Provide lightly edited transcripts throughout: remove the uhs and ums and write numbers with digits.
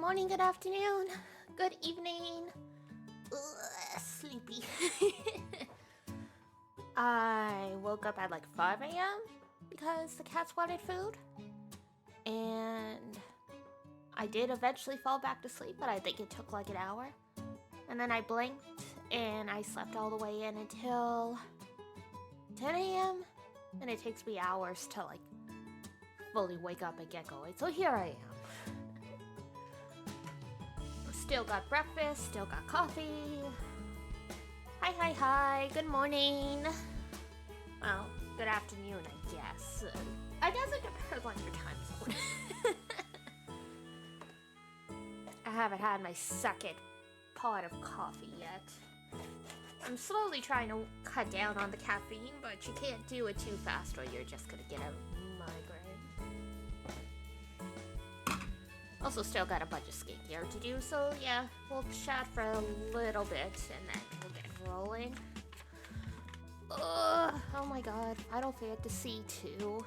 morning, good afternoon, good evening. Ugh, sleepy. I woke up at like 5 a.m. because the cats wanted food. And I did eventually fall back to sleep, but I think it took like an hour. And then I blinked and I slept all the way in until 10 a.m. And it takes me hours to like fully wake up and get going. So here I am. Still got breakfast, still got coffee. Hi, good morning. Well, good afternoon, I guess. I guess it depends on your time zone. I haven't had my second pot of coffee yet. I'm slowly trying to cut down on the caffeine, but you can't do it too fast or you're just gonna get a migraine. Also still got a bunch of skincare to do, so yeah, we'll chat for a little bit and then we'll get rolling. Ugh, oh my god, Final Fantasy 2.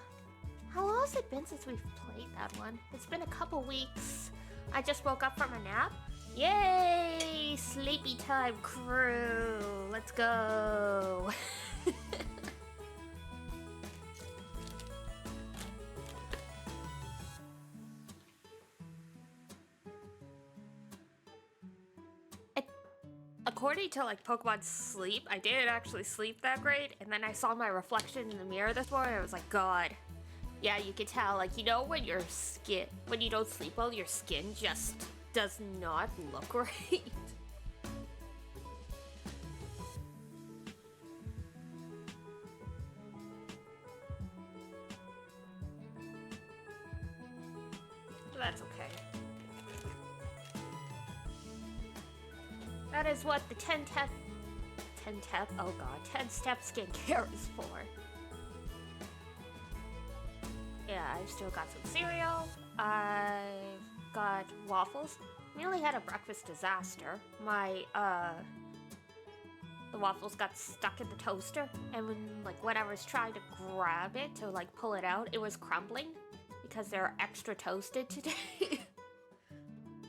How long has it been since we've played that one? It's been a couple weeks. I just woke up from a nap. Yay! Sleepy time crew! Let's go! According to like Pokemon Sleep, I didn't actually sleep that great, and then I saw my reflection in the mirror this morning and I was like, God. Yeah, you can tell, like, you know when your skin, when you don't sleep well, your skin just does not look great. That's okay. That is what the 10-step skincare is for. Yeah, I've still got some cereal. I've got waffles. We only had a breakfast disaster. The waffles got stuck in the toaster, and when I was trying to grab it to like pull it out, it was crumbling because they're extra toasted today. I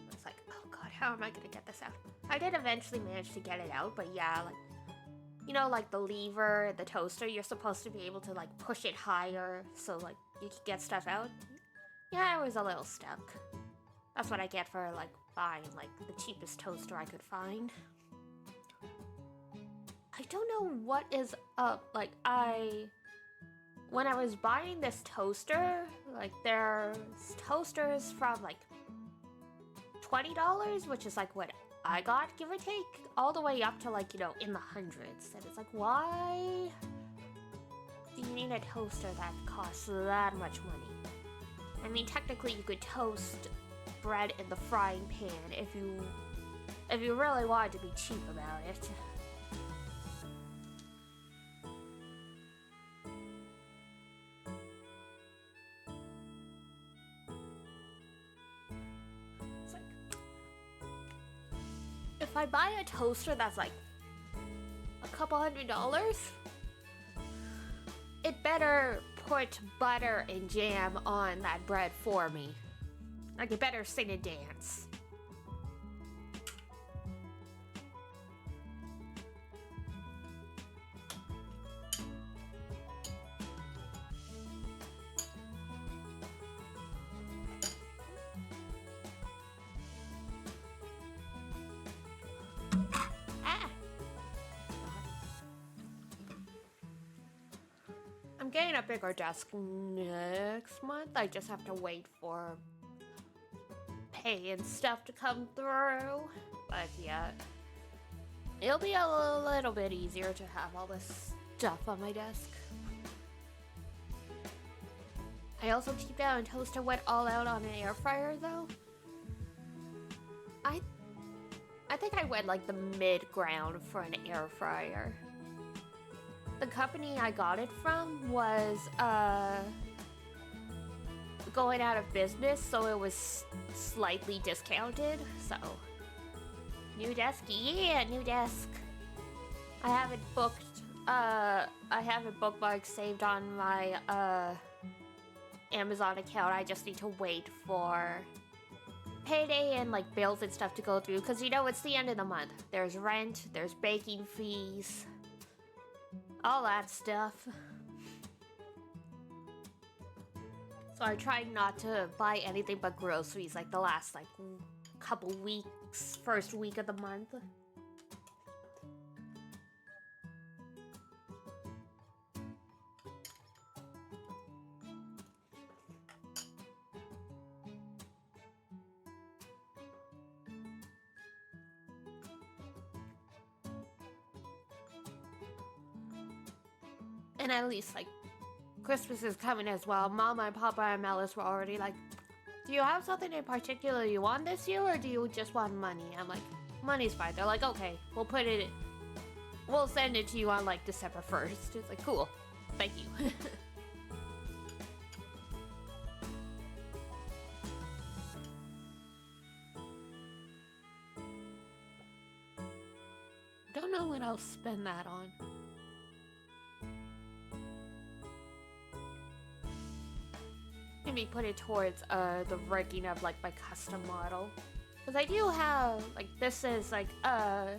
was like, oh god, how am I gonna get this out? I did eventually manage to get it out, but yeah, like, you know, like the lever, the toaster, you're supposed to be able to like push it higher so like you can get stuff out. Yeah, I was a little stuck. That's what I get for like buying like the cheapest toaster I could find. I don't know what is up. Like when I was buying this toaster, like there's toasters from like $20, which is like what I got, give or take, all the way up to like, you know, in the hundreds. And it's like, why do you need a toaster that costs that much money? I mean, technically you could toast bread in the frying pan if you really wanted to be cheap about it. If I buy a toaster that's like a couple $100, it better put butter and jam on that bread for me. Like, it better sing and dance. I'm getting a bigger desk next month. I just have to wait for pay and stuff to come through. But yeah, it'll be a little bit easier to have all this stuff on my desk. I also cheaped out and toaster went all out on an air fryer though. I think I went like the mid-ground for an air fryer. The company I got it from was going out of business, so it was slightly discounted. So, new desk, yeah, new desk. I have it booked. I have it bookmarked saved on my Amazon account. I just need to wait for payday and like bills and stuff to go through, because you know it's the end of the month. There's rent, there's baking fees, all that stuff. So I tried not to buy anything but groceries like the last like couple weeks, first week of the month. And at least like Christmas is coming as well. Mama and Papa and Mellis were already like, do you have something in particular you want this year, or do you just want money? I'm like, money's fine. They're like, okay, we'll send it to you on like December 1st. It's like, cool, thank you. Don't know what I'll spend that on. Maybe put it towards the rigging of like my custom model, because I do have like, this is like a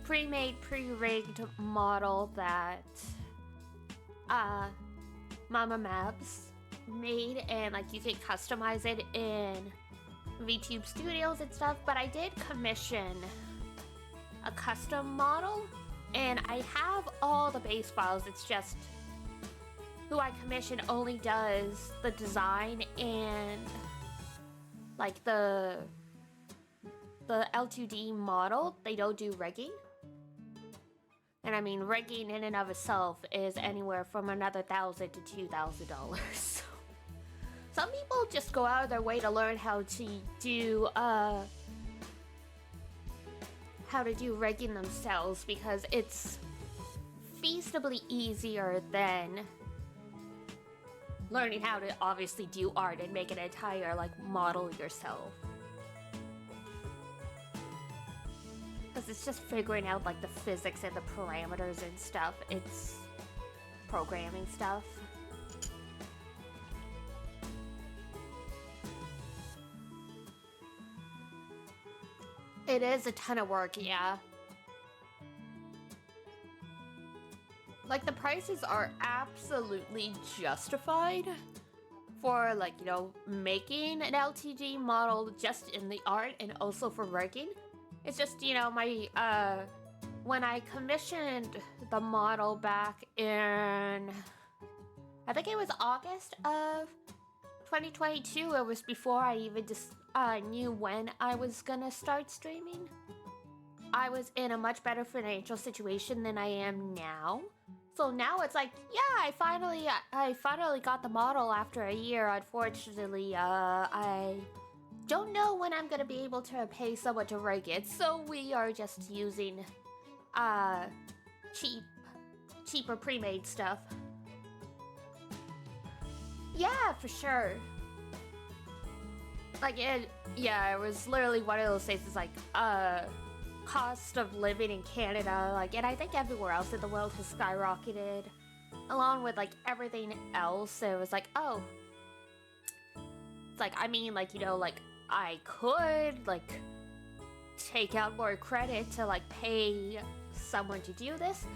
pre-made, pre-rigged model that Mama Mabs made, and like you can customize it in VTube Studios and stuff. But I did commission a custom model, and I have all the base files. It's just who I commission only does the design and like the L2D model. They don't do rigging. And I mean, rigging in and of itself is anywhere from another $1,000 to $2,000. Some people just go out of their way to learn how to do rigging themselves, because it's feasibly easier than learning how to obviously do art and make an entire like model yourself. Because it's just figuring out like the physics and the parameters and stuff. It's programming stuff. It is a ton of work, yeah. Like, the prices are absolutely justified for, like, you know, making an LTG model just in the art and also for rigging. It's just, you know, my, when I commissioned the model back in, I think it was August of 2022, it was before I even just knew when I was gonna start streaming. I was in a much better financial situation than I am now. So now it's like, yeah, I finally got the model after a year. Unfortunately, I don't know when I'm gonna be able to pay someone to rig it, so we are just using cheaper pre-made stuff. Yeah, for sure. Like, it was literally one of those things. It's like, cost of living in Canada, like, and I think everywhere else in the world has skyrocketed, along with, like, everything else. It was like, oh. It's like, I mean, like, you know, like, I could, like, take out more credit to, like, pay someone to do this,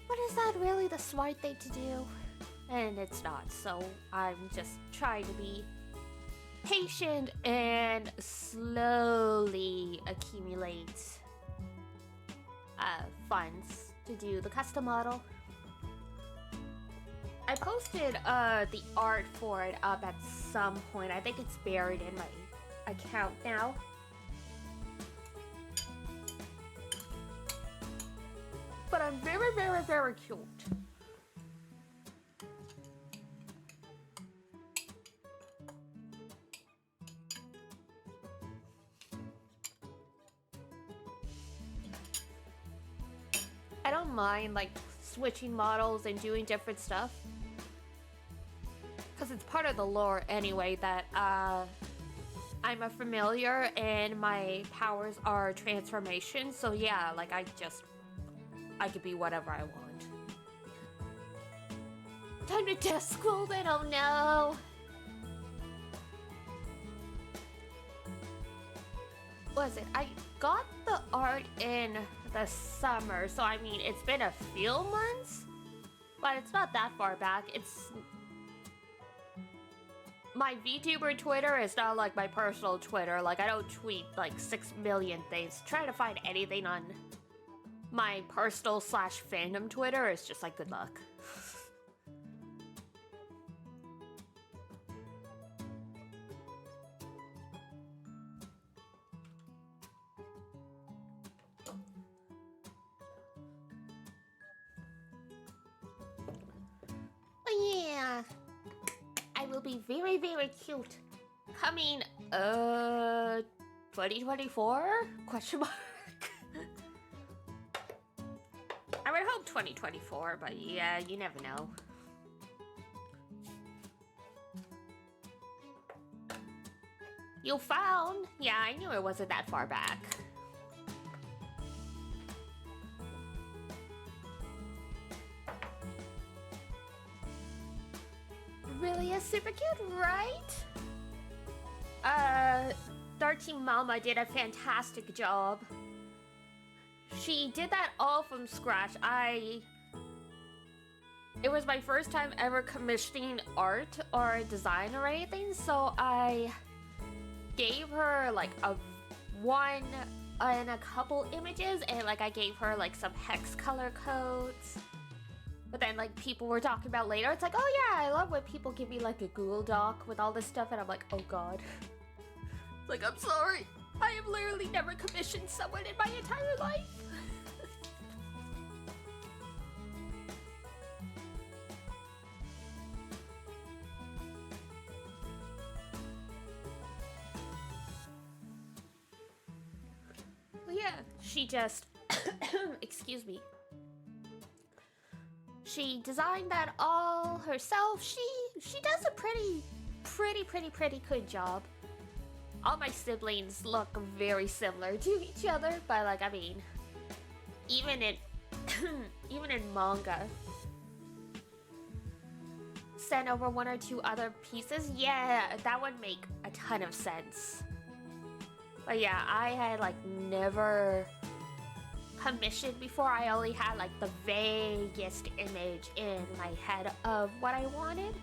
but is that really the smart thing to do? And it's not, so I'm just trying to be patient and slowly accumulate funds to do the custom model. I posted the art for it up at some point. I think it's buried in my account now. But I'm very, very, very cute. I don't mind, like, switching models and doing different stuff, because it's part of the lore anyway that I'm a familiar and my powers are transformation. So yeah, like, I could be whatever I want. Time to desk scroll then, oh no! was it? I got the art in the summer, so I mean, it's been a few months, but it's not that far back. It's my VTuber Twitter is not like my personal Twitter. Like, I don't tweet like 6 million things. Trying to find anything on my personal / fandom Twitter is just like good luck. Yeah, I will be very, very cute. Coming, 2024? Question mark. I would hope 2024, but yeah, you never know. You found? Yeah, I knew it wasn't that far back. Really is super cute, right? Darty Mama did a fantastic job. She did that all from scratch. It was my first time ever commissioning art or design or anything, so I gave her like one and a couple images, and like I gave her like some hex color codes. But then like people were talking about later, it's like, oh yeah, I love when people give me like a Google Doc with all this stuff, and I'm like, oh god. It's like, I'm sorry, I have literally never commissioned someone in my entire life. Well, yeah, she just, excuse me. She designed that all herself. She does a pretty good job. All my siblings look very similar to each other, but like, I mean, even in even in manga, send over one or two other pieces. Yeah, that would make a ton of sense. But yeah, I had like never commissioned before. I only had like the vaguest image in my head of what I wanted.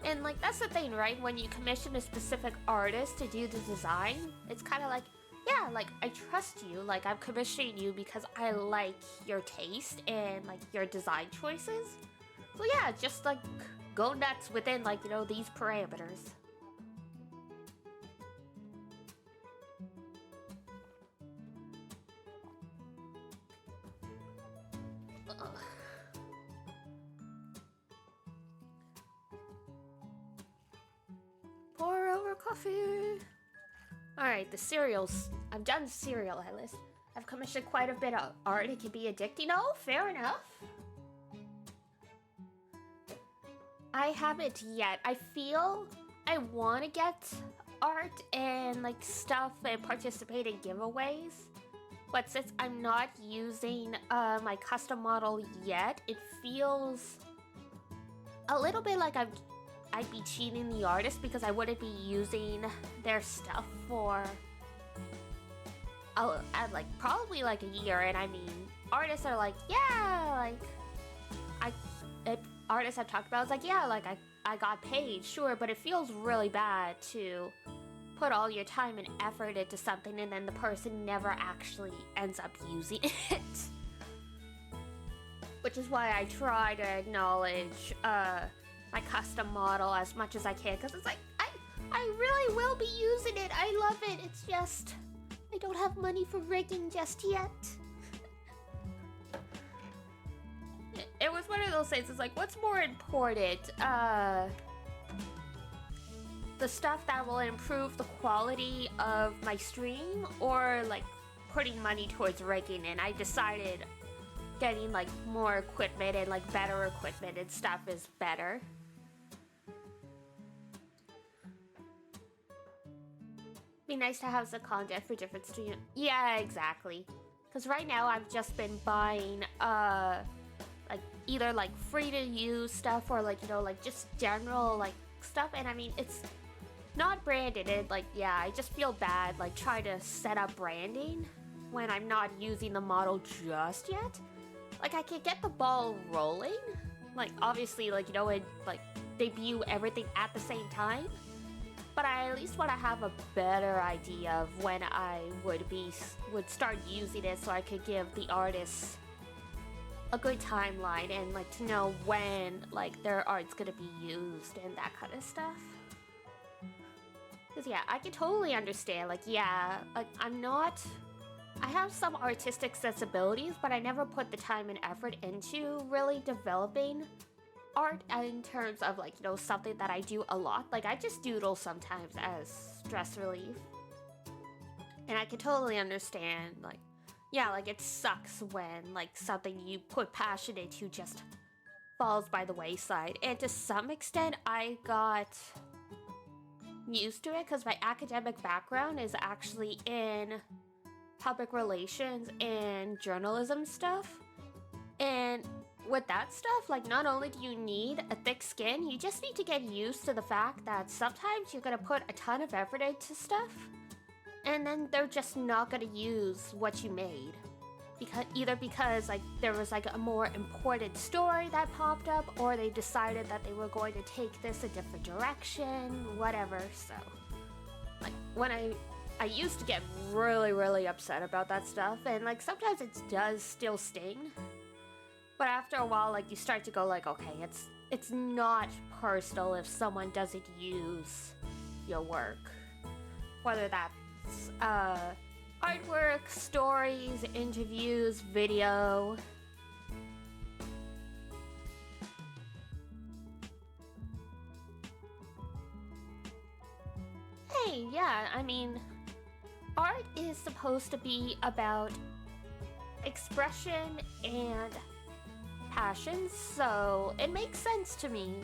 And like, that's the thing, right? When you commission a specific artist to do the design, it's kind of like, yeah, like, I trust you. Like, I'm commissioning you because I like your taste and like your design choices. So yeah, just like go nuts within like, you know, these parameters. Pour over coffee. Alright, the cereals. I've done cereal list. I've commissioned quite a bit of art. It can be addicting. Oh, fair enough. I haven't yet. I feel I want to get art and like stuff and participate in giveaways. But since I'm not using my custom model yet, it feels a little bit like I'd be cheating the artist because I wouldn't be using their stuff for like probably like a year. And I mean, artists are like, yeah, like artists I've talked about is like, yeah, like I got paid, sure, but it feels really bad to put all your time and effort into something and then the person never actually ends up using it. Which is why I try to acknowledge my custom model as much as I can, because it's like, I really will be using it. I love it. It's just, I don't have money for rigging just yet. It was one of those things, it's like, what's more important? The stuff that will improve the quality of my stream, or like putting money towards rigging? And I decided getting like more equipment and like better equipment and stuff is better. Be nice to have some content for different streams. Yeah, exactly. Because right now I've just been buying like either like free to use stuff or like, you know, like just general like stuff. And I mean, it's not branded it, like, yeah, I just feel bad, like, trying to set up branding when I'm not using the model just yet. Like, I can get the ball rolling, like, obviously, like, you know, it, like, debut everything at the same time, but I at least want to have a better idea of when I would start using it so I could give the artists a good timeline and, like, to know when, like, their art's gonna be used and that kind of stuff. Because, yeah, I can totally understand, like, yeah, like, I have some artistic sensibilities, but I never put the time and effort into really developing art in terms of, like, you know, something that I do a lot. Like, I just doodle sometimes as stress relief. And I can totally understand, like, yeah, like, it sucks when, like, something you put passion into just falls by the wayside. And to some extent, I got used to it because my academic background is actually in public relations and journalism stuff. And with that stuff, like, not only do you need a thick skin, you just need to get used to the fact that sometimes you're gonna put a ton of effort into stuff, and then they're just not gonna use what you made. Because like there was like a more important story that popped up, or they decided that they were going to take this a different direction, whatever. So, like, when I used to get really, really upset about that stuff, and like sometimes it does still sting. But after a while, like, you start to go like, okay, it's not personal if someone doesn't use your work. Whether that's artwork, stories, interviews, video. Hey, yeah, I mean, art is supposed to be about expression and passion, so it makes sense to me.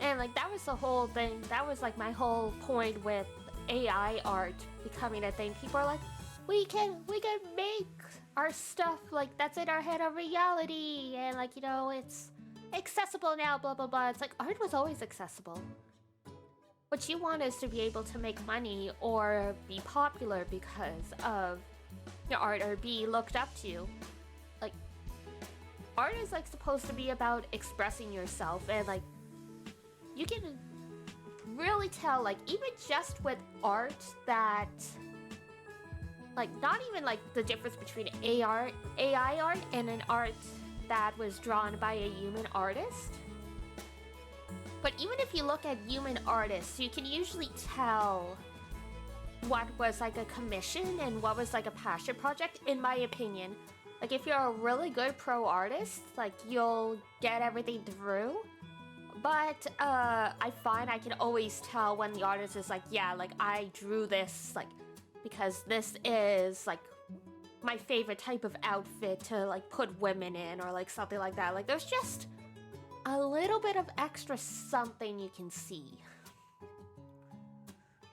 And like that was the whole thing. That was like my whole point with AI art becoming a thing. People are like, we can make our stuff like that's in our head a reality, and like, you know, it's accessible now, blah blah blah. It's like art was always accessible. What you want is to be able to make money or be popular because of your art, or be looked up to. Like, art is like supposed to be about expressing yourself, and like you can really tell, like, even just with art that, like, not even like the difference between AI art and an art that was drawn by a human artist. But even if you look at human artists, you can usually tell what was like a commission and what was like a passion project, in my opinion. Like, if you're a really good pro artist, like, you'll get everything through. But I find I can always tell when the artist is like, yeah, like, I drew this, like, because this is, like, my favorite type of outfit to, like, put women in, or, like, something like that. Like, there's just a little bit of extra something you can see.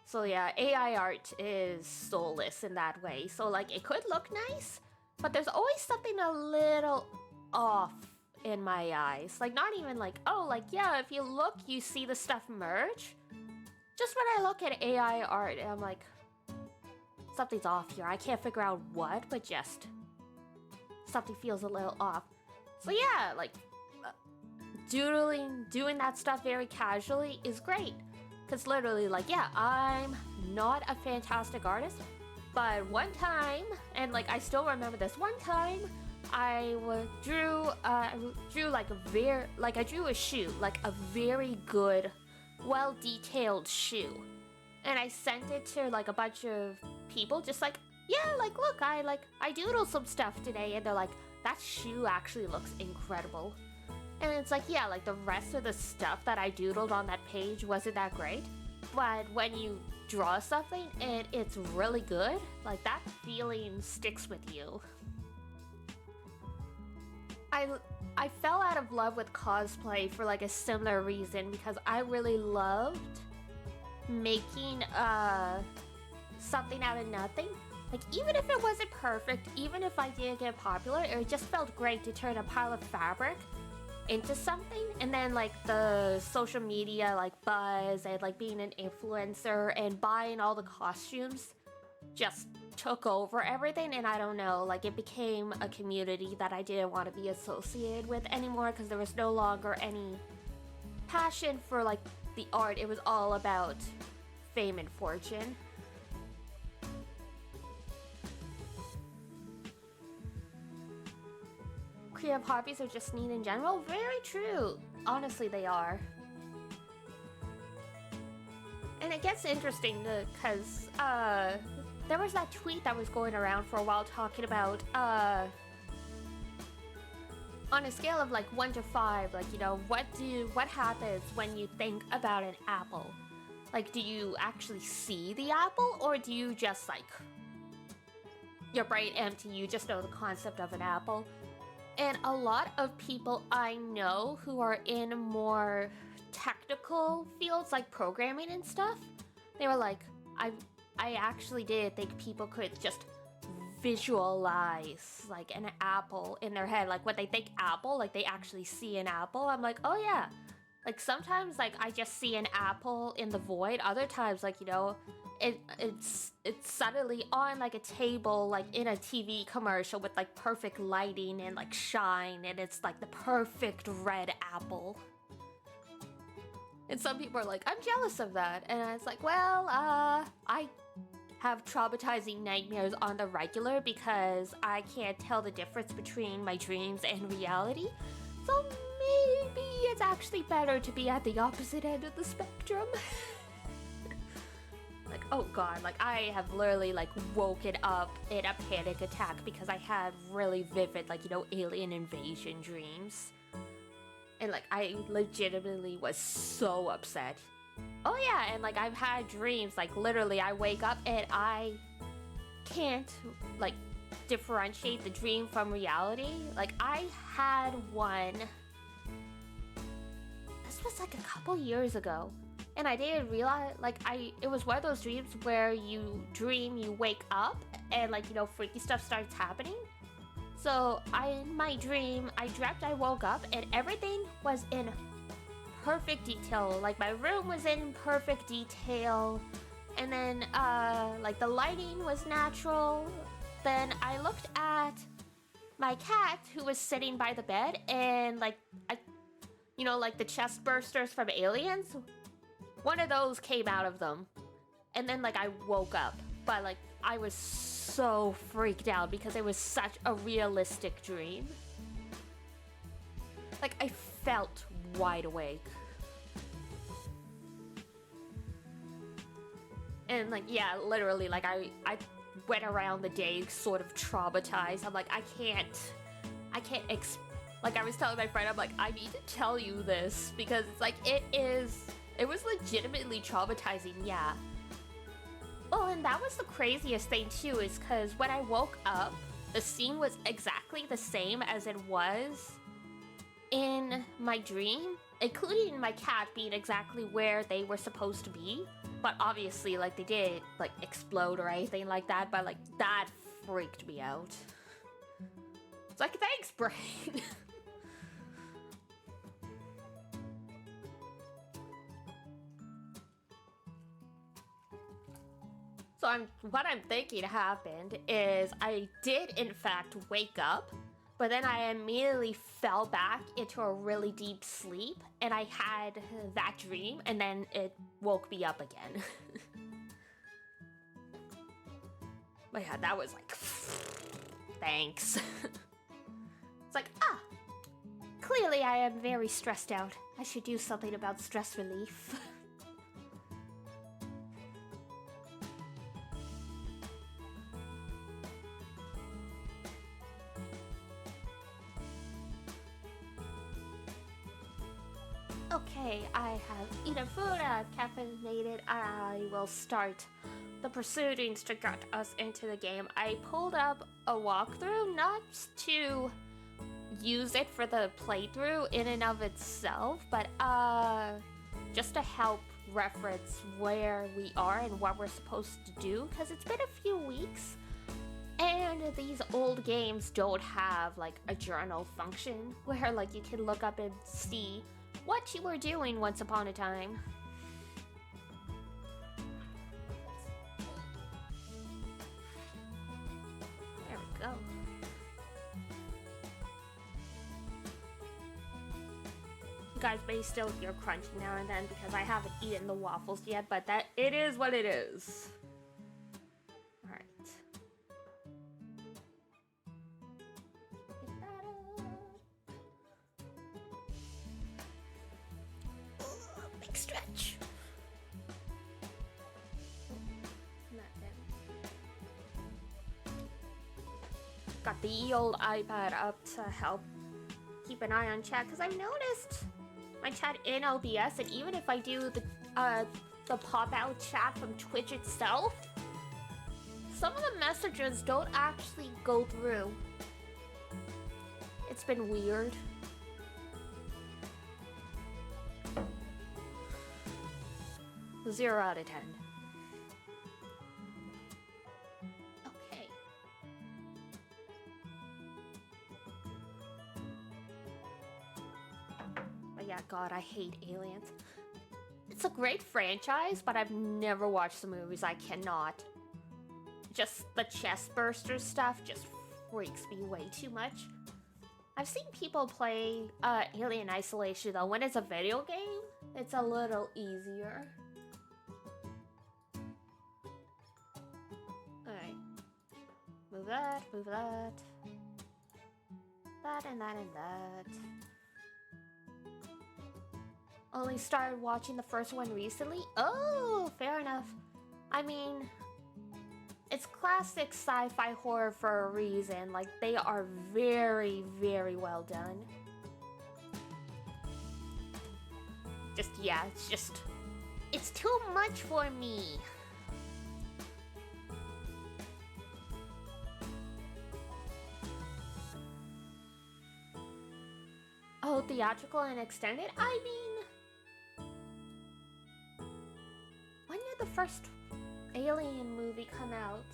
So, yeah, AI art is soulless in that way. So, like, it could look nice, but there's always something a little off in my eyes. Like, not even like, oh, like, yeah, if you look, you see the stuff merge. Just when I look at AI art, I'm like, something's off here. I can't figure out what, but just something feels a little off. So yeah, like, doodling, doing that stuff very casually is great. Because literally, like, yeah, I'm not a fantastic artist, but one time, and like, I still remember this, one time, I drew like I drew a shoe, like a very good, well-detailed shoe. And I sent it to like a bunch of people, just like, yeah, like, look, I doodled some stuff today, and they're like, that shoe actually looks incredible. And it's like, yeah, like the rest of the stuff that I doodled on that page wasn't that great, but when you draw something and it's really good, like, that feeling sticks with you. I fell out of love with cosplay for like a similar reason, because I really loved making something out of nothing. Like, even if it wasn't perfect, even if I didn't get popular, it just felt great to turn a pile of fabric into something, and then like the social media like buzz and like being an influencer and buying all the costumes just took over everything. And I don't know, like it became a community that I didn't want to be associated with anymore, because there was no longer any passion for like the art. It was all about fame and fortune. Creative hobbies are just neat in general. Very true. Honestly, they are. And it gets interesting because there was that tweet that was going around for a while talking about on a scale of like 1 to 5, like, you know, what happens when you think about an apple? Like, do you actually see the apple, or do you just like your brain empty, you just know the concept of an apple? And a lot of people I know who are in more technical fields like programming and stuff, they were like, I actually did think people could just visualize like an apple in their head. Like when they think apple, like they actually see an apple. I'm like, oh yeah. Like sometimes like I just see an apple in the void. Other times, like, you know, it's suddenly on like a table, like in a TV commercial with like perfect lighting and like shine, and it's like the perfect red apple. And some people are like, I'm jealous of that. And I was like, well, I have traumatizing nightmares on the regular because I can't tell the difference between my dreams and reality. So maybe it's actually better to be at the opposite end of the spectrum. Like, oh god, like I have literally like woken up in a panic attack because I had really vivid, like, you know, alien invasion dreams. And like I legitimately was so upset. Oh yeah, and like I've had dreams, like literally I wake up and I can't like differentiate the dream from reality. Like I had one, this was like a couple years ago, and I didn't realize, like it was one of those dreams where you dream, you wake up, and like, you know, freaky stuff starts happening. So in my dream, I dreamt I woke up and everything was in perfect detail. Like my room was in perfect detail, and then like the lighting was natural. Then I looked at my cat who was sitting by the bed, and like you know, like the chest bursters from Aliens, one of those came out of them. And then like I woke up, but like I was so freaked out because it was such a realistic dream. Like I felt wide awake. And like, yeah, literally, like I went around the day sort of traumatized. I'm like, I can't like I was telling my friend, I'm like, I need to tell you this because it's like, it was legitimately traumatizing, yeah. Well, and that was the craziest thing too, is because when I woke up, the scene was exactly the same as it was in my dream, including my cat being exactly where they were supposed to be. But obviously, like, they didn't, like, explode or anything like that, but, like, that freaked me out. It's like, thanks, brain! So what I'm thinking happened is I did, in fact, wake up, but then I immediately fell back into a really deep sleep, and I had that dream, and then it woke me up again. But yeah, that was like, thanks. It's like, clearly I am very stressed out. I should do something about stress relief. Okay, I have eaten food, I've caffeinated, I will start the pursuings to get us into the game. I pulled up a walkthrough, not to use it for the playthrough in and of itself, but just to help reference where we are and what we're supposed to do, because it's been a few weeks. And understand that these old games don't have like a journal function where like you can look up and see what you were doing once upon a time. There we go. You guys may still hear crunching now and then because I haven't eaten the waffles yet, but that it is what it is. Alright. Big stretch. Got the old iPad up to help keep an eye on chat because I've noticed my chat in OBS, and even if I do the pop-out chat from Twitch itself, some of the messages don't actually go through. It's been weird. Zero out of 10. Okay. But yeah, God, I hate Aliens. It's a great franchise, but I've never watched the movies. I cannot. Just the chest burster stuff just freaks me way too much. I've seen people play Alien Isolation though. When it's a video game, it's a little easier. Alright. Move that, move that. That and that and that. Only started watching the first one recently? Oh, fair enough. I mean, it's classic sci-fi horror for a reason. Like, they are very, very well done. Just, yeah, it's too much for me. Oh, theatrical and extended? I mean, when did the first Alien movie come out?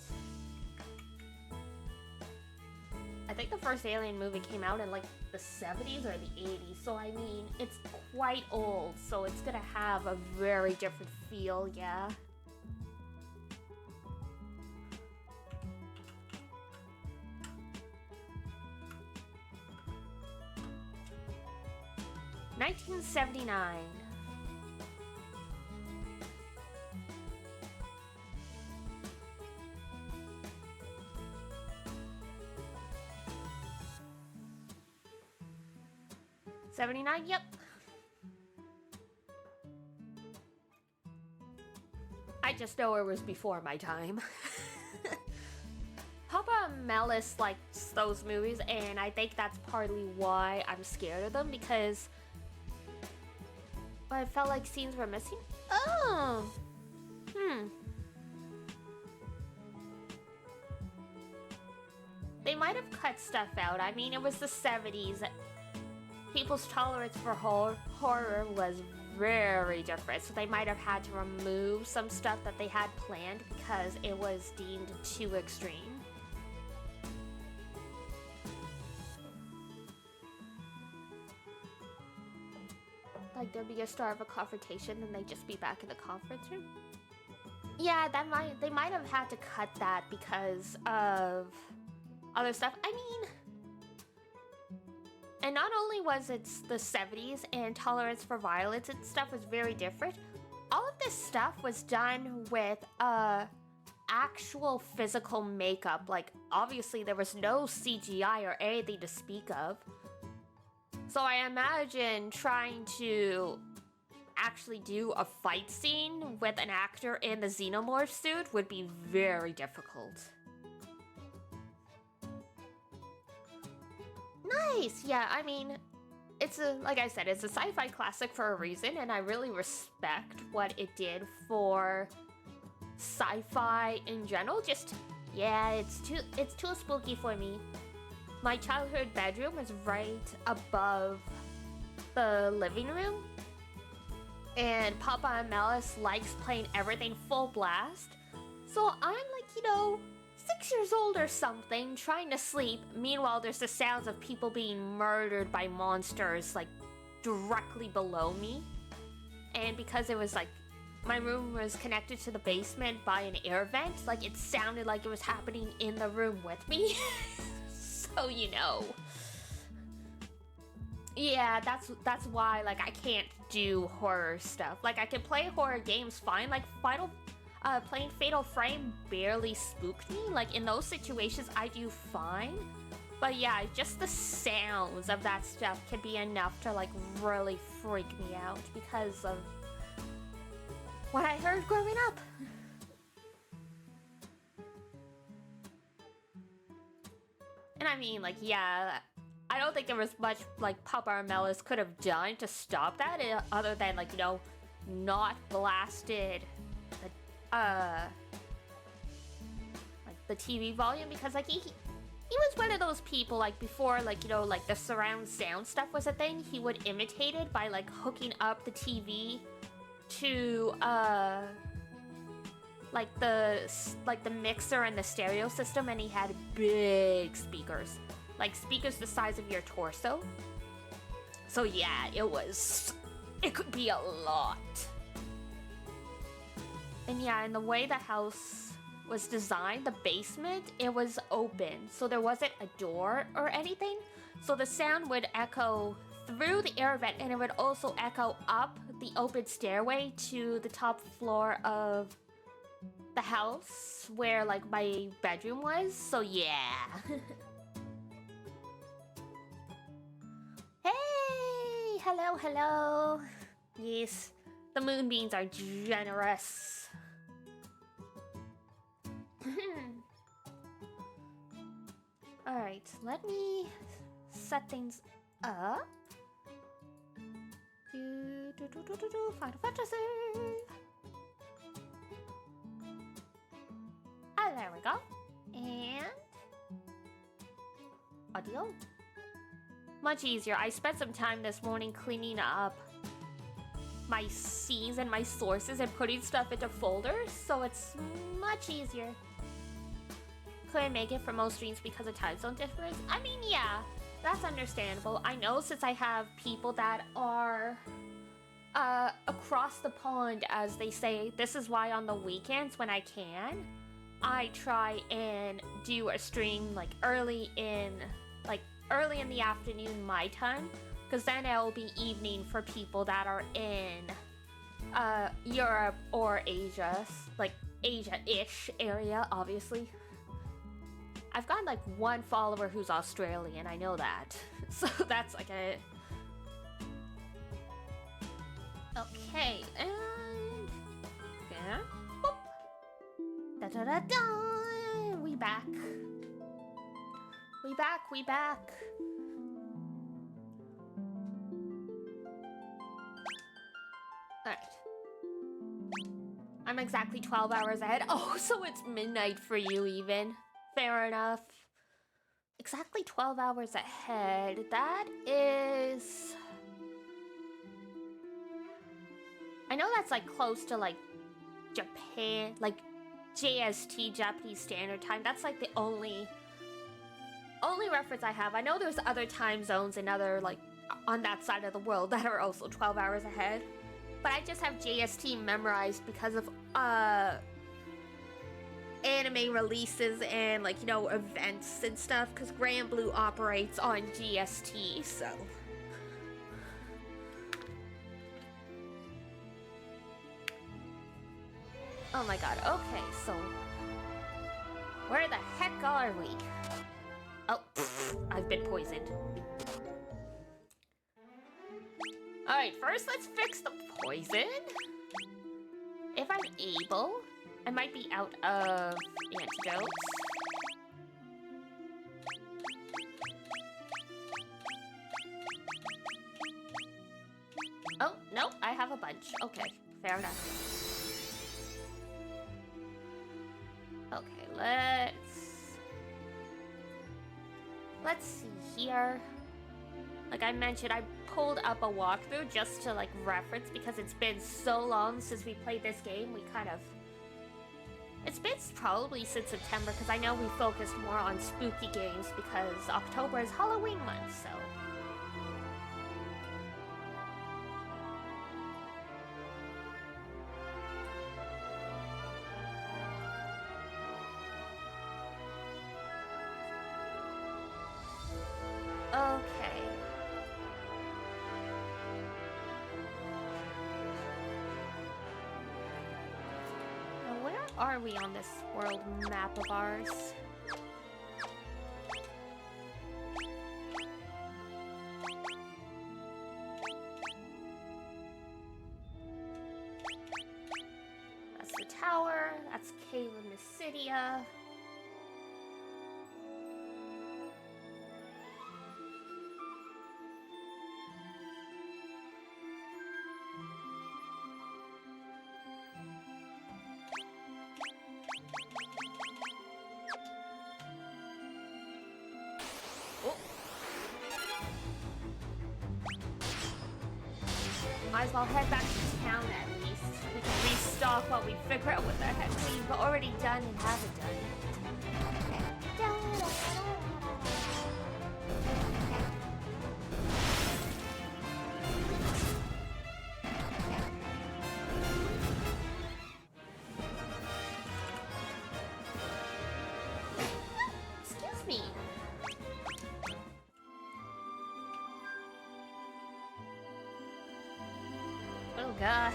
I think the first Alien movie came out in like the 70s or the 80s, so I mean, it's quite old, so it's gonna have a very different feel, yeah. $1979. $79, yep. I just know it was before my time. Papa Melis likes those movies, and I think that's partly why I'm scared of them, because I felt like scenes were missing. Oh! They might have cut stuff out. I mean, it was the 70s. People's tolerance for horror was very different, so they might have had to remove some stuff that they had planned because it was deemed too extreme. Like, there'd be a start of a confrontation and they'd just be back in the conference room. Yeah, they might have had to cut that because of other stuff. I mean, and not only was it the 70s and tolerance for violence and stuff was very different, all of this stuff was done with actual physical makeup. Like, obviously there was no CGI or anything to speak of. So I imagine trying to actually do a fight scene with an actor in the xenomorph suit would be very difficult. Nice! Yeah, I mean, it's like I said, it's a sci-fi classic for a reason, and I really respect what it did for sci-fi in general. Just, yeah, it's too spooky for me. My childhood bedroom was right above the living room, and Papa Melis likes playing everything full blast. So I'm like, 6 years old or something, trying to sleep. Meanwhile, there's the sounds of people being murdered by monsters, like, directly below me. And because it was, like, my room was connected to the basement by an air vent, like, it sounded like it was happening in the room with me. So, you know. Yeah, that's why, like, I can't do horror stuff. Like, I can play horror games fine, like, playing Fatal Frame barely spooked me. Like, in those situations, I do fine. But yeah, just the sounds of that stuff can be enough to, like, really freak me out because of what I heard growing up. And I mean, like, yeah, I don't think there was much, like, Papa Armellis could have done to stop that, other than, like, you know, not blasted like the TV volume, because like he was one of those people, like, before, like, you know, like the surround sound stuff was a thing, he would imitate it by like hooking up the TV to like the mixer and the stereo system, and he had big speakers, like speakers the size of your torso. So yeah, it could be a lot. And yeah, and the way the house was designed, the basement, it was open. So there wasn't a door or anything. So the sound would echo through the air vent, and it would also echo up the open stairway to the top floor of the house where, like, my bedroom was. So yeah. Hey! Hello, hello. Yes, the moonbeams are generous. Alright, let me set things up. Final Fantasy! Ah, there we go. And audio. Much easier. I spent some time this morning cleaning up my scenes and my sources and putting stuff into folders, so it's much easier. Couldn't make it for most streams because of time zone difference. I mean, yeah, that's understandable. I know, since I have people that are across the pond, as they say. This is why on the weekends when I can, I try and do a stream like early in the afternoon my time, because then it'll be evening for people that are in Europe or Asia, like Asia-ish area, obviously. I've got like one follower who's Australian, I know that. So that's like a... Okay, and... yeah. Boop. Da-da-da-da! We back. We back, we back. Alright. I'm exactly 12 hours ahead. Oh, so it's midnight for you even. Fair enough. Exactly 12 hours ahead. That is... I know that's like close to like Japan, like JST, Japanese Standard Time. That's like the only reference I have. I know there's other time zones and other like on that side of the world that are also 12 hours ahead. But I just have JST memorized because of anime releases and like, you know, events and stuff, because Grand Blue operates on GST, so. Oh my god, okay, so where the heck are we? Oh, I've been poisoned. Alright, first let's fix the poison. If I'm able. I might be out of antidotes. Oh, no, I have a bunch. Okay, fair enough. Okay, let's see here. Like I mentioned, I pulled up a walkthrough just to like reference, because it's been so long since we played this game. It's been probably since September because I know we focused more on spooky games because October is Halloween month, so. Okay. Now, where are we on this world map of ours? That's the tower. That's Cave of Mysidia. Might as well head back to town at least. We can restock while we figure out what the heck we've already done and haven't done. Excuse me. Oh god.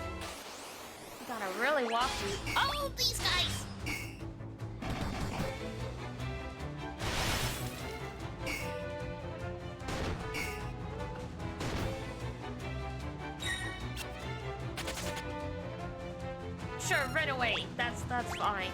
We gotta really walk through. Oh, these guys! Sure, run away. That's fine.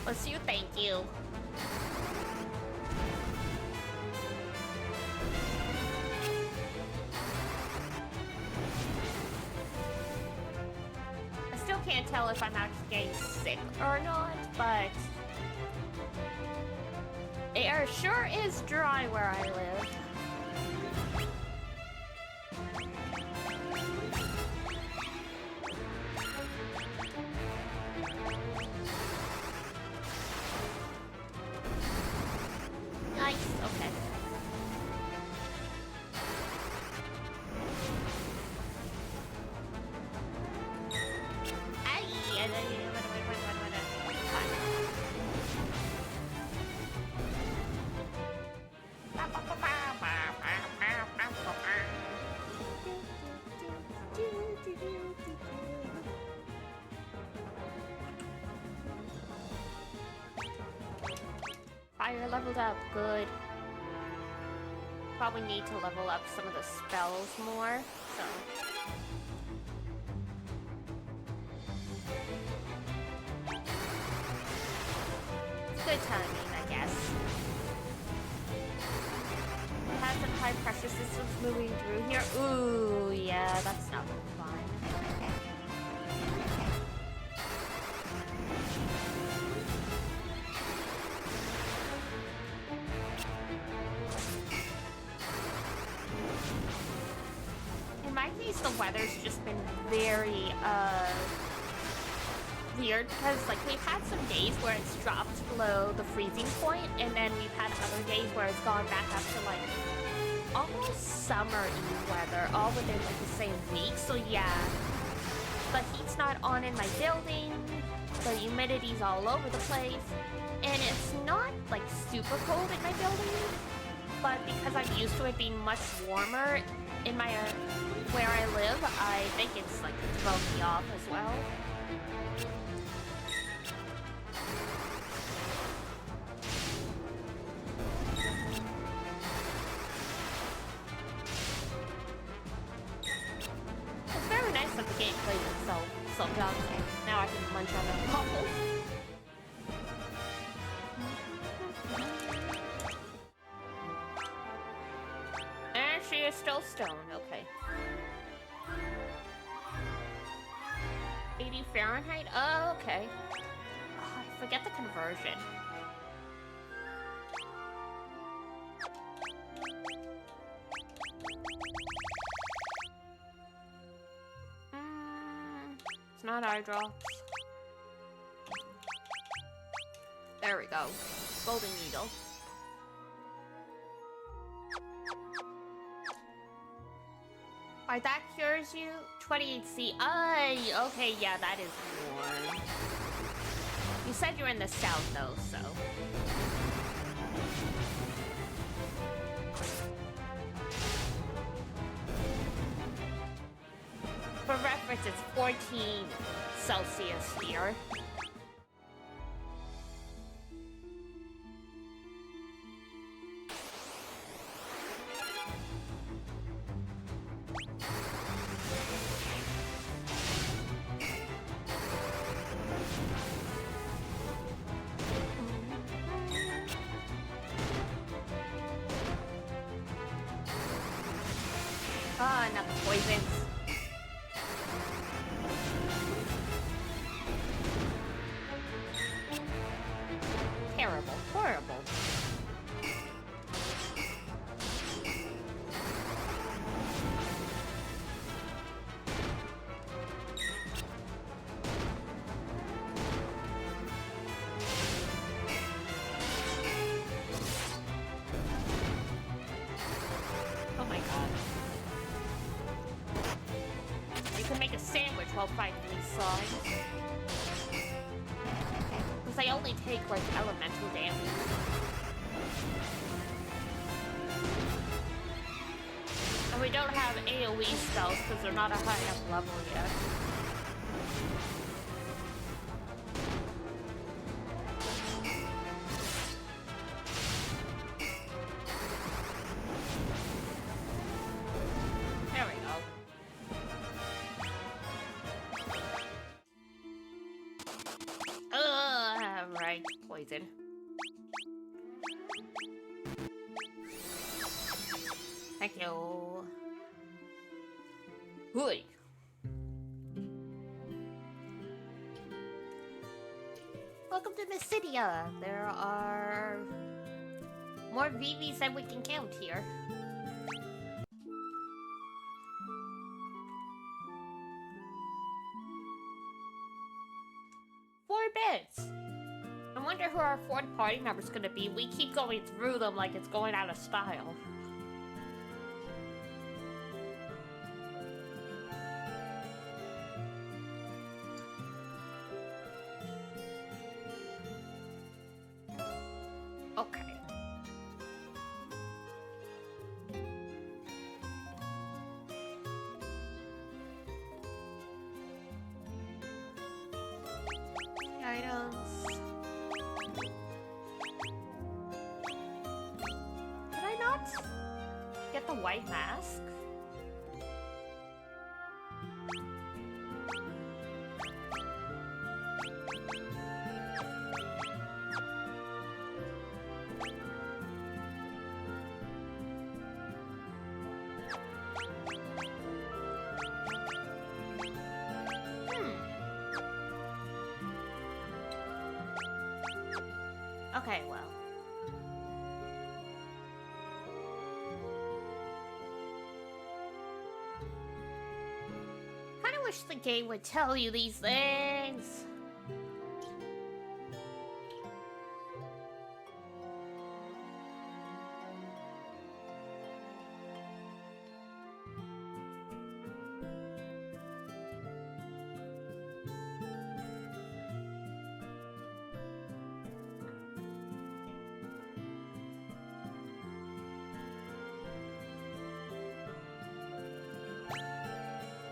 Let's you, thank you. I still can't tell if I'm actually getting sick or not, but air sure is dry where I live. Nice, okay. Fire leveled up, good. Probably need to level up some of the spells more, so. It's good timing, I guess. We have some high pressure systems moving through here. Ooh, yeah, that's not fun. In my case, the weather's just been very, weird because, like, we've had some days where it's dropped below the freezing point, and then we've had other days where it's gone back up to, like, almost summer-y weather, all within, like, the same week. So, yeah, the heat's not on in my building, the humidity's all over the place, and it's not, like, super cold in my building, but because I'm used to it being much warmer in my, where I live, I think it's, like, thrown me off as well. It's very nice that the game plays itself down there. Now I can munch on the bubbles. And she is still stoned, okay. 180 Fahrenheit? Oh, okay. Oh, I forget the conversion. It's not eye drops. There we go. Golden needle. Alright, that cures you. 28C. Okay, yeah, that is warm. You said you're in the south, though, so. For reference, it's 14 Celsius here. Ah, not the poisons. Terrible, horrible. Oh my god. You can make a sandwich while fighting these slimes. Because they only take, like, elemental damage. And we don't have AoE spells because they're not a high enough level yet. There we go. Right, poison. Thank you. Hooey. Welcome to Mysidia. There are more VVs than we can count here. Bits. I wonder who our fourth party member's gonna be. We keep going through them like it's going out of style. Okay. Items. Did I not get the white mask? Okay, well. Kinda wish the game would tell you these things.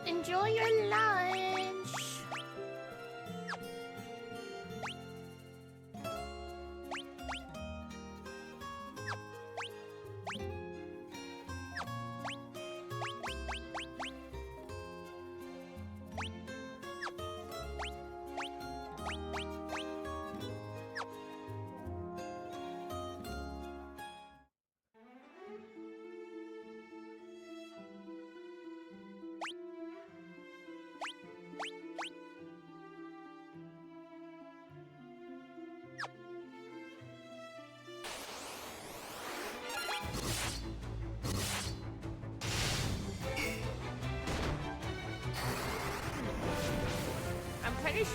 Enjoy your lunch.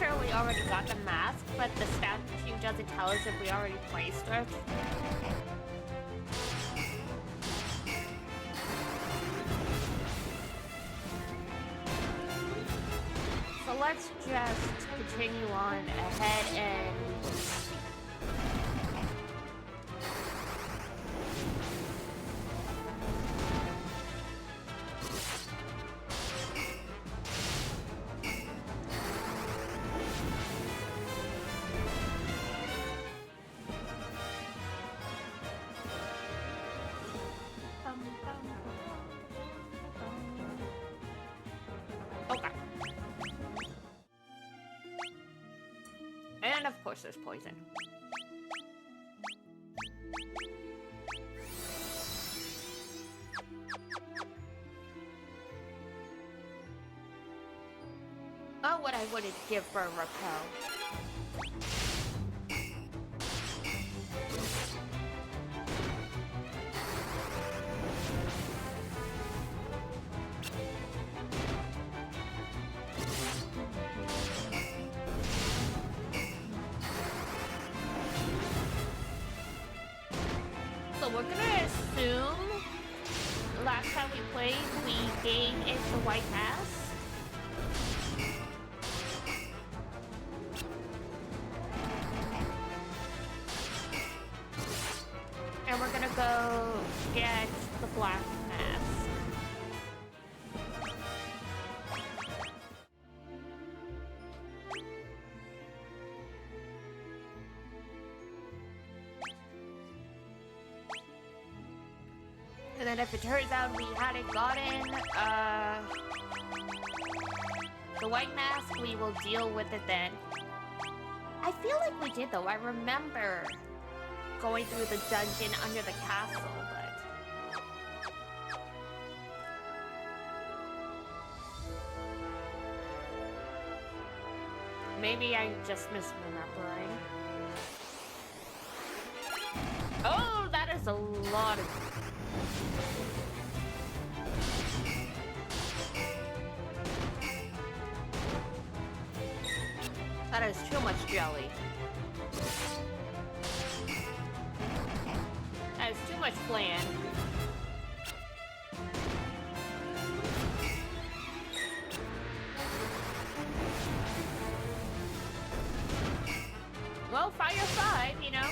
sure we already got the mask, but the statue doesn't tell us if we already placed it. So let's just continue on ahead and... Okay. And of course there's poison. Oh, what I wouldn't give for a repel. So we're gonna assume last time we played, we gave it the white mask. And we're gonna go get the black mask. And then if it turns out we hadn't gotten the white mask, we will deal with it then. I feel like we did though. I remember going through the dungeon under the castle, but... maybe I'm just misremembering. Oh, that is a lot of... that is too much jelly. That is too much flan. Well, fire 5, you know?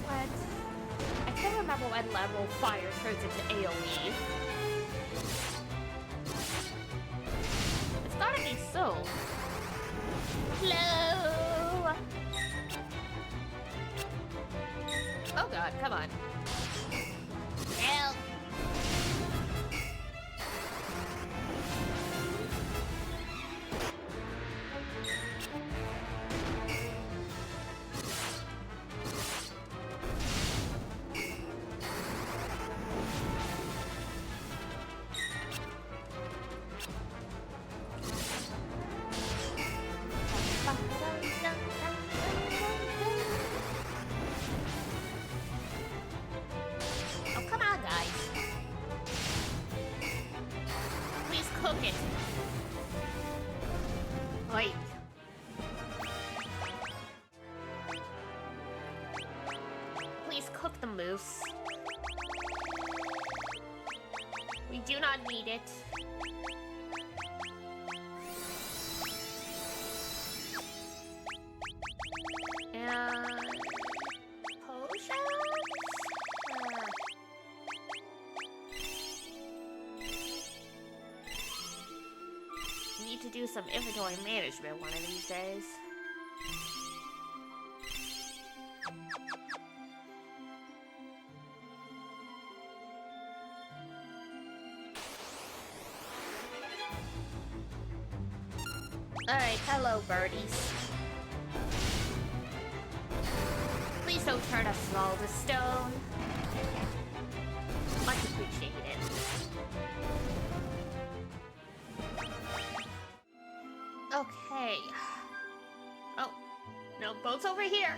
What? I can't remember what level fire turns into AoE. It's gotta be so. Hello! Oh god, come on. Help! We do not need it. And potions? Need to do some inventory management one of these days. Alright, hello birdies. Please don't turn us all to stone. Much appreciated. Okay. Oh, no, boat's over here.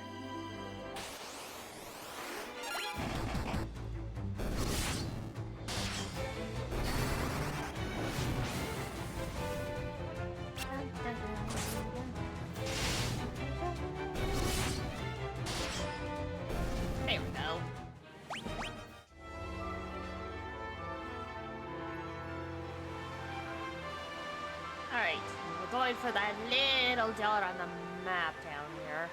Alright, we're going for that little dot on the map down here.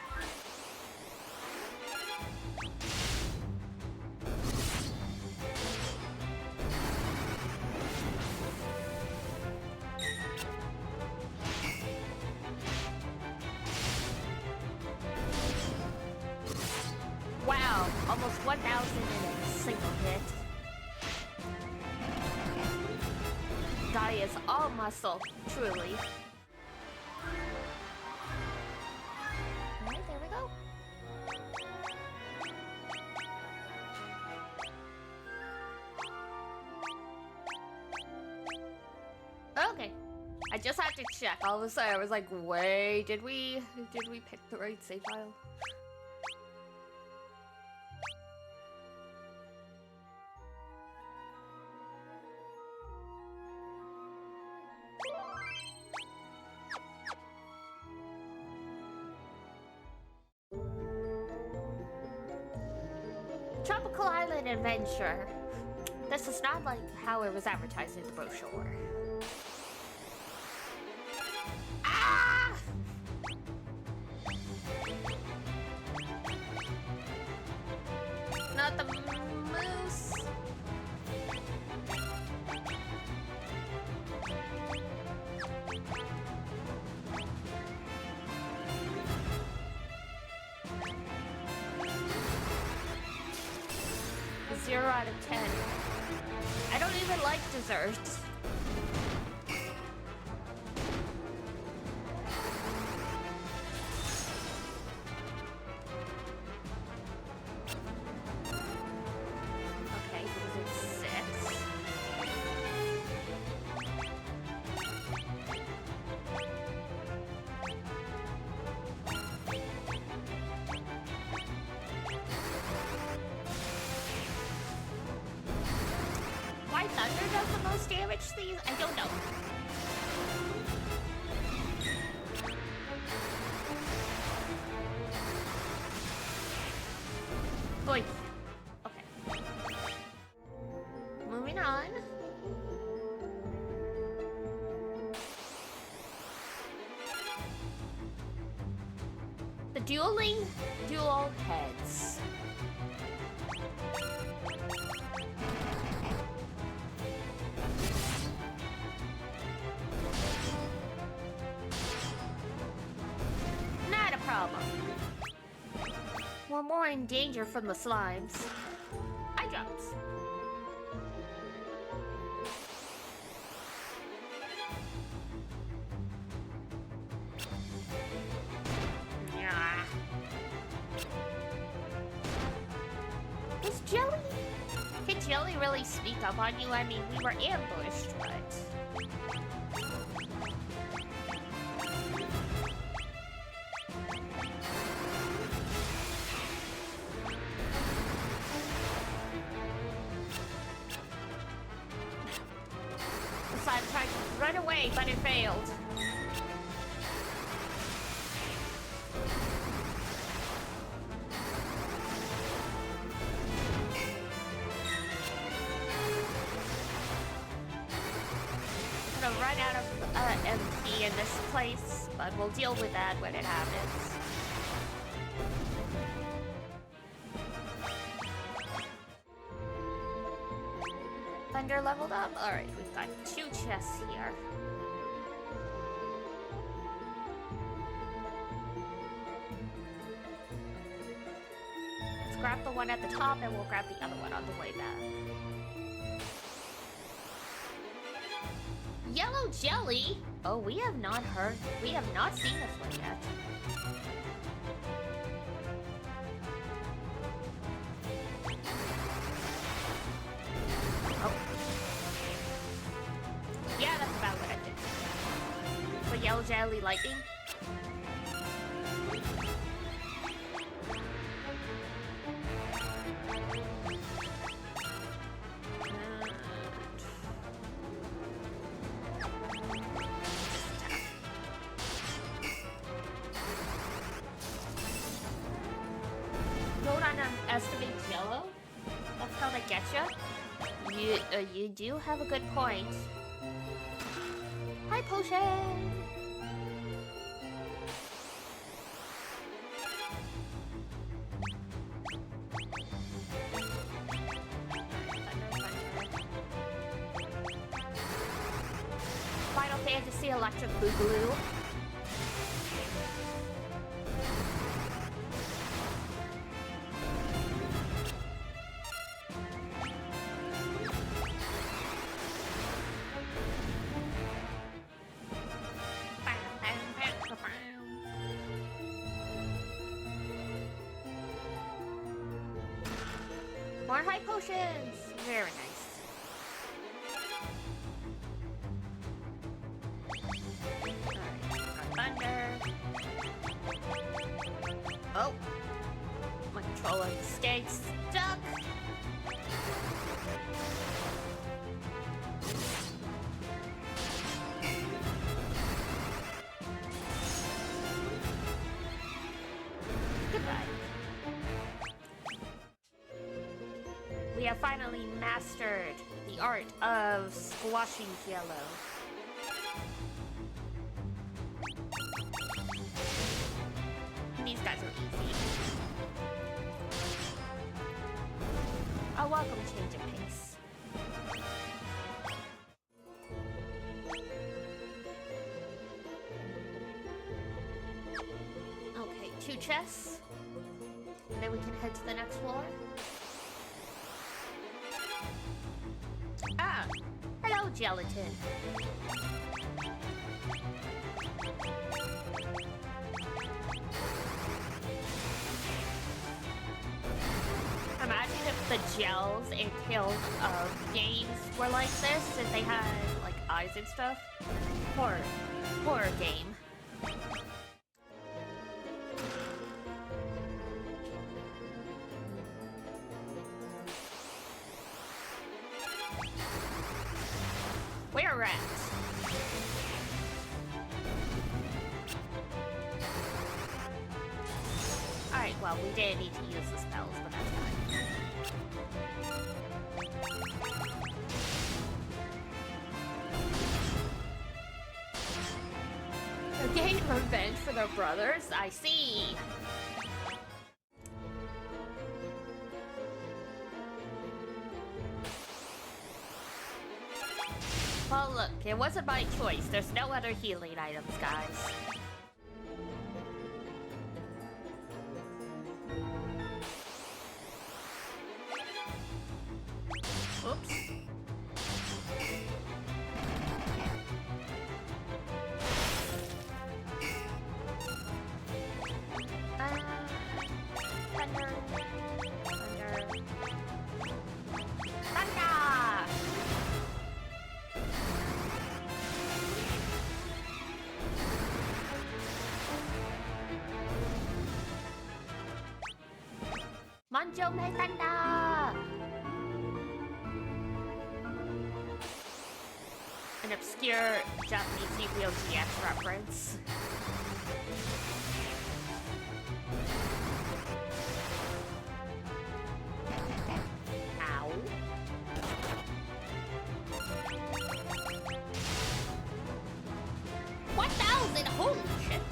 Wow, almost 1,000 in a single hit. Guy is all muscle, truly. Alright, there we go. Okay. I just had to check. All of a sudden I was like, wait, did we pick the right save file? Tropical Island Adventure. This is not like how it was advertised in the brochure. Ah! Not the moose. Zero out of 10. I don't even like desserts. Okay, was it 6? Why Thunder does the most damage to these? I don't know. Boy. Okay. Moving on. The dual heads. Not a problem. We're more in danger from the slimes. Eye drops. Yeah. Is Jelly? Can Jelly really speak up on you? I mean, we were ambushed, but... I tried to run away, but it failed. I'm gonna run out of MP in this place, but we'll deal with that when it happens. Thunder leveled up. Alright, we've got 2 chests here. Let's grab the one at the top and we'll grab the other one on the way back. Yellow jelly? Oh, we have not seen this one yet. Oh. Yeah, that's about what I did. So yellow jelly lightning? Don't underestimate yellow. That's how they get you. You do have a good point. high potion! Final Fantasy Electric Boogaloo. More high potions! Very nice. Alright, thunder. Oh! My controller skates stuck! Goodbye. We have finally mastered the art of squashing yellow. These guys are easy. A welcome change of pace. Okay, 2 chests. And then we can head to the next floor. Ah! Hello, gelatin. Imagine if the gels and kills of games were like this, if they had, like, eyes and stuff. Horror game. We're at. Alright, well, we did need to use the spells, but that's fine. They're getting revenge for their brothers? I see. Well, look, it wasn't my choice. There's no other healing items, guys. Oops. Thunder. Manjo me thunder! An obscure Japanese Yu-Gi-Oh! GX reference. Ow. 1,000! Holy shit!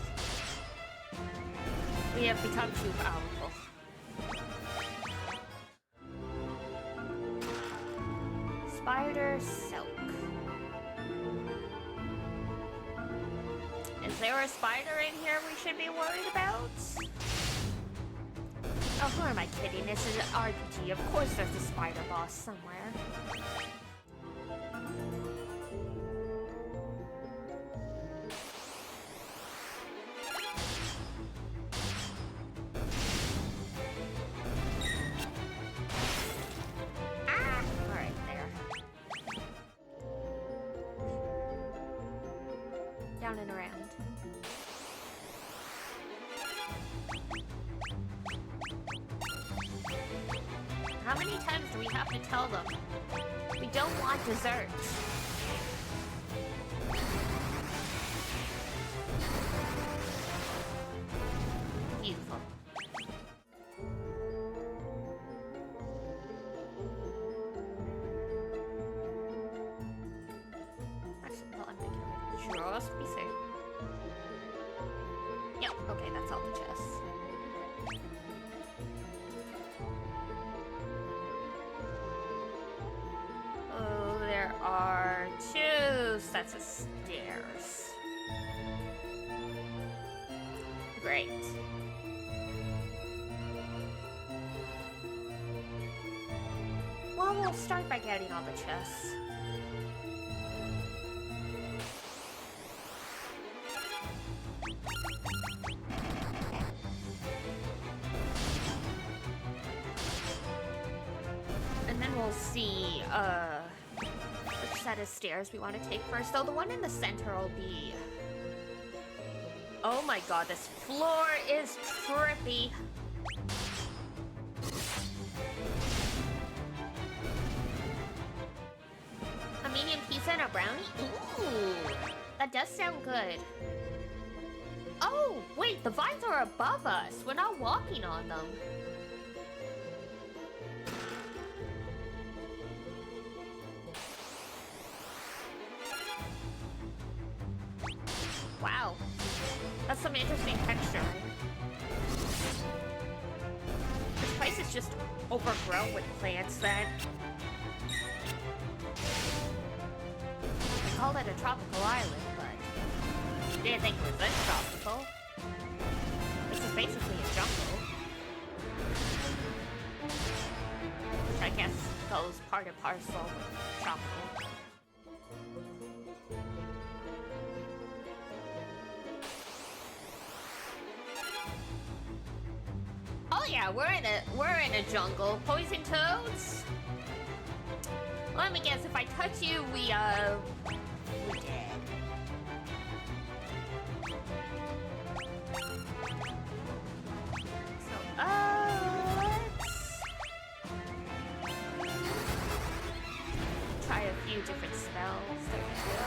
We have become too powerful. Spider silk. Is there a spider in here we should be worried about? Oh, who am I kidding? This is an RPG. Of course there's a spider boss somewhere. Down and around. How many times do we have to tell them? We don't want desserts. Beautiful. Actually, well, I'm thinking of Just be safe. Yep, okay, that's all the chests. Oh, there are 2 sets of stairs. Great. Well, we'll start by getting all the chests. And then we'll see, which set of stairs we want to take first. So the one in the center will be... Oh my god, this floor is trippy. A medium pizza and a brownie? Ooh, that does sound good. Oh, wait, the vines are above us. We're not walking on them. Wow. That's some interesting texture. This place is just overgrown with plants then. They called it a tropical island, but didn't think it was this tropical. This is basically a jungle. Which I guess goes part and parcel with tropical. Oh yeah, we're in a jungle. Poison toads? Let me guess, if I touch you, we're dead. So, let's try a few different spells. There we go.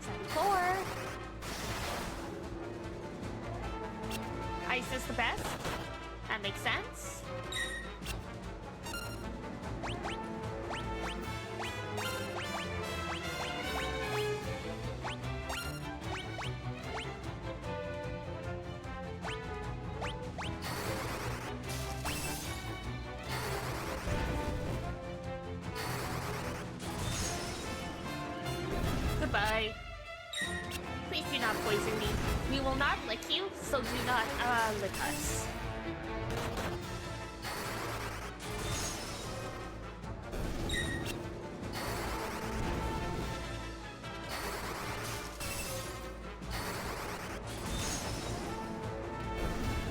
74. Ice is the best. That makes sense. Goodbye. Please do not poison me. We will not lick you, so do not, lick us.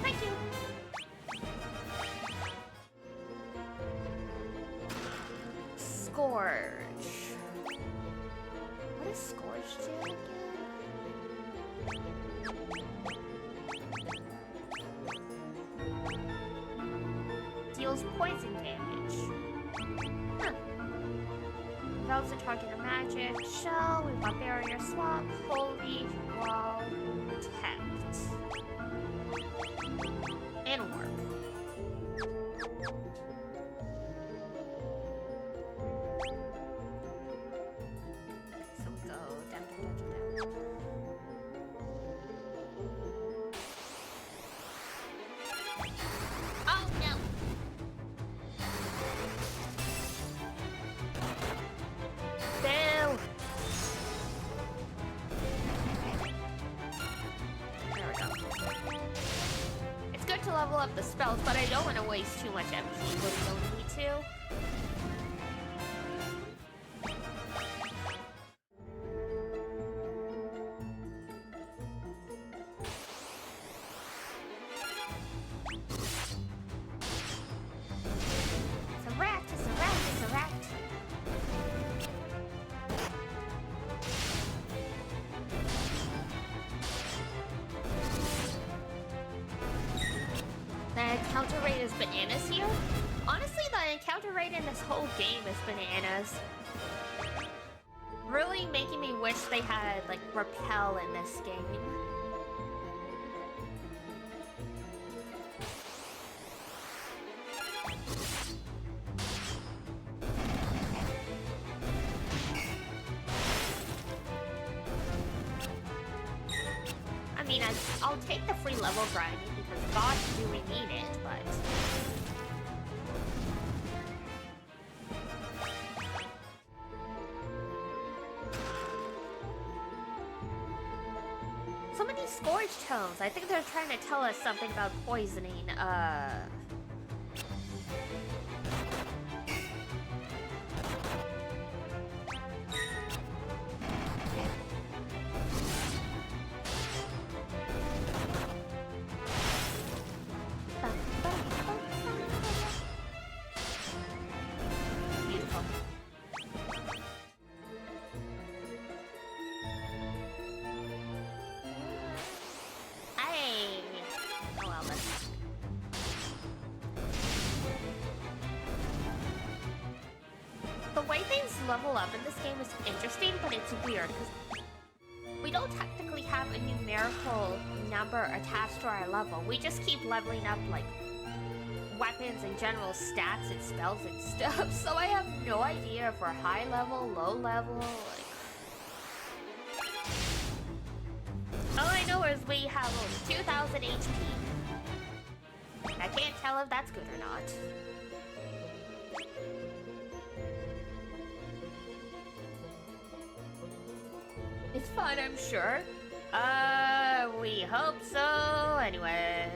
Thank you. Scourge. What does Scourge do again? Deals poison damage. Huh. Envelops the target of magic. Shell. We've got barrier swap. Holy wall. Protect. And warp. So we go down, down, down, down. Oh no! Boo! There we go. It's good to level up the spells, but I don't want to waste too much MP when we don't need to. It's a rat, it's a rat, it's a rat. The encounter rate is bananas here. Honestly, the encounter rate in this whole game is bananas. Really making me wish they had, like, repel in this game. mean, I'll take the free level grinding because God, do we need it, but... So many Scourge tones. I think they're trying to tell us something about poisoning, Beautiful. Hey! Oh well, then. The way things level up in this game is interesting, but it's weird, because we don't technically have a numerical number attached to our level. We just keep leveling up, like, weapons and general stats and spells and stuff, so I have no idea if we're high level, low level, like... All I know is we have only 2,000 HP. I can't tell if that's good or not. It's fun, I'm sure. We hope so, anyway.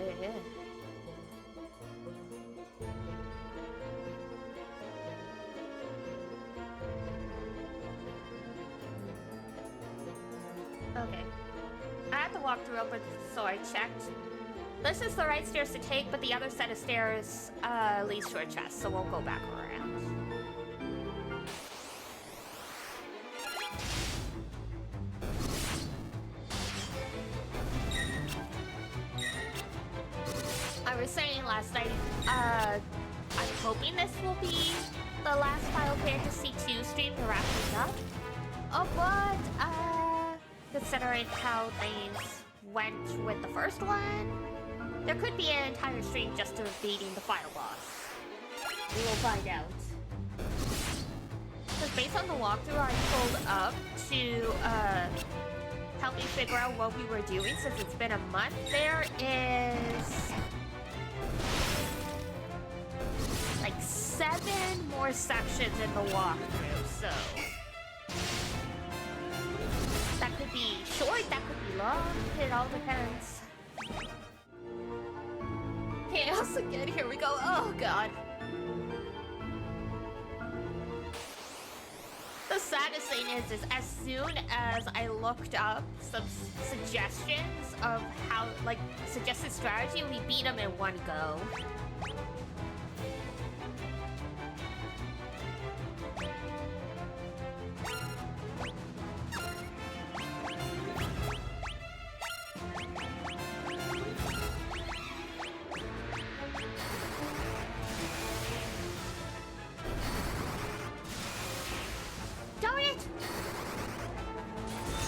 Okay. I had to walk through open, so I checked. This is the right stairs to take, but the other set of stairs leads to a chest, so we'll go back around. I was saying last night, I'm hoping this will be the last Final Fantasy II stream to wrap things up. Oh, but, considering how things went with the first one, there could be an entire stream just to beating the final boss. We will find out. Because based on the walkthrough I pulled up to help me figure out what we were doing since it's been a month, there is like 7 more sections in the walkthrough, so that could be short, that could be long, it all depends. Chaos again, here we go, oh god. The saddest thing is as soon as I looked up some suggestions of how, like, suggested strategy, we beat them in one go. Darn it!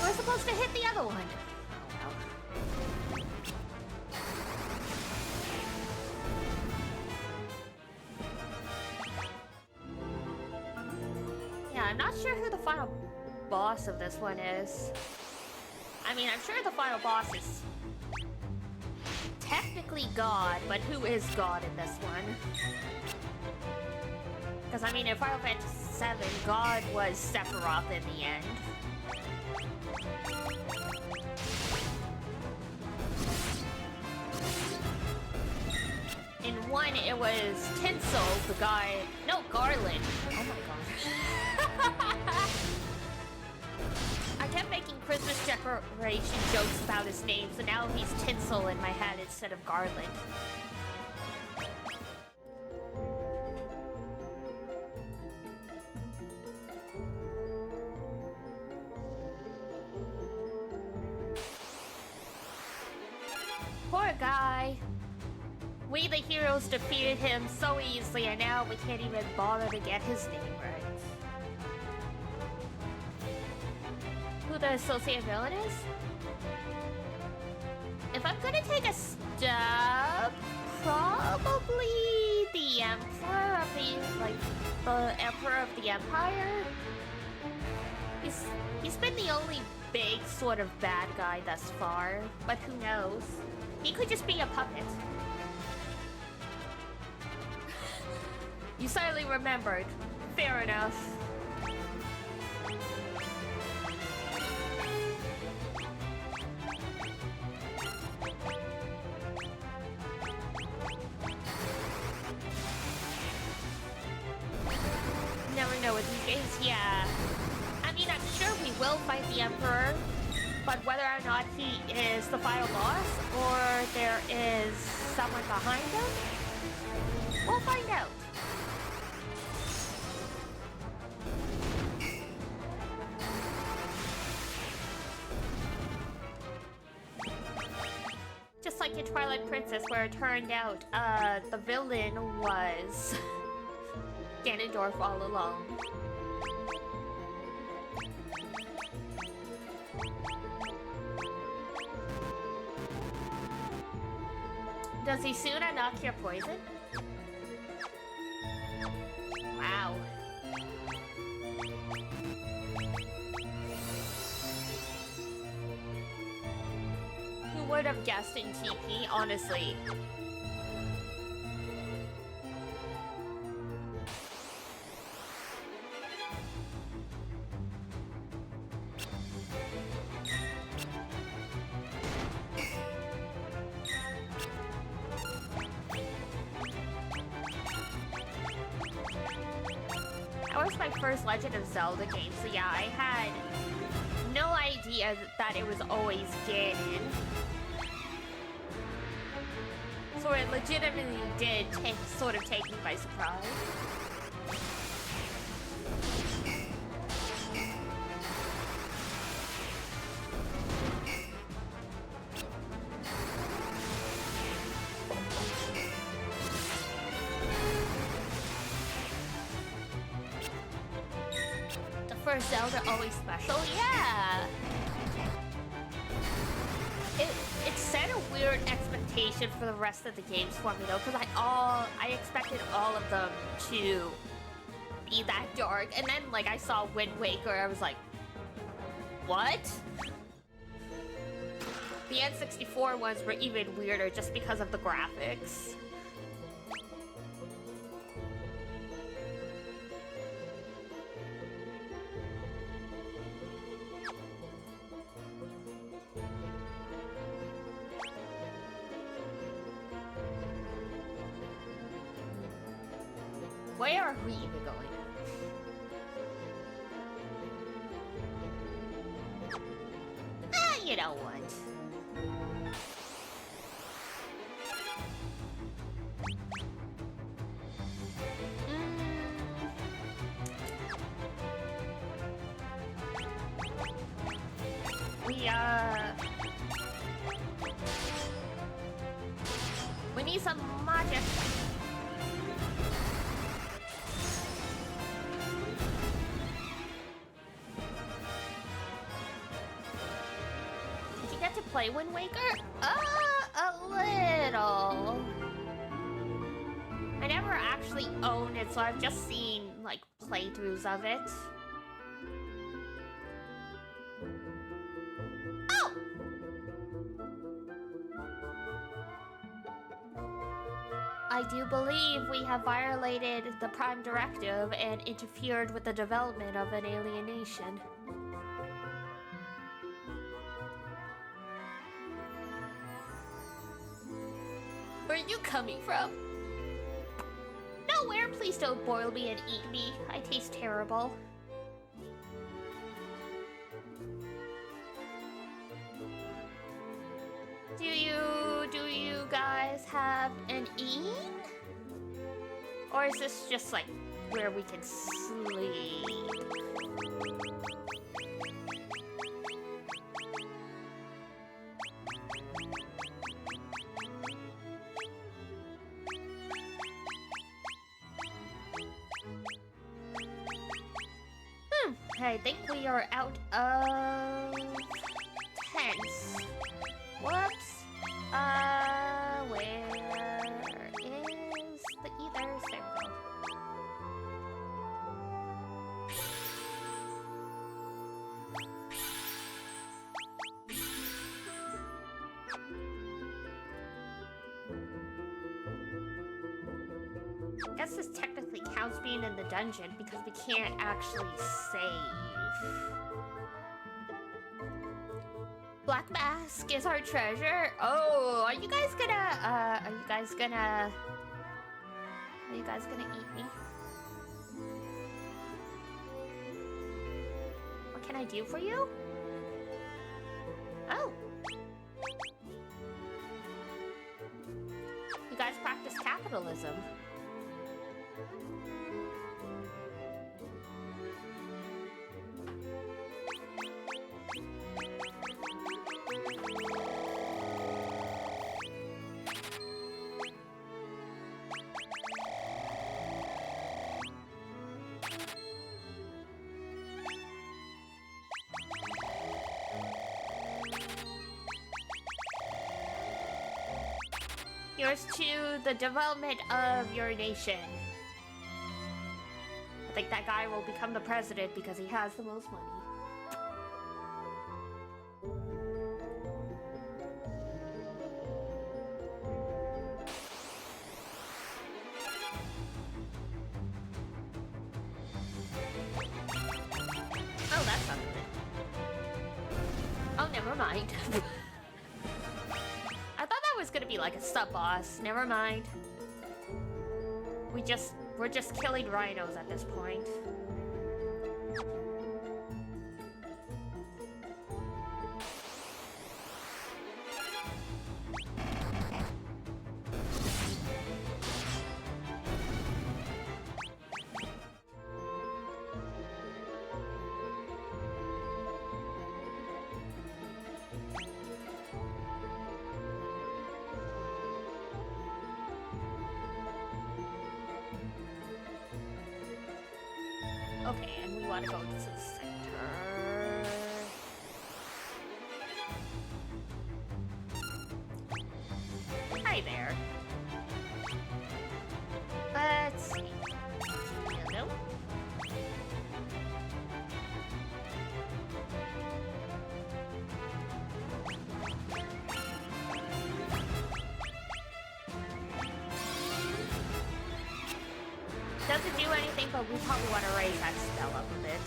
We're supposed to hit the other one. Oh well. Yeah, I'm not sure who the final boss of this one is. I mean, I'm sure the final boss is technically God, but who is God in this one? Because, I mean, in Final Fantasy VII, God was Sephiroth in the end. In 1, it was Tinsel, the guy... No, Garland. Oh my god. I kept making Christmas decoration jokes about his name, so now he's Tinsel in my head instead of Garland. Poor guy. We, the heroes, defeated him so easily, and now we can't even bother to get his name right. Who the associate villain is? If I'm gonna take a stab, probably the Emperor of the, like, the Emperor of the Empire. He's been the only big sort of bad guy thus far, but who knows? He could just be a puppet. You suddenly remembered. Fair enough. Never know with these games, yeah. I mean, I'm sure we will fight the Emperor, but whether or not he is the final boss, or there is someone behind him, we'll find out. Just like in Twilight Princess, where it turned out, the villain was Ganondorf all along. Does he soon unlock your poison? Wow. Who would have guessed in TP, honestly? That was my first Legend of Zelda game, so yeah, I had no idea that it was always Ganon. So it legitimately did sort of take me by surprise. First Zelda always special? Yeah! It set a weird expectation for the rest of the games for me though, because I expected all of them to be that dark, and then like I saw Wind Waker, I was like, what? The N64 ones were even weirder just because of the graphics. Where are we even going? You know what? We need some magic. To play Wind Waker? A little. I never actually owned it, so I've just seen, like, playthroughs of it. Oh! I do believe we have violated the Prime Directive and interfered with the development of an alienation. Where are you coming from? Nowhere, please don't boil me and eat me. I taste terrible. Do you guys have an inn? Or is this just like where we can sleep? I think we are out of tents. Whoops. Where is the ethers? There we go. guess this technically counts being in the dungeon because we can't actually save. Black Mask is our treasure. Oh, are you guys gonna eat me? What can I do for you? Oh. You guys practice capitalism. Yours to the development of your nation. I think that guy will become the president because he has the most money. Oh, that's not good. Oh, never mind. Was gonna be like a sub boss. Never mind. We're just killing rhinos at this point. Okay, and we want to go to the center. Hi there. Let's see. Hello? Doesn't do anything, but we probably want to raise that spell up a bit.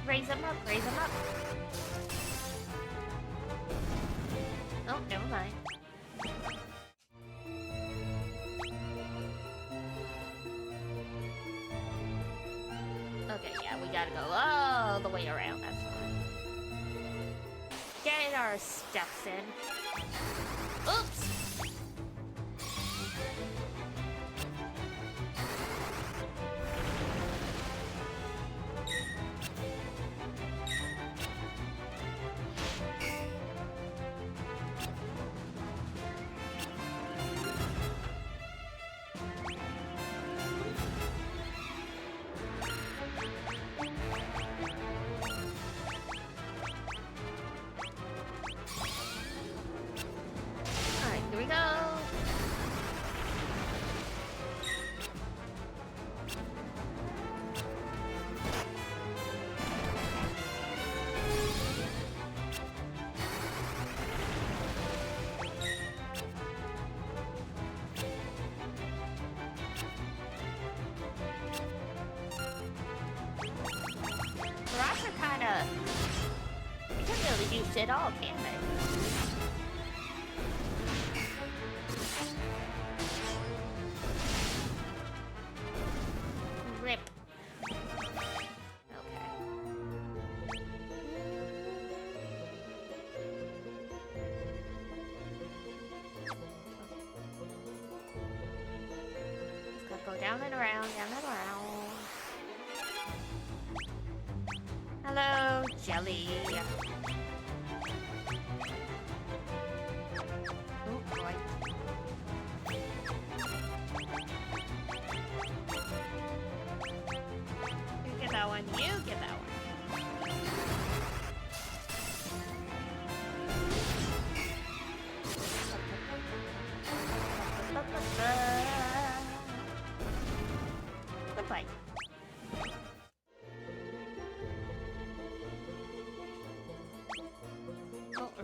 Raise them up, raise them up. Oh, never mind. Okay, yeah, we gotta go all the way around, that's fine. Get our steps in. Oops! Here we go. The rocks are kinda... They can't really do shit all, can they? Rip. Okay. Just gotta go down and around, down and around. Hello, Jelly. Oh, boy. You get that one, you get that one.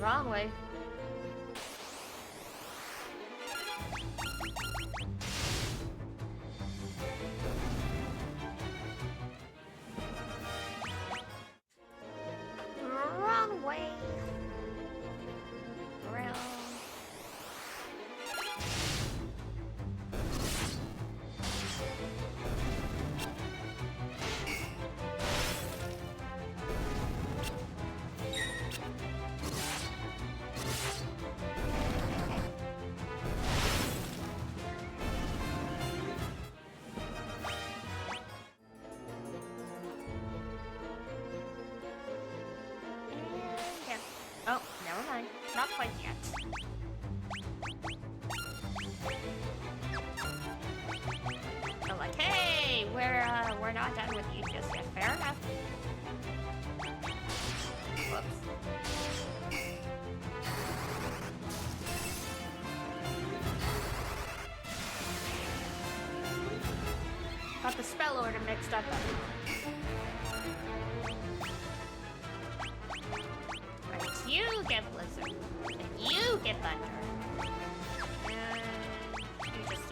wrong way. Wrong way. Around. Oh, never mind. Not quite yet. I'm like, hey, we're not done with you just yet. Fair enough. Whoops. Got the spell order mixed up. You get Blizzard, and you get Thunder, and you just...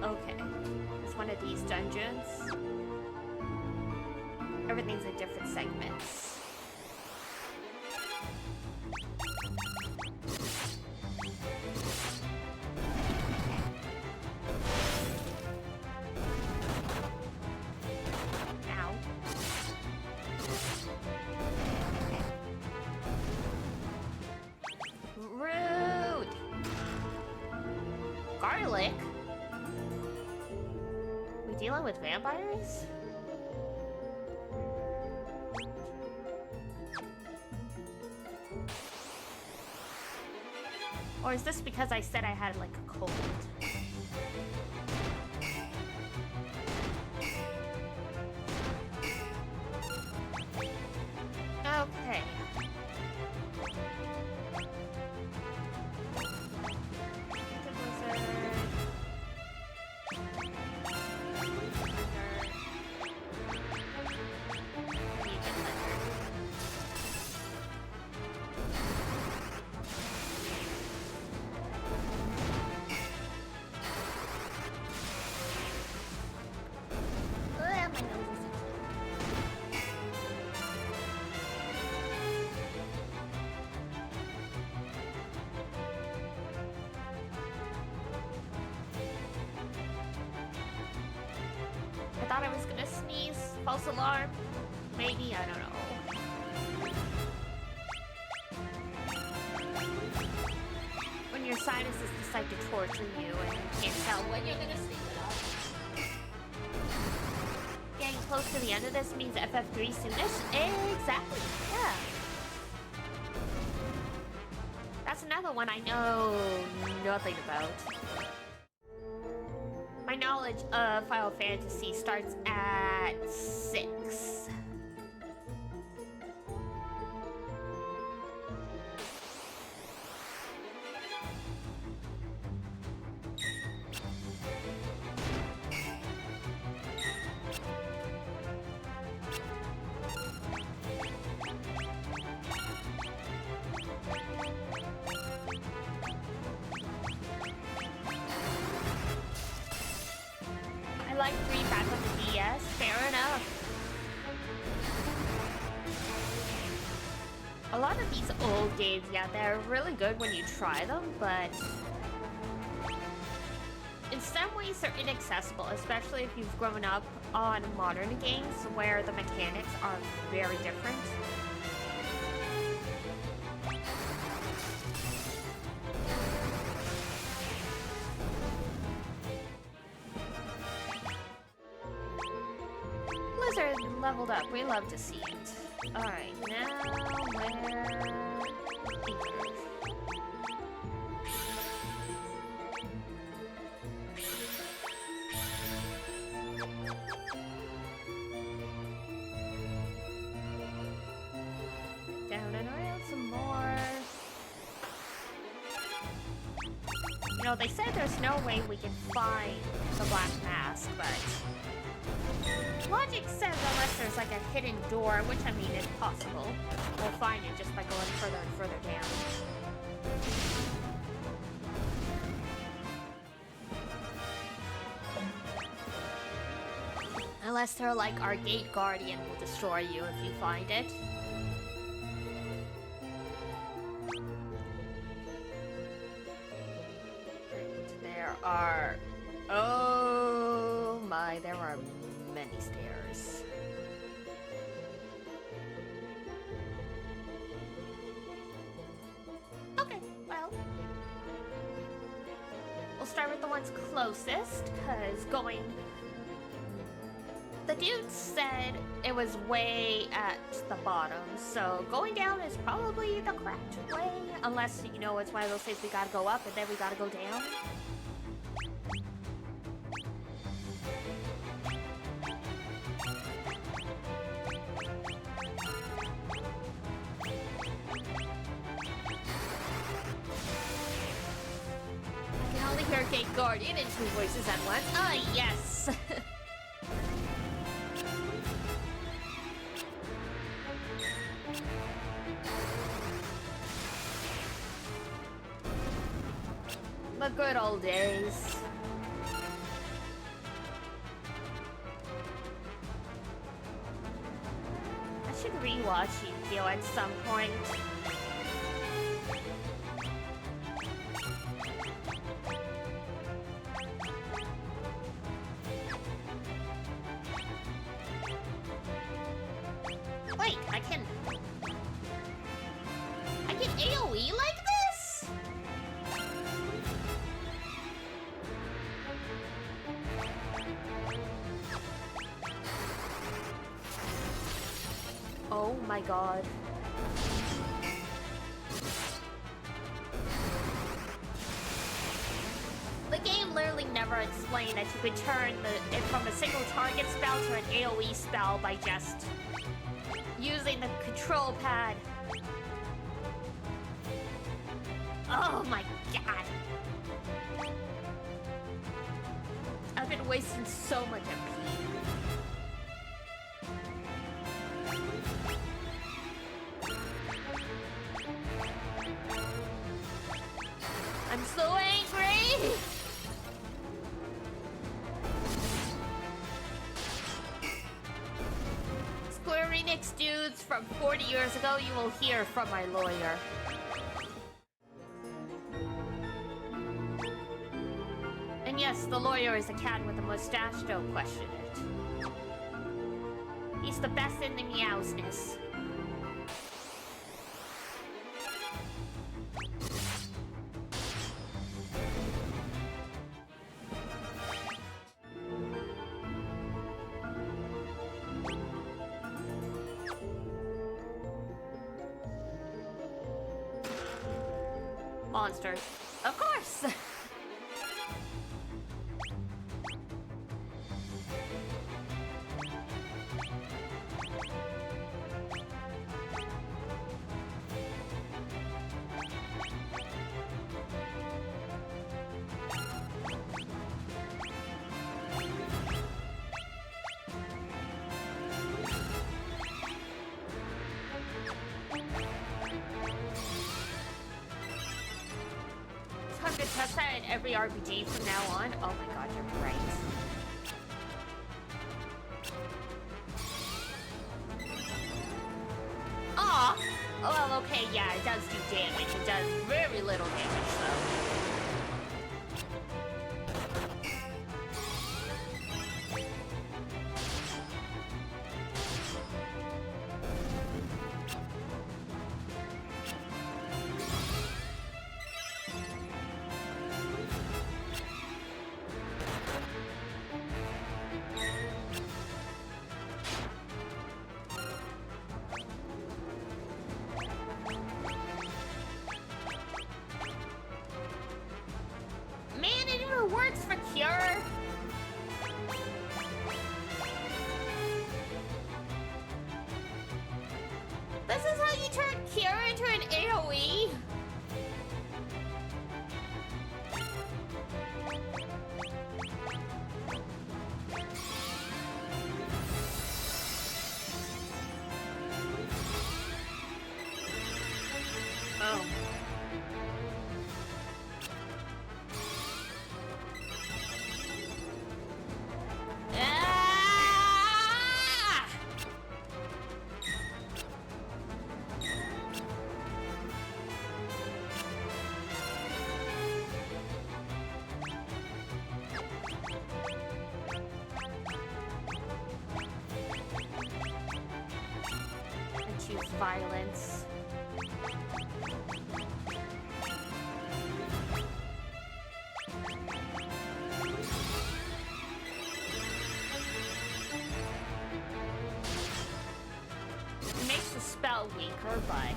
Okay. One of these dungeons. Everything's in different segments. Ow. Rude! Garlic? Dealing with vampires? Or is this because I said I had like a cold? Okay. I thought I was gonna sneeze. False alarm. Maybe, I don't know. When your sinuses decide to torture you and you can't tell when you're gonna sneeze it up. Getting close to the end of this means FF3 soonish. Exactly, yeah. That's another one I know nothing about. My knowledge of Final Fantasy starts at 6. Like 3 back on the DS, fair enough. A lot of these old games, yeah, they're really good when you try them, but in some ways they're inaccessible, especially if you've grown up on modern games where the mechanics are very different. Leveled up. We love to see it. Alright, now where... know, they said there's no way we can find the Black Mask, but logic says unless there's like a hidden door, which I mean is possible, we'll find it just by going further and further down. Unless they're like our gate guardian will destroy you if you find it. There are... Oh my, there are many stairs. Okay, well... We'll start with the ones closest, because going... The dude said it was way at the bottom, so going down is probably the correct way, unless, you know, it's one of those things we gotta go up and then we gotta go down. I can only hear Gate Guardian in two voices at once. Ah, yes! The good old days. I should rewatch Yu-Gi-Oh at some point. Wait, I can AoE like this? Oh my god. The game literally never explained that you could turn it from a single target spell to an AoE spell by just using the control pad. Oh my god. I've been wasting so much MP. I'm so angry! Square Enix dudes from 40 years ago, you will hear from my lawyer. And yes, the lawyer is a cat with a mustache, don't question it. He's the best in the meowsness. Monsters. Of course! To test that in every RPG from now on. Oh my god, you're right. Aw! Well, okay, yeah, it does do damage. It does very little damage, though. choose violence. It makes the spell weaker, but...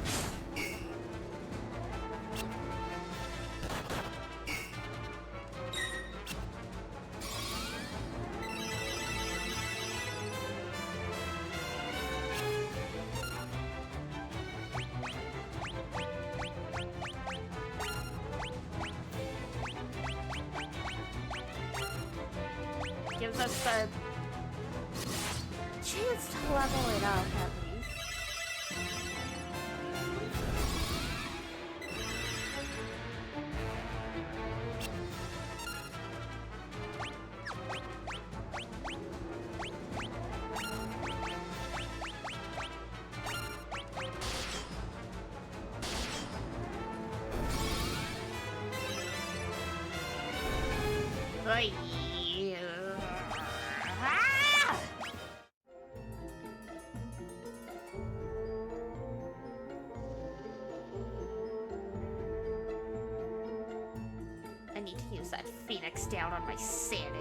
gives us the chance to level it up at least. Oy. I need to use that Phoenix down on my sanity.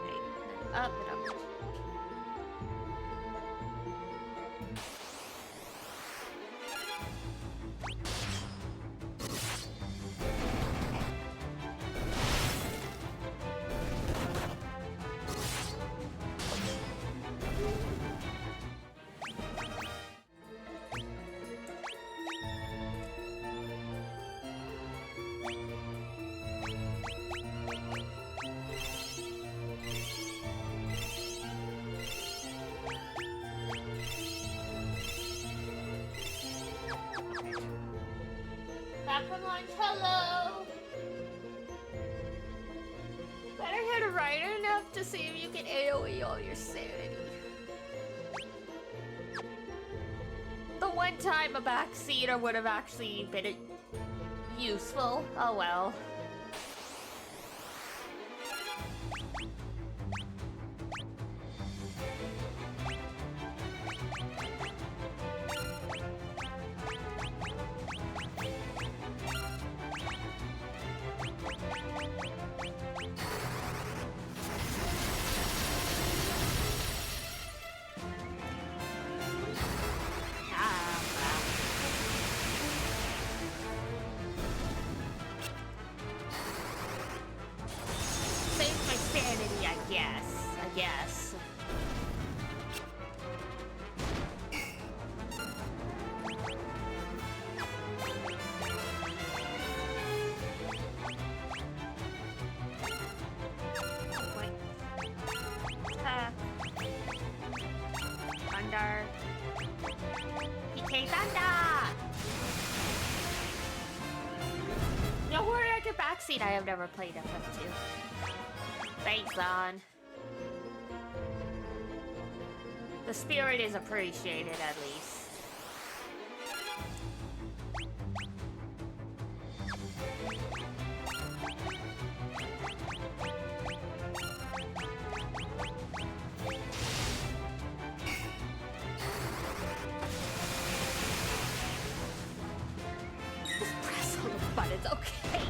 Okay, up and up. Back from lunch, hello! Better hit it right enough to see if you can AoE all your sanity. The one time a backseater would have actually been useful. Oh well. I guess. Wait. Thunder. PK Thunder! No worry, I can backseat. I have never played FF2. Thanks, on. The spirit is appreciated, at least. Just press all the buttons, okay.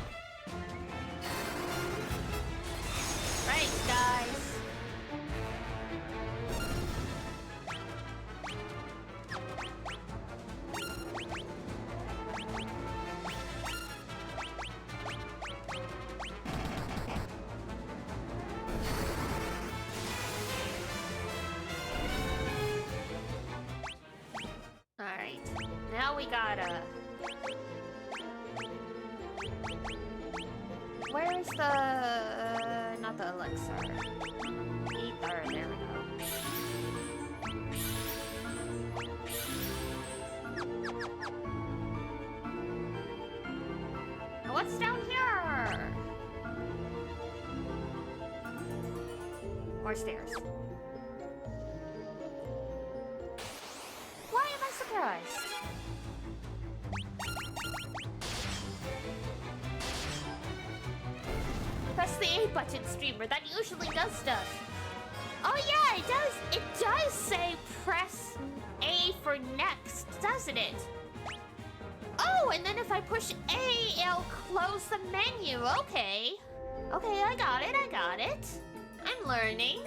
Right, guys. Alright, now we gotta... Where's the... not the elixir. Ether, there we go. Now what's down here? more stairs. Why am I surprised? Press the A button, streamer. That usually does stuff. Oh yeah, it does. It does say press A for next, doesn't it? Oh, and then if I push A, it'll close the menu. Okay. Okay, I got it. I got it. I'm learning.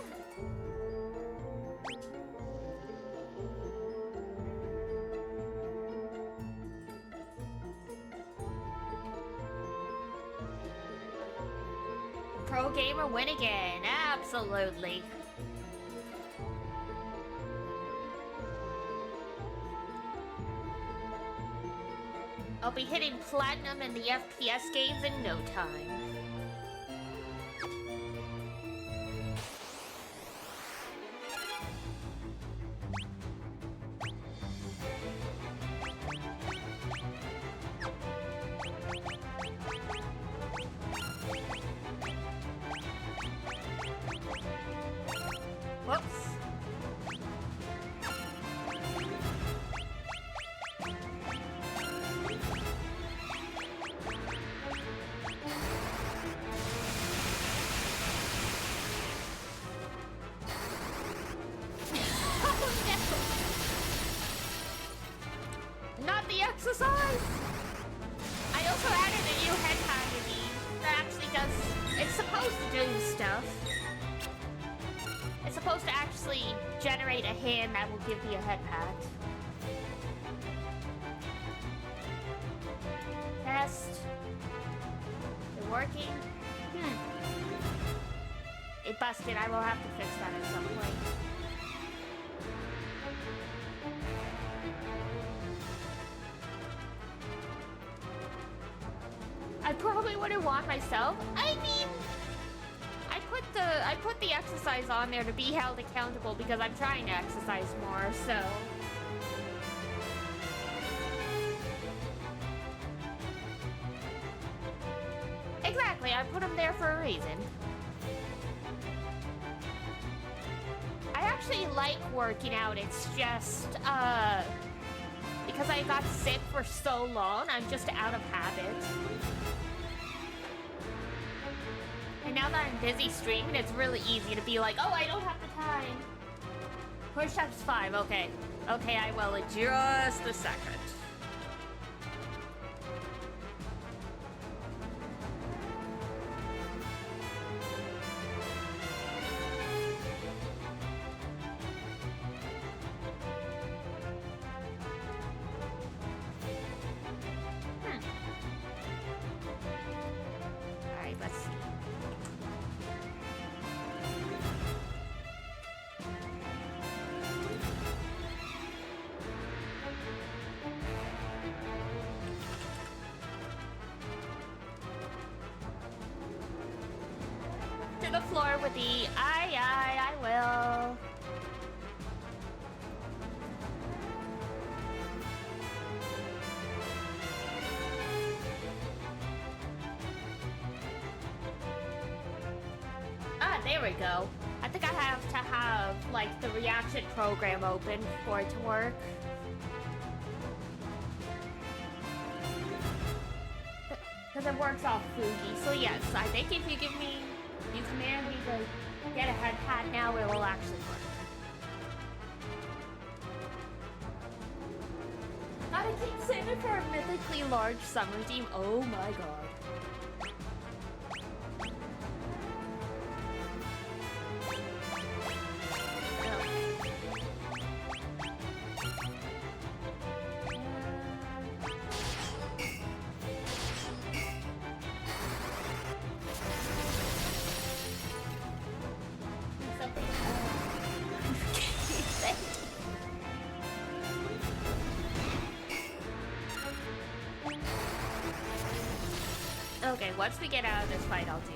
Pro gamer win again. Absolutely. I'll be hitting platinum in the FPS games in no time. Whoops. Not the exercise! I also added a new head packaging that actually does... It's supposed to do stuff. It's supposed to actually generate a hand that will give me a head pat. Test. Is it working? It busted. I will have to fix that at some point. I probably wouldn't want myself. I mean, I put the exercise on there to be held accountable because I'm trying to exercise more, so. Exactly, I put them there for a reason. I actually like working out, it's just, because I got sick for so long, I'm just out of habit. And now that I'm busy streaming, it's really easy to be like, oh, I don't have the time. Push-ups 5, okay. Okay, I will in just a second. Alright, let's see. To the floor with the I will. Ah, there we go. I think I have to have, like, the reaction program open for it to work. Because it works off Fuji. So yes, I think if you command me to get a head pat now, it will actually work. Gotta keep saving for a mythically large summer team. Oh my god. Okay, once we get out of this fight, I'll do.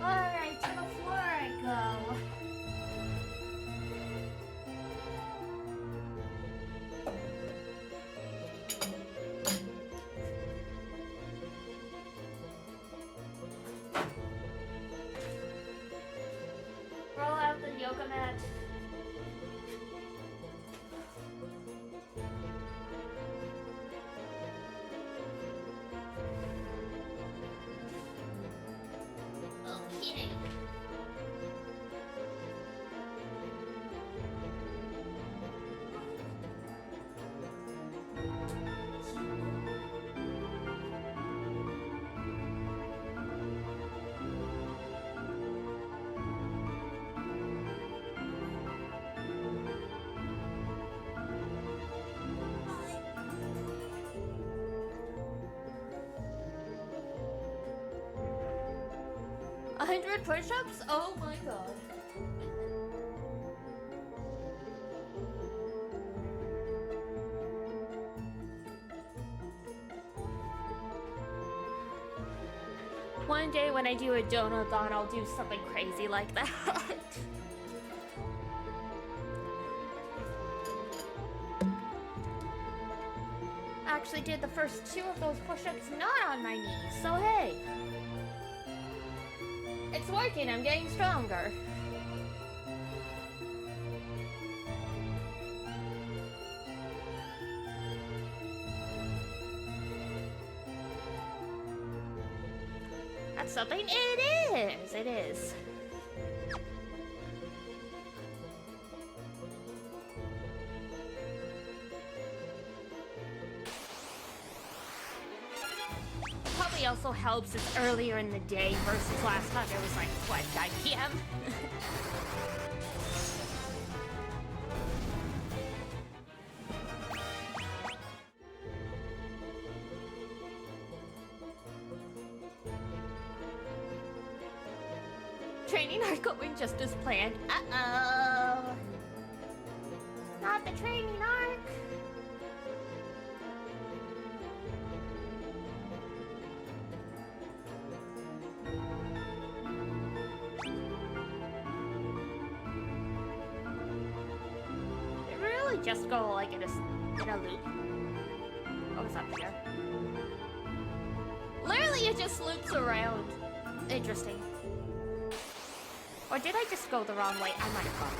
Alright, to the floor I go. I'm at. Okay. A 100 push-ups? Oh my god. One day when I do a donathon, I'll do something crazy like that. I actually did the first 2 of those push-ups not on my knees, so hey. It's working, I'm getting stronger. That's something? It is. Probably also helps it's earlier in the day versus last time it was like, what, 9 p.m.? Training are going just as planned. Uh-oh. Not the training arc. It really just go like in a loop. What was up here? Literally it just loops around. Interesting. Or did I just go the wrong way? I might have gone.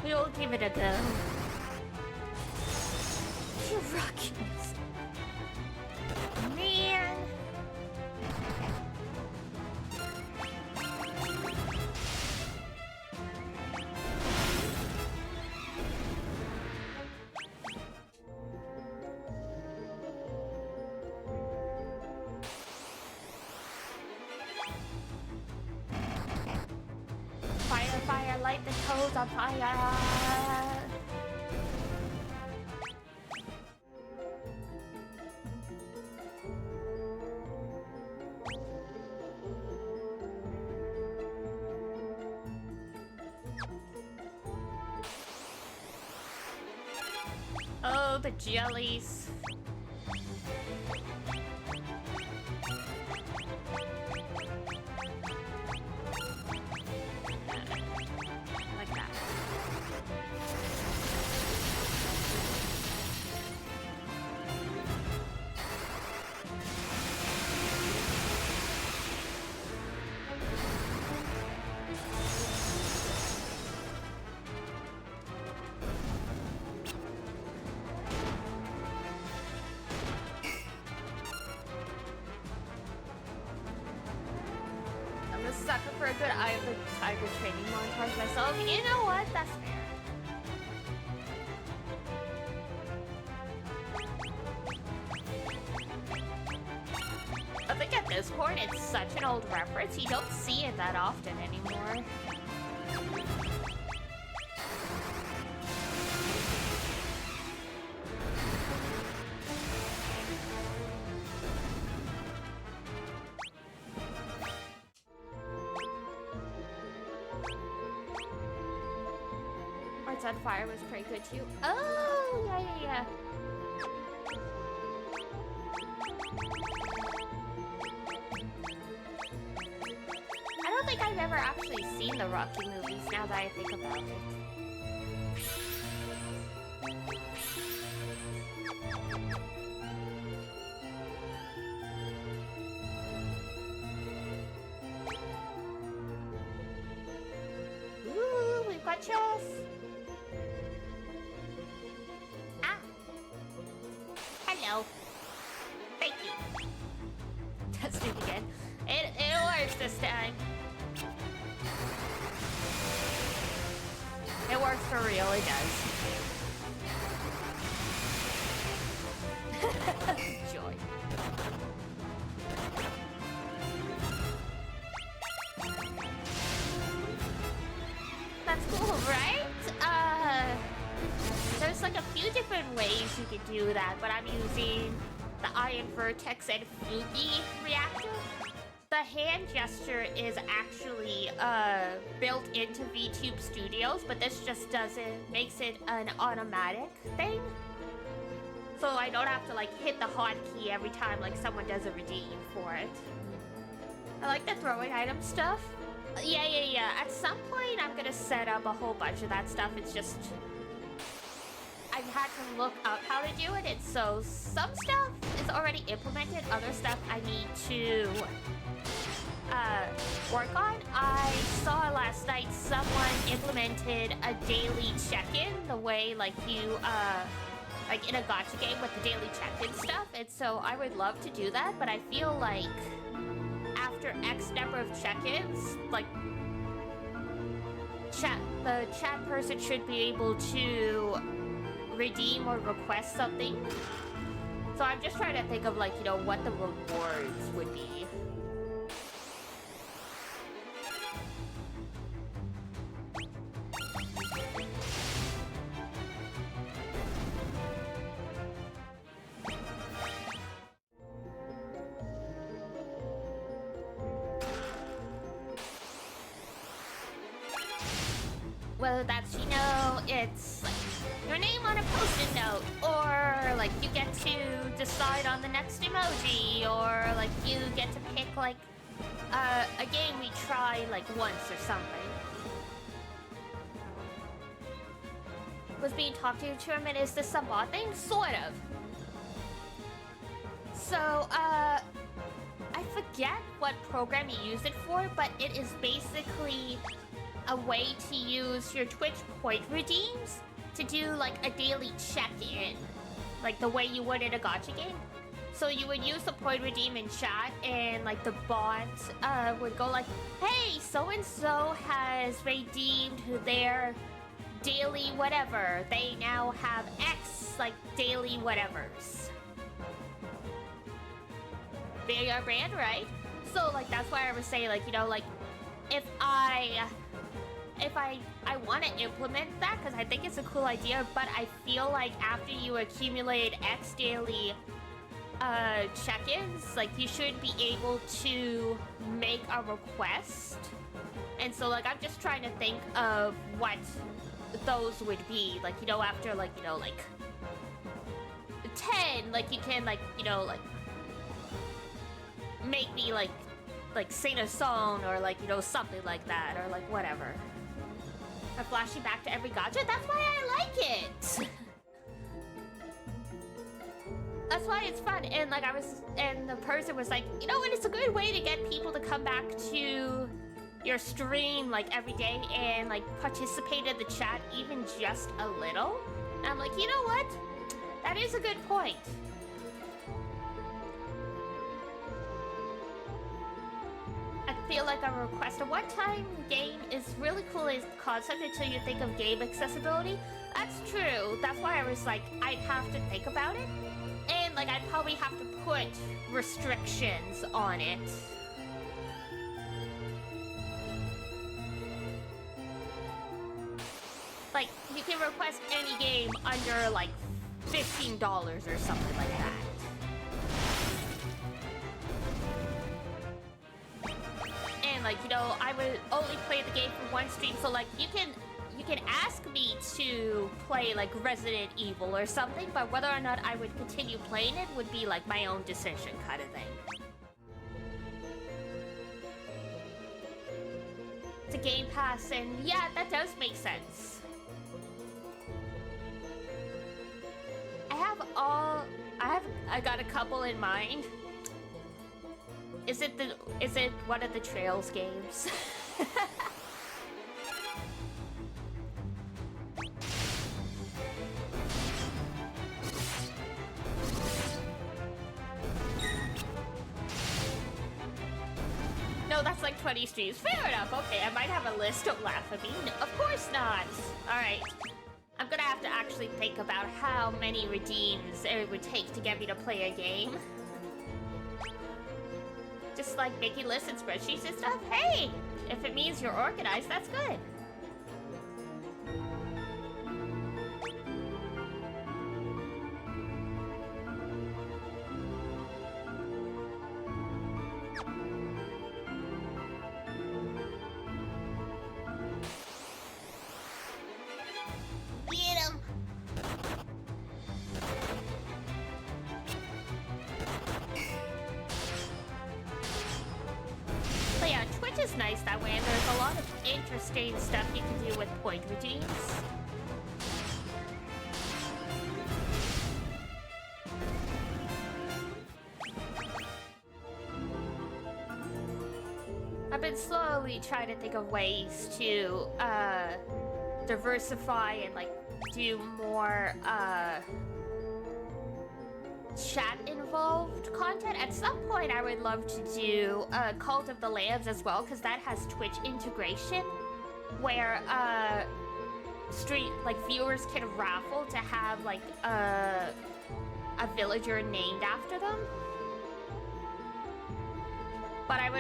We'll give it a go. You rockies. Man. Fire, light the toes on fire! Oh, the jellies. Sucker for a good Eye of the Tiger training montage myself. You know what? That's fair. I think at this point it's such an old reference, you don't see it that often anymore. That fire was pretty good too. Oh, yeah. I don't think I've ever actually seen the Rocky movies now that I think about it. bitches! Ah! Hello. Thank you. Testing again. It works this time. It works for real, it does. Joy. That's cool, right? There's like a few different ways you could do that, but I'm using the Iron Vertex and Fugi reactor. The hand gesture is actually built into VTube Studios, but this just makes it an automatic thing. So I don't have to like hit the hotkey every time like someone does a redeem for it. I like the throwing item stuff. Yeah. At some point I'm gonna set up a whole bunch of that stuff. It's just I've had to look up how to do it. It's so some stuff is already implemented, other stuff I need to work on. I saw last night someone implemented a daily check-in, the way like you like in a gacha game with the daily check-in stuff, and so I would love to do that, but I feel like after X number of check-ins, like the chat person should be able to redeem or request something. So I'm just trying to think of like, you know, what the rewards would be. Whether that's, you know, it's like your name on a post-it note, or like you get to decide on the next emoji, or like you get to pick like a game we tried like once or something. Was being talked to tournament, is this some bot thing? Sort of. So, I forget what program you use it for, but it is basically a way to use your Twitch point redeems to do like a daily check-in, like the way you would in a gacha game. So you would use the point redeem in chat, and like the bot would go like, hey, so-and-so has redeemed their daily whatever. They now have X like daily whatevers. Very our brand, right? So like that's why I was saying, like, you know, like if I want to implement that, because I think it's a cool idea, but I feel like after you accumulate X daily check-ins, like you should be able to make a request. And so like I'm just trying to think of what those would be, like, you know, after like, you know, like 10, like you can like, you know, like make me like sing a song, or like, you know, something like that, or like whatever. I flash you back to every gacha. That's why I like it. That's why it's fun. And like and the person was like, you know what? It's a good way to get people to come back to your stream like every day and like participate in the chat even just a little. And I'm like, you know what? That is a good point. I feel like a request a one-time game is really cool as a concept until you think of game accessibility. That's true. That's why I was like, I'd have to think about it. And like, I'd probably have to put restrictions on it. Like, you can request any game under like $15 or something like that. Like, you know, I would only play the game for one stream, so like you can ask me to play like Resident Evil or something, but whether or not I would continue playing it would be like my own decision kind of thing. It's a Game Pass, and yeah, that does make sense. I got a couple in mind. Is it one of the Trails games? So that's like 20 streams. Fair enough. Okay, I might have a list. Don't laugh at me. No, of course not. Alright. I'm gonna have to actually think about how many redeems it would take to get me to play a game. Just like making lists and spreadsheets and stuff. Hey! If it means you're organized, that's good. Nice that way, and there's a lot of interesting stuff you can do with point redeems. I've been slowly trying to think of ways to diversify and like do more chat involved content. At some point I would love to do Cult of the Lambs as well, because that has Twitch integration where viewers can raffle to have like a villager named after them. But I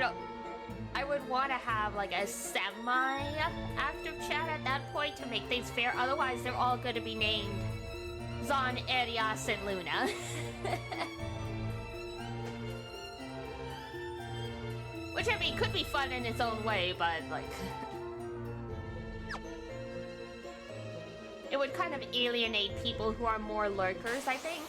would want to have like a semi-active chat at that point to make things fair. Otherwise they're all going to be named Zon, Arias, and Luna. Which, I mean, could be fun in its own way, but, like... it would kind of alienate people who are more lurkers, I think.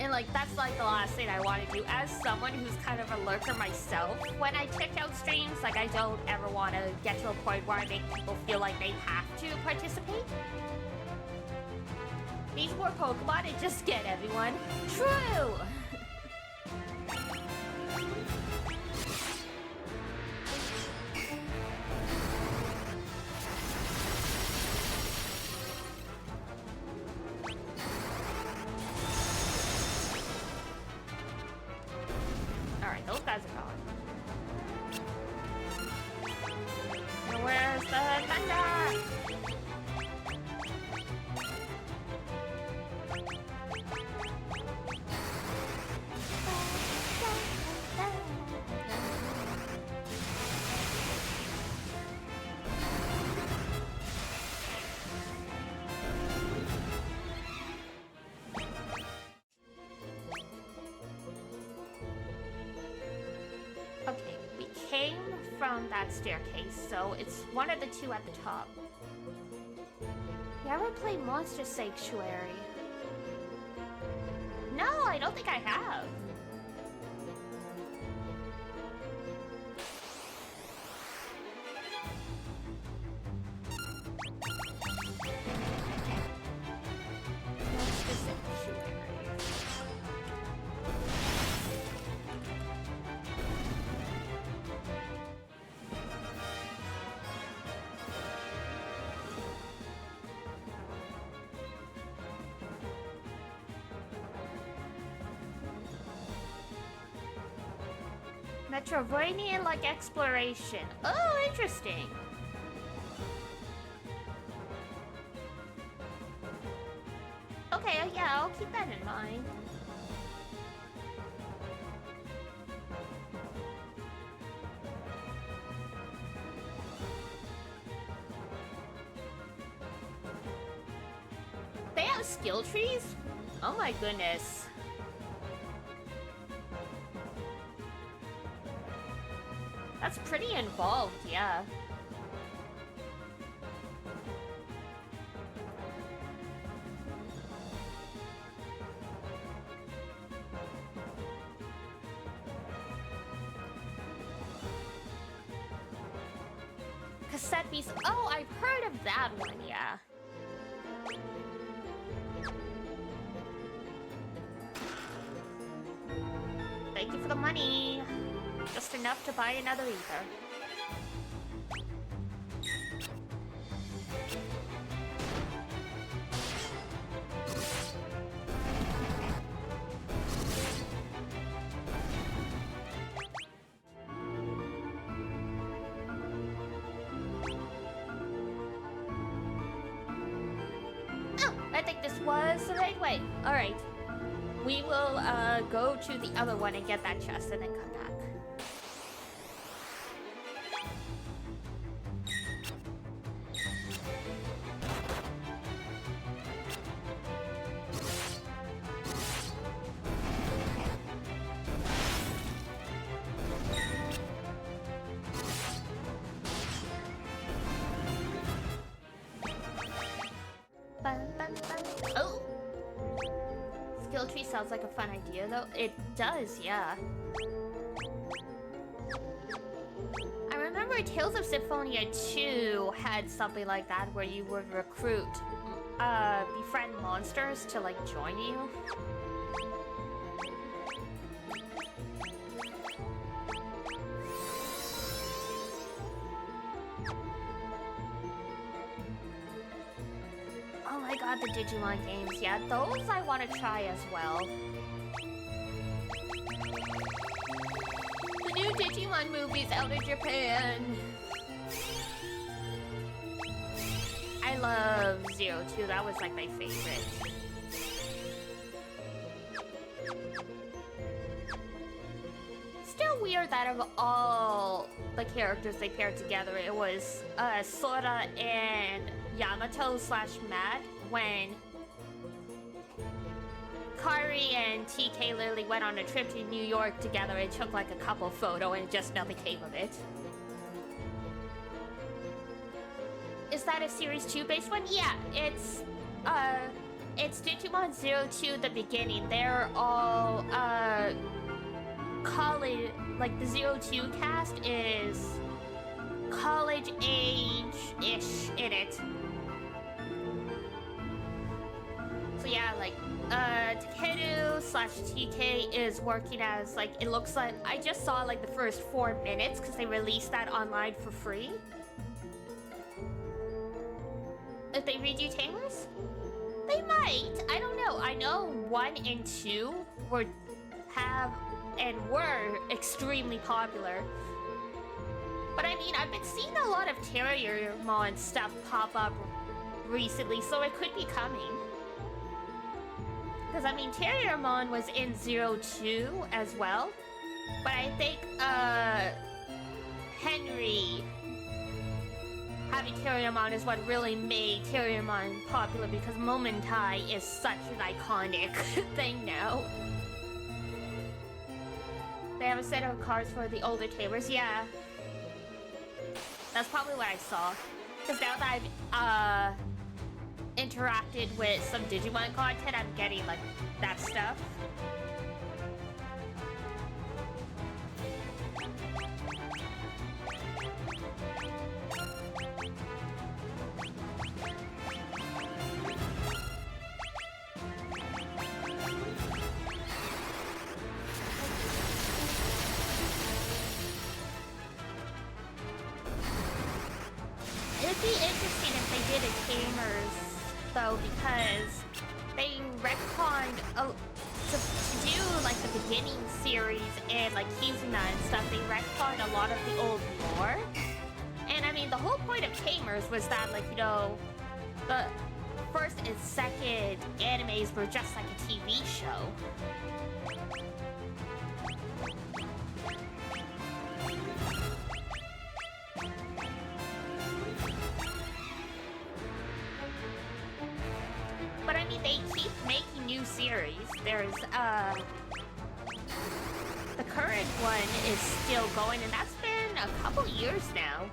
And, like, that's, like, the last thing I want to do. As someone who's kind of a lurker myself, when I check out streams, like, I don't ever want to get to a point where I make people feel like they have to participate. Need more Pokemon and just get everyone. True! Alright, those guys are gone. Now where's the thunder? That staircase, so it's one of the two at the top. You ever play Monster Sanctuary? No, I don't think I have. Monster Sanctuary. Metroidvania-like exploration. Oh, interesting. Okay, yeah, I'll keep that in mind. They have skill trees? Oh my goodness. That's pretty involved, yeah. Cassette piece. Oh, I've heard of that one, yeah. Thank you for the money. Just enough to buy another ether. was the right way. Alright. We will go to the other one and get that chest and then come back. Oh! Skill tree sounds like a fun idea, though. It does, yeah. I remember Tales of Symphonia 2 had something like that, where you would recruit, befriend monsters to, like, join you. Oh my god, the Digimon games. Yeah, those I want to try as well. The new Digimon movie's out in Japan. I love Zero 2. That was like my favorite. Still weird that of all the characters they paired together, it was Sora and Yamato/Mad when Kari and TK literally went on a trip to New York together and took like a couple photo and just nothing came of it. Is that a Series 2 based one? Yeah, it's Digimon 02 the beginning. They're all college, like the 02 cast is college age-ish in it. So yeah, like, Takeru/TK is working as, like, it looks like, I just saw, like, the first 4 minutes, because they released that online for free. If they redo Tamers? They might, I don't know. I know 1 and 2 were extremely popular. But I mean, I've been seeing a lot of Terriermon stuff pop up recently, so it could be coming. Because, I mean, Terriermon was in 02 as well. But I think, Henry having Terriermon is what really made Terriermon popular, because Momentai is such an iconic thing now. They have a set of cards for the older Tamers, yeah. That's probably what I saw. Because now that I've, interacted with some Digimon content, I'm getting, like, that stuff. It'd be interesting if they did a Tamers, though, because they retconned to do like the beginning series and like Kizuna and stuff. They retconned a lot of the old lore, and I mean the whole point of Tamers was that, like, you know, the first and second animes were just like a TV show. But I mean, they keep making new series. There's, the current one is still going, and that's been a couple years now.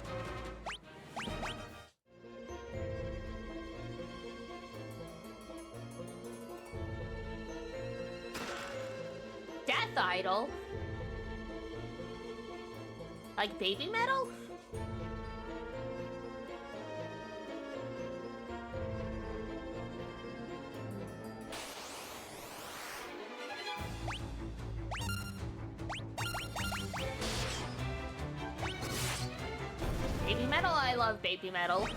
Death Idol? Like Baby Metal? Baby Metal? I love Baby Metal.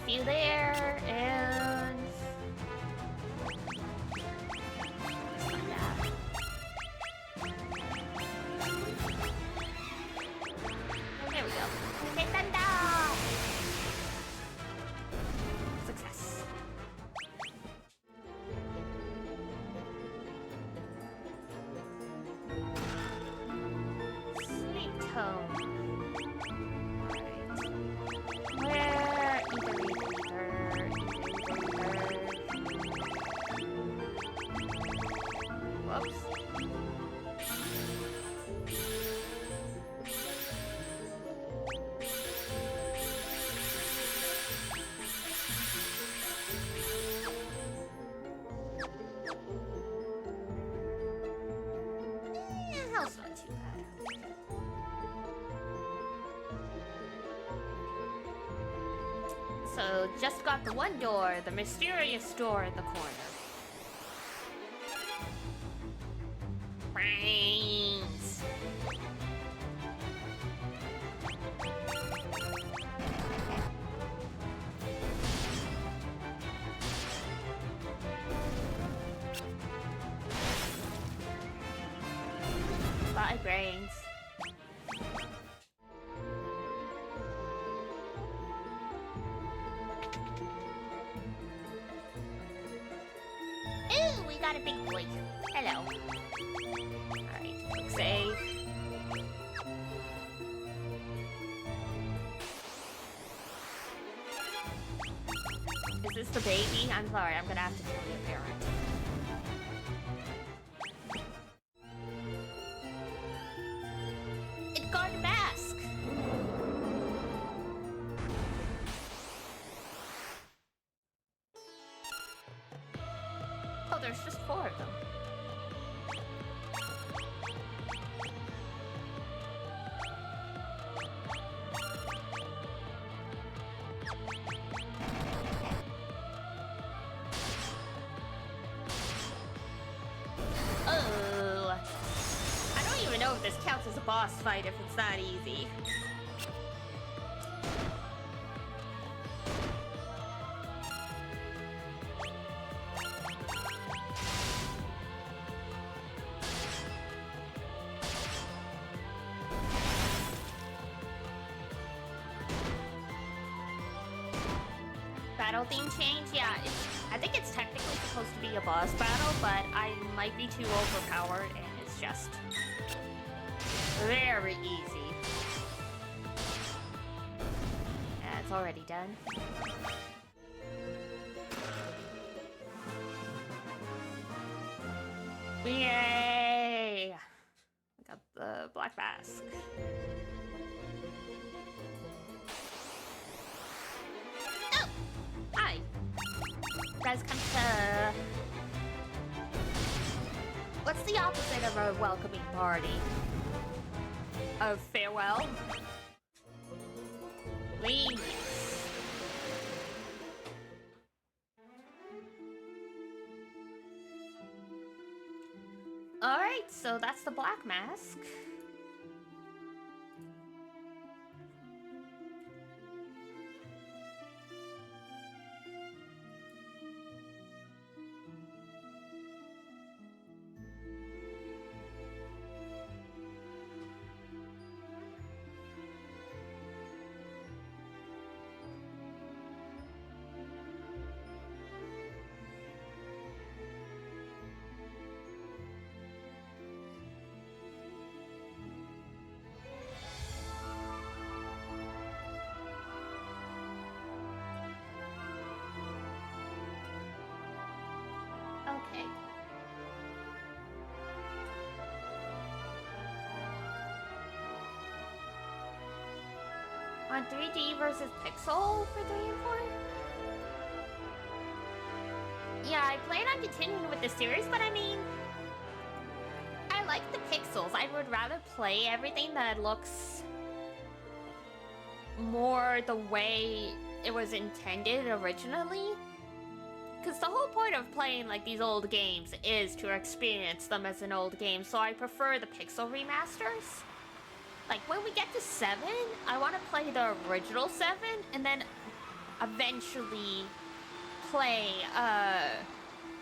few there, and... Let's find out. There we go. Take them down! Success. Sleep tone. Where? Ether. Whoops. That's not too bad. So, just got the one door, the mysterious door in the corner. Brains. Bye, brains. Ooh, we got a big boy. Hello. Alright, quick save. Is this the baby? I'm sorry, I'm gonna have to kill your parent. It got a mask! Oh, there's just 4 of them. Oh, I don't even know if this counts as a boss fight if it's that easy. Battle theme change? Yeah, I think it's technically supposed to be a boss battle, but I might be too overpowered and it's just very easy. Yeah, it's already done. Yay! I got the black mask. Hi. You guys come to... What's the opposite of a welcoming party? A farewell? Please. Alright, so that's the black mask. Okay. On 3D versus Pixel for 3 and 4? Yeah, I plan on continuing with the series, but I mean... I like the pixels. I would rather play everything that looks... more the way it was intended originally. Because the whole point of playing like these old games is to experience them as an old game, so I prefer the pixel remasters. Like when we get to 7, I want to play the original 7, and then eventually play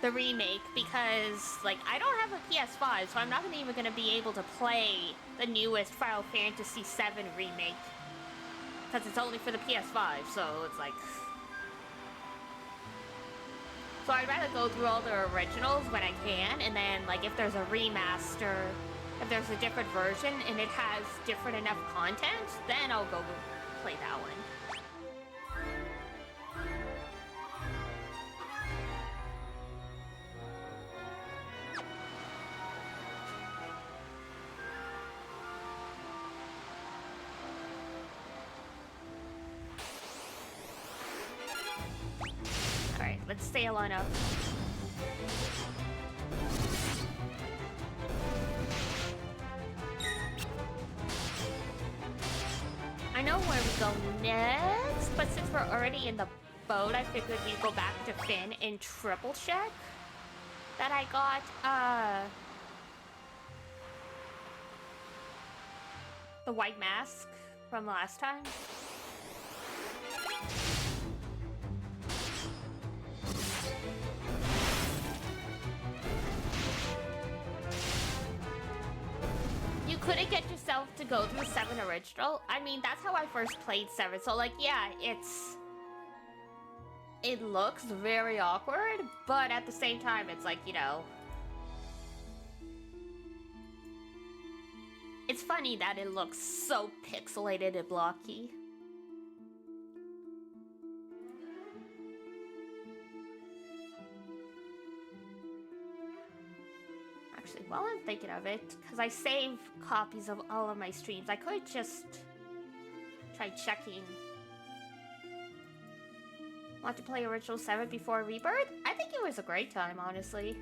the remake, because like I don't have a PS5, so I'm not even gonna be able to play the newest Final Fantasy VII remake because it's only for the PS5. So it's like, so I'd rather go through all the originals when I can, and then like if there's a remaster, if there's a different version and it has different enough content, then I'll go play that one. Alright, let's sail on up. I know where we go next, but since we're already in the boat, I figured we'd go back to Finn and triple check that I got, the white mask from last time. You couldn't get yourself to go through 7 original? I mean, that's how I first played 7, so like, yeah, it looks very awkward, but at the same time, it's like, you know, it's funny that it looks so pixelated and blocky. Actually, while I'm thinking of it, because I save copies of all of my streams, I could just try checking. Want to play Original 7 before Rebirth? I think it was a great time, honestly.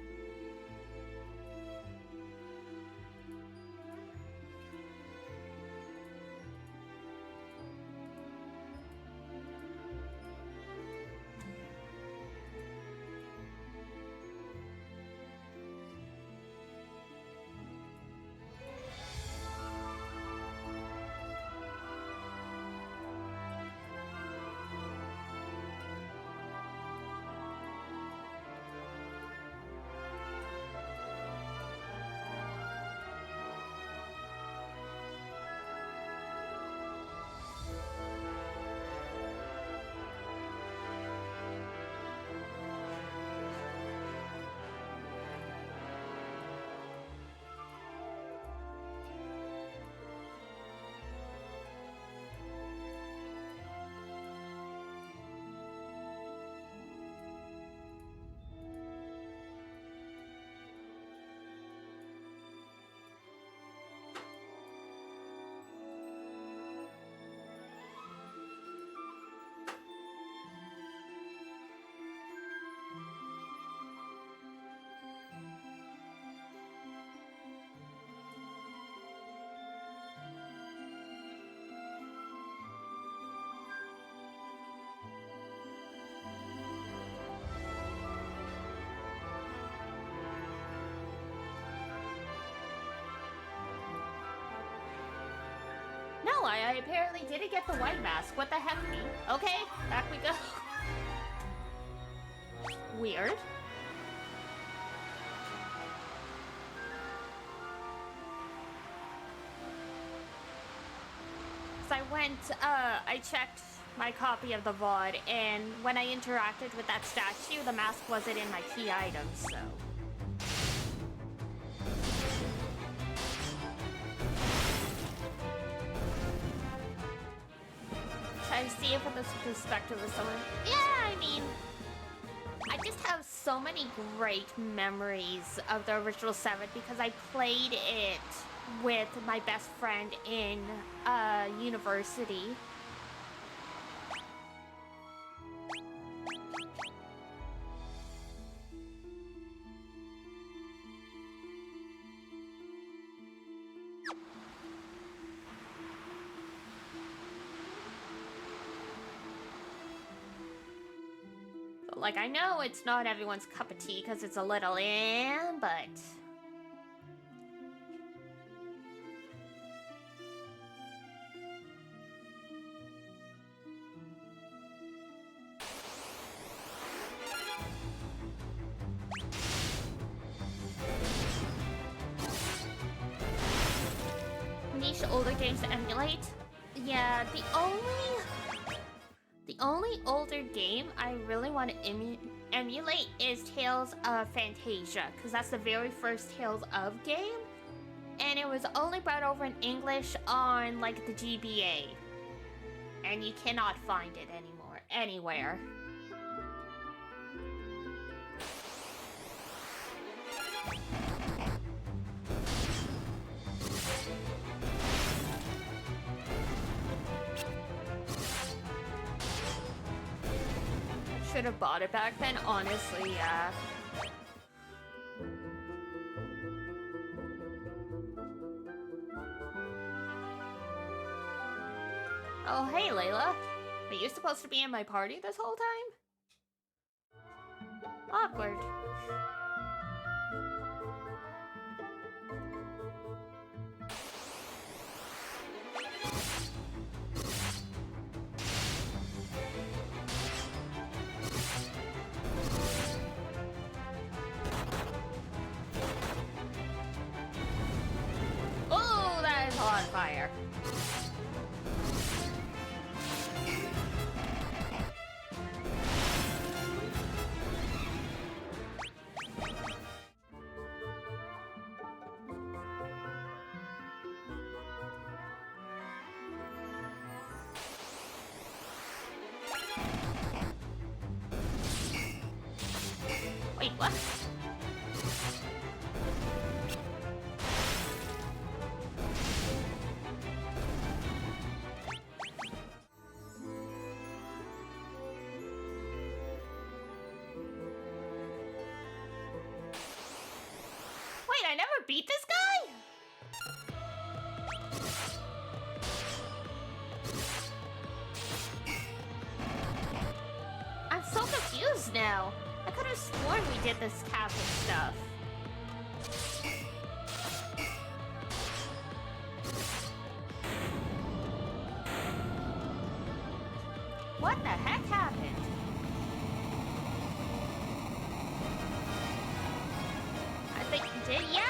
No, I apparently didn't get the white mask. What the heck, me? Okay, back we go. Weird. So I checked my copy of the VOD, and when I interacted with that statue, the mask wasn't in my key items, so... Try to see it from the perspective of someone. Yeah, I mean, I just have so many great memories of the original 7 because I played it with my best friend in university. Like, I know it's not everyone's cup of tea because it's a little but... English older games to emulate. Yeah, the only older game I really want to emulate is Tales of Fantasia, because that's the very first Tales of game, and it was only brought over in English on like the GBA, and you cannot find it anymore anywhere. Should have bought it back then, honestly, yeah. Oh, hey, Layla. Are you supposed to be in my party this whole time? Awkward. Oh, that is on fire. Wait, what? Wait, I never beat this guy? I'm so confused now. I could have sworn we did this Catholic stuff. What the heck happened? I think you did. Yeah,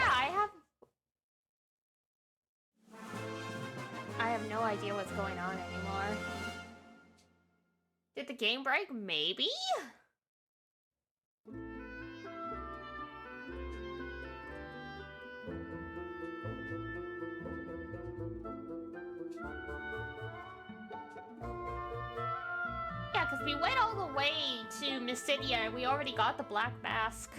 I have no idea what's going on anymore. Did the game break? Maybe? Yeah, because we went all the way to Mysidia and we already got the Black Mask.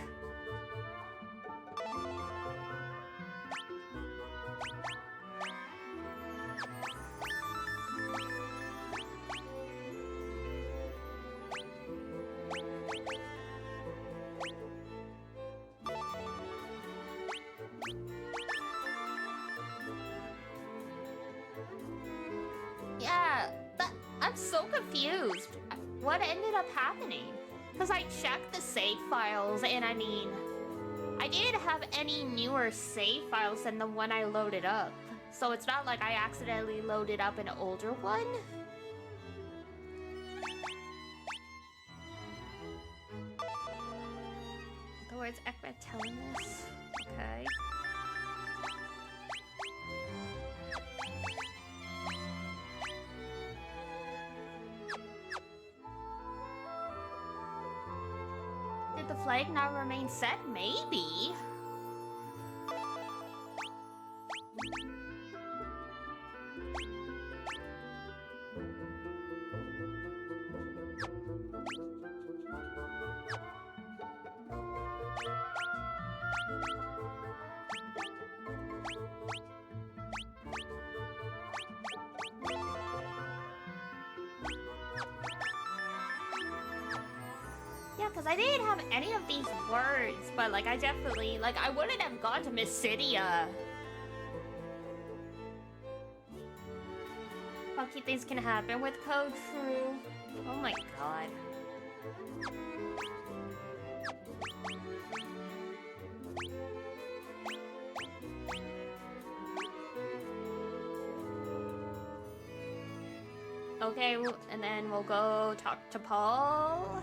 I'm so confused. What ended up happening? Because I checked the save files, and I mean, I didn't have any newer save files than the one I loaded up. So it's not like I accidentally loaded up an older one. In other words, Ekmet telling this. Okay. Did the flag now remain set? Maybe. Because I didn't have any of these words, but like I definitely, like I wouldn't have gone to Mysidia. Funky things can happen with code true. Oh my god. Okay, and then we'll go talk to Paul.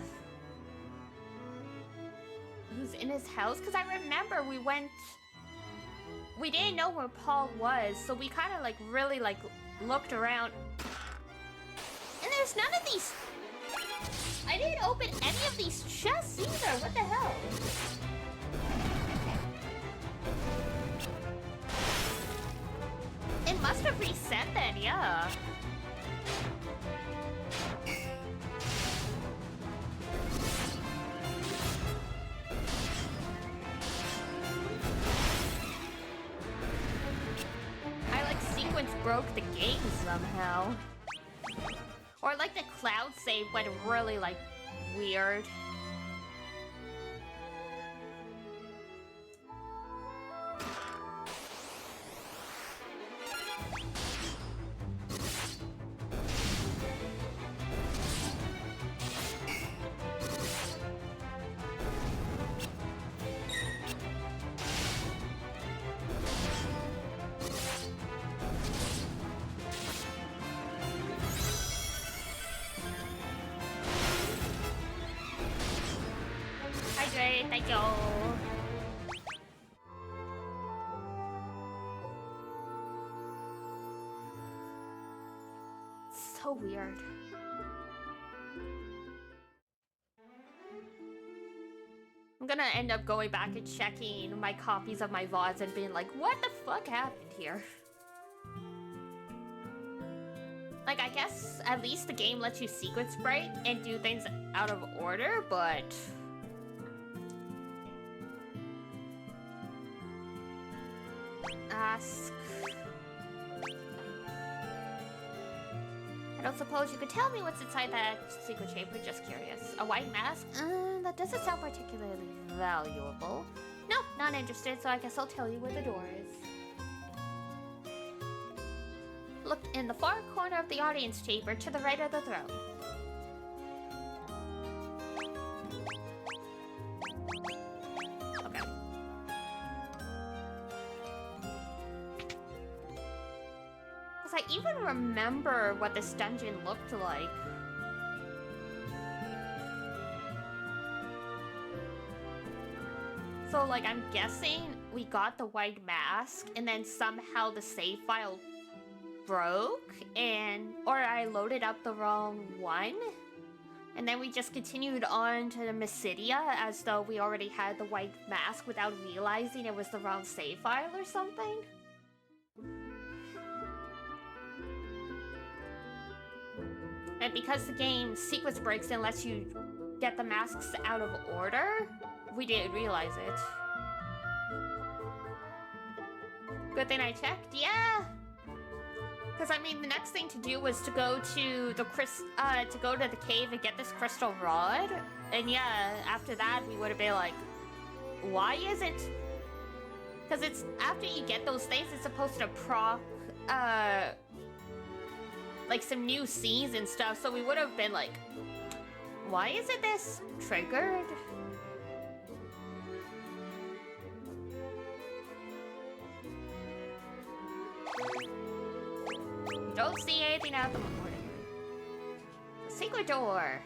Who's in his house? Because I remember we went... we didn't know where Paul was, so we kind of like really like looked around. And there's none of these. I didn't open any of these chests either. What the hell? It must have reset then, yeah. I like sequence broke the game somehow. Or like the cloud save went really like weird. Thank you. So weird. I'm gonna end up going back and checking my copies of my VODs and being like, what the fuck happened here? Like, I guess at least the game lets you sequence break and do things out of order, but... Ask. I don't suppose you could tell me what's inside that secret chamber, just curious. A white mask? That doesn't sound particularly valuable. No, not interested, so I guess I'll tell you where the door is. Look in the far corner of the audience chamber to the right of the throne. I even remember what this dungeon looked like. So, like, I'm guessing we got the white mask, and then somehow the save file broke, or I loaded up the wrong one, and then we just continued on to the Mysidia as though we already had the white mask without realizing it was the wrong save file or something. And because the game sequence breaks and lets you get the masks out of order, we didn't realize it. Good thing I checked, yeah! Because I mean, the next thing to do was to go to the cave and get this crystal rod. And yeah, after that we would have been like, why is it? Because it's after you get those things, it's supposed to proc like some new scenes and stuff, so we would have been like, why isn't this triggered? Don't see anything out the morning. The secret door.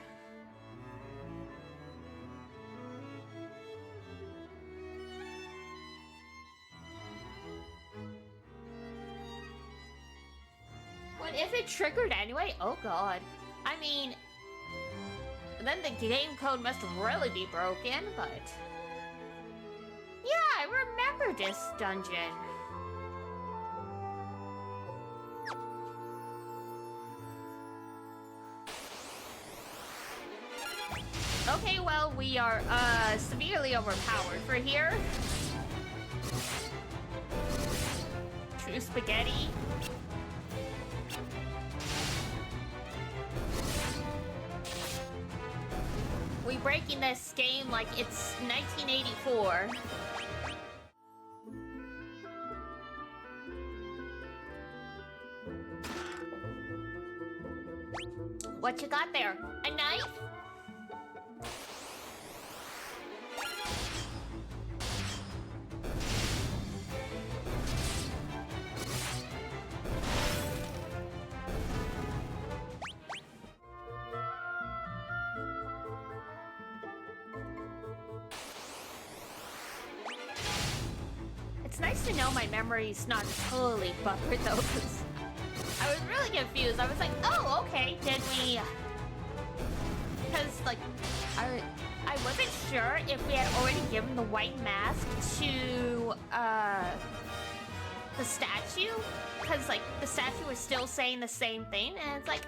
What if it triggered anyway? Oh god. I mean, then the game code must really be broken, but... Yeah, I remember this dungeon. Okay, well, we are, severely overpowered for here. True spaghetti. We breaking this game like it's 1984. What you got there? A knife? It's nice to know my memory's not totally buffered though, because I was really confused. I was like, oh, okay, did we... Because, like, I wasn't sure if we had already given the white mask to, the statue. Because, like, the statue was still saying the same thing, and it's like...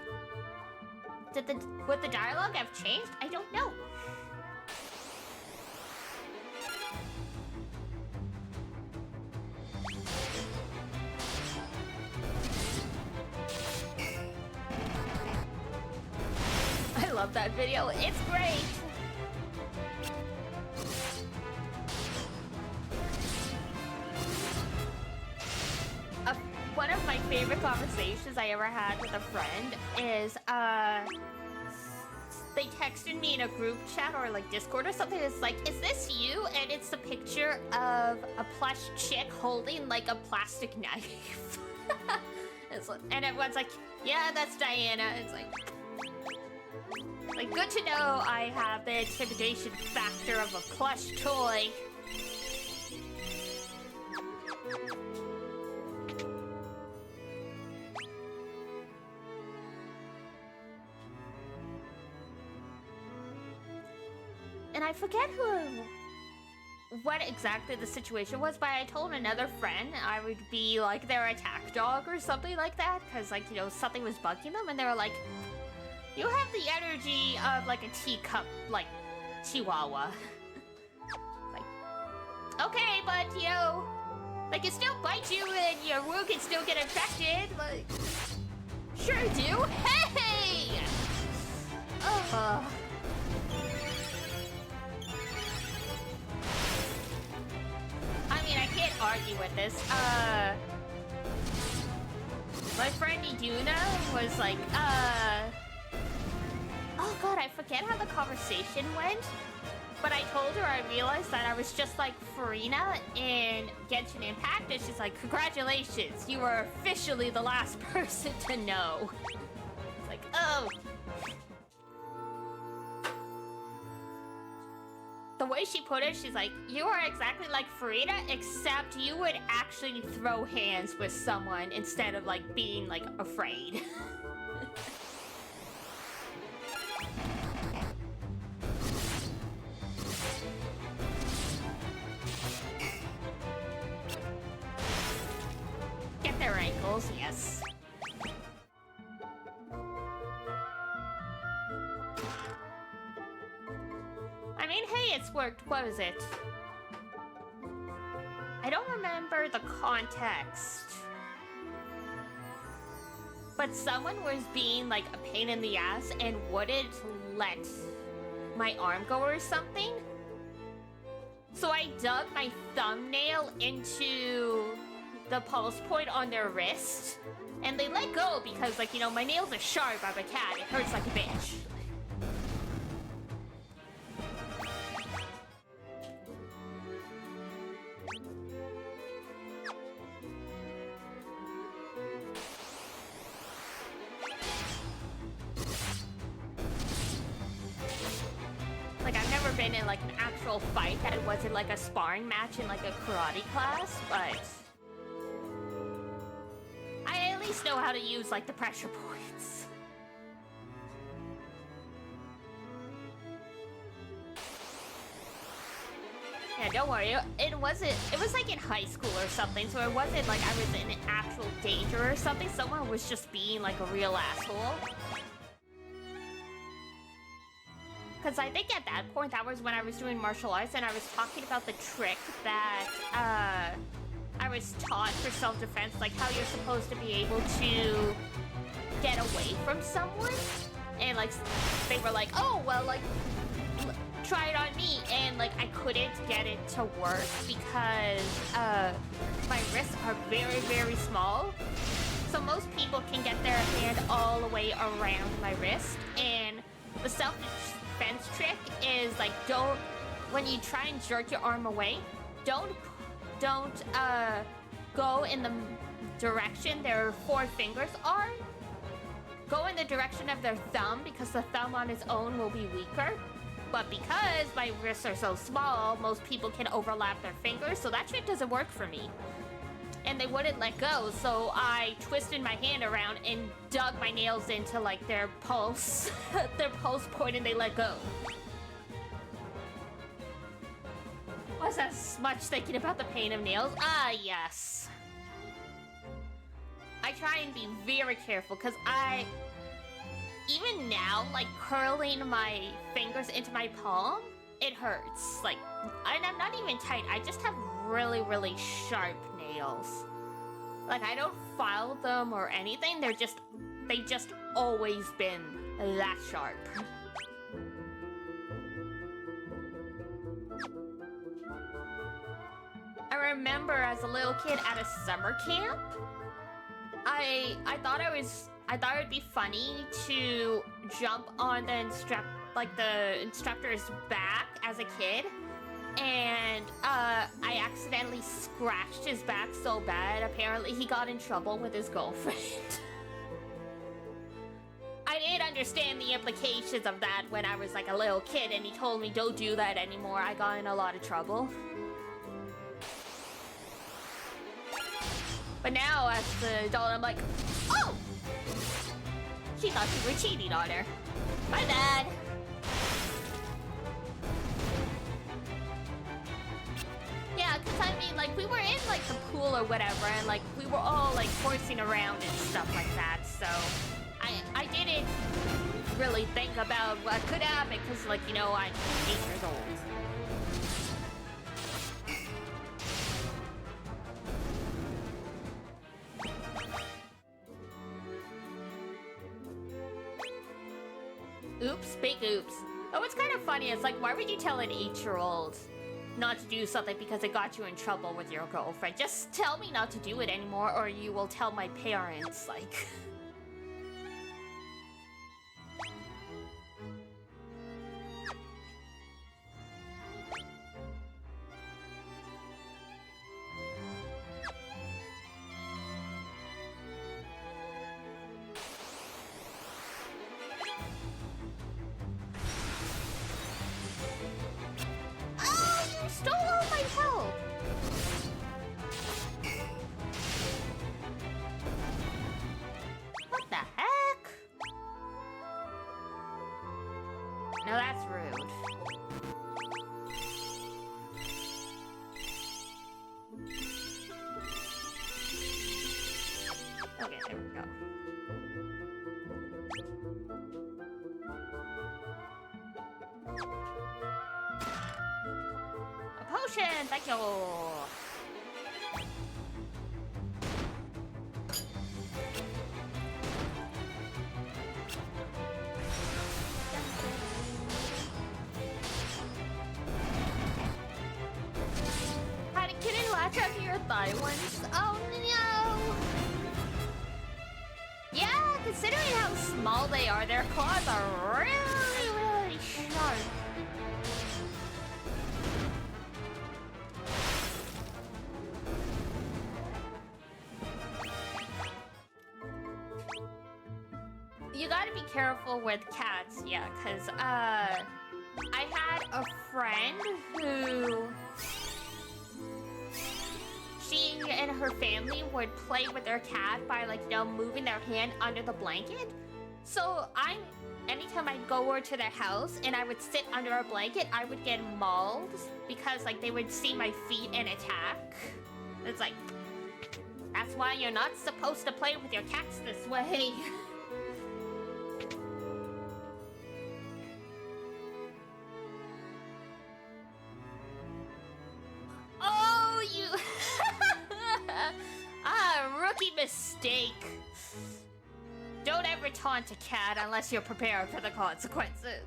Would the dialogue have changed? I don't know. I love that video. It's great. One of my favorite conversations I ever had with a friend is, they texted me in a group chat or like Discord or something. It's like, is this you? And it's a picture of a plush chick holding like a plastic knife. And everyone's like, yeah, that's Diana. It's like, good to know I have the intimidation factor of a plush toy. And I forget what exactly the situation was, but I told another friend I would be like their attack dog or something like that, because, like, you know, something was bugging them, and they were like, you have the energy of like a teacup, like, chihuahua. Like, okay, but, you know, they can still bite you and your wound can still get infected. Like, sure do. Hey! I mean, I can't argue with this. My friend Iduna was like, oh god, I forget how the conversation went. But I told her I realized that I was just like Farina in Genshin Impact, and she's like, congratulations, you are officially the last person to know. It's like, oh. The way she put it, she's like, you are exactly like Farina, except you would actually throw hands with someone instead of like being like afraid. Get their ankles, yes. I mean, hey, it's worked. What is it? I don't remember the context. But someone was being like a pain in the ass and wouldn't let my arm go or something. So I dug my thumbnail into the pulse point on their wrist. And they let go because, like, you know, my nails are sharp. I'm a cat. It hurts like a bitch. Like, I've never been in, like, an actual fight that wasn't, like, a sparring match in, like, a karate class, but I at least know how to use, like, the pressure points. Yeah, don't worry, it was, like, in high school or something, so it wasn't, like, I was in actual danger or something. Someone was just being, like, a real asshole. Because I think at that point, that was when I was doing martial arts, and I was talking about the trick that I was taught for self-defense, like how you're supposed to be able to get away from someone. And like, they were like, oh, well, like, try it on me. And like, I couldn't get it to work because my wrists are very, very small. So most people can get their hand all the way around my wrist. And the self-defense trick is like, when you try and jerk your arm away, don't go in the direction their four fingers are. Go in the direction of their thumb, because the thumb on its own will be weaker. But because my wrists are so small, most people can overlap their fingers, so that trick doesn't work for me. And they wouldn't let go, so I twisted my hand around and dug my nails into like their pulse, their pulse point, and they let go. Was as much thinking about the pain of nails? Ah, yes. I try and be very careful, because even now, like, curling my fingers into my palm, it hurts. Like, and I'm not even tight. I just have really, really sharp nails. Like, I don't file them or anything. They just always been that sharp. I remember as a little kid at a summer camp, I thought it'd be funny to jump on the instructor's back as a kid, and I accidentally scratched his back so bad. Apparently, he got in trouble with his girlfriend. I didn't understand the implications of that when I was like a little kid, and he told me don't do that anymore. I got in a lot of trouble. But now, as the adult, I'm like, oh! She thought you were cheating on her. My bad. Yeah, because I mean, like, we were in, like, the pool or whatever, and, like, we were all, like, horsing around and stuff like that, so I didn't really think about what could happen, because, like, you know, I'm 8 years old. Oops, big oops. Oh, what's kind of funny is, like, why would you tell an 8-year-old not to do something because it got you in trouble with your girlfriend? Just tell me not to do it anymore, or you will tell my parents, like... Stole all my help! What the heck? No, that's rude. Okay, there we go. Potion, thank you. Had a kitten latch onto your thigh once. Oh no. Yeah, considering how small they are, their claws are really, really sharp. You gotta be careful with cats, yeah, because, I had a friend who... She and her family would play with their cat by, like, you know, moving their hand under the blanket. So, anytime I'd go over to their house and I would sit under a blanket, I would get mauled because, like, they would see my feet and attack. It's like, that's why you're not supposed to play with your cats this way. Oh, you... rookie mistake. Don't ever taunt a cat unless you're prepared for the consequences.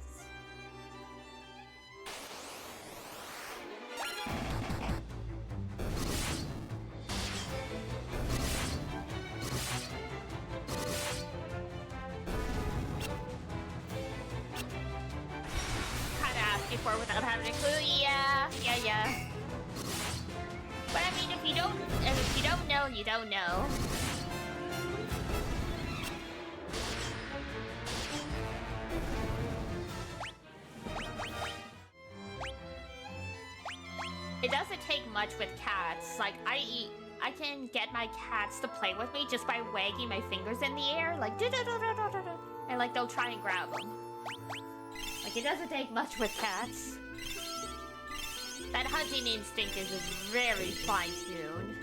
Kinda ask you for without having a clue. Yeah. But I mean, if you don't know, you don't know. much with cats. Like, I can get my cats to play with me just by wagging my fingers in the air, like, and like they'll try and grab them. Like, it doesn't take much with cats. That hunting instinct is very fine-tuned.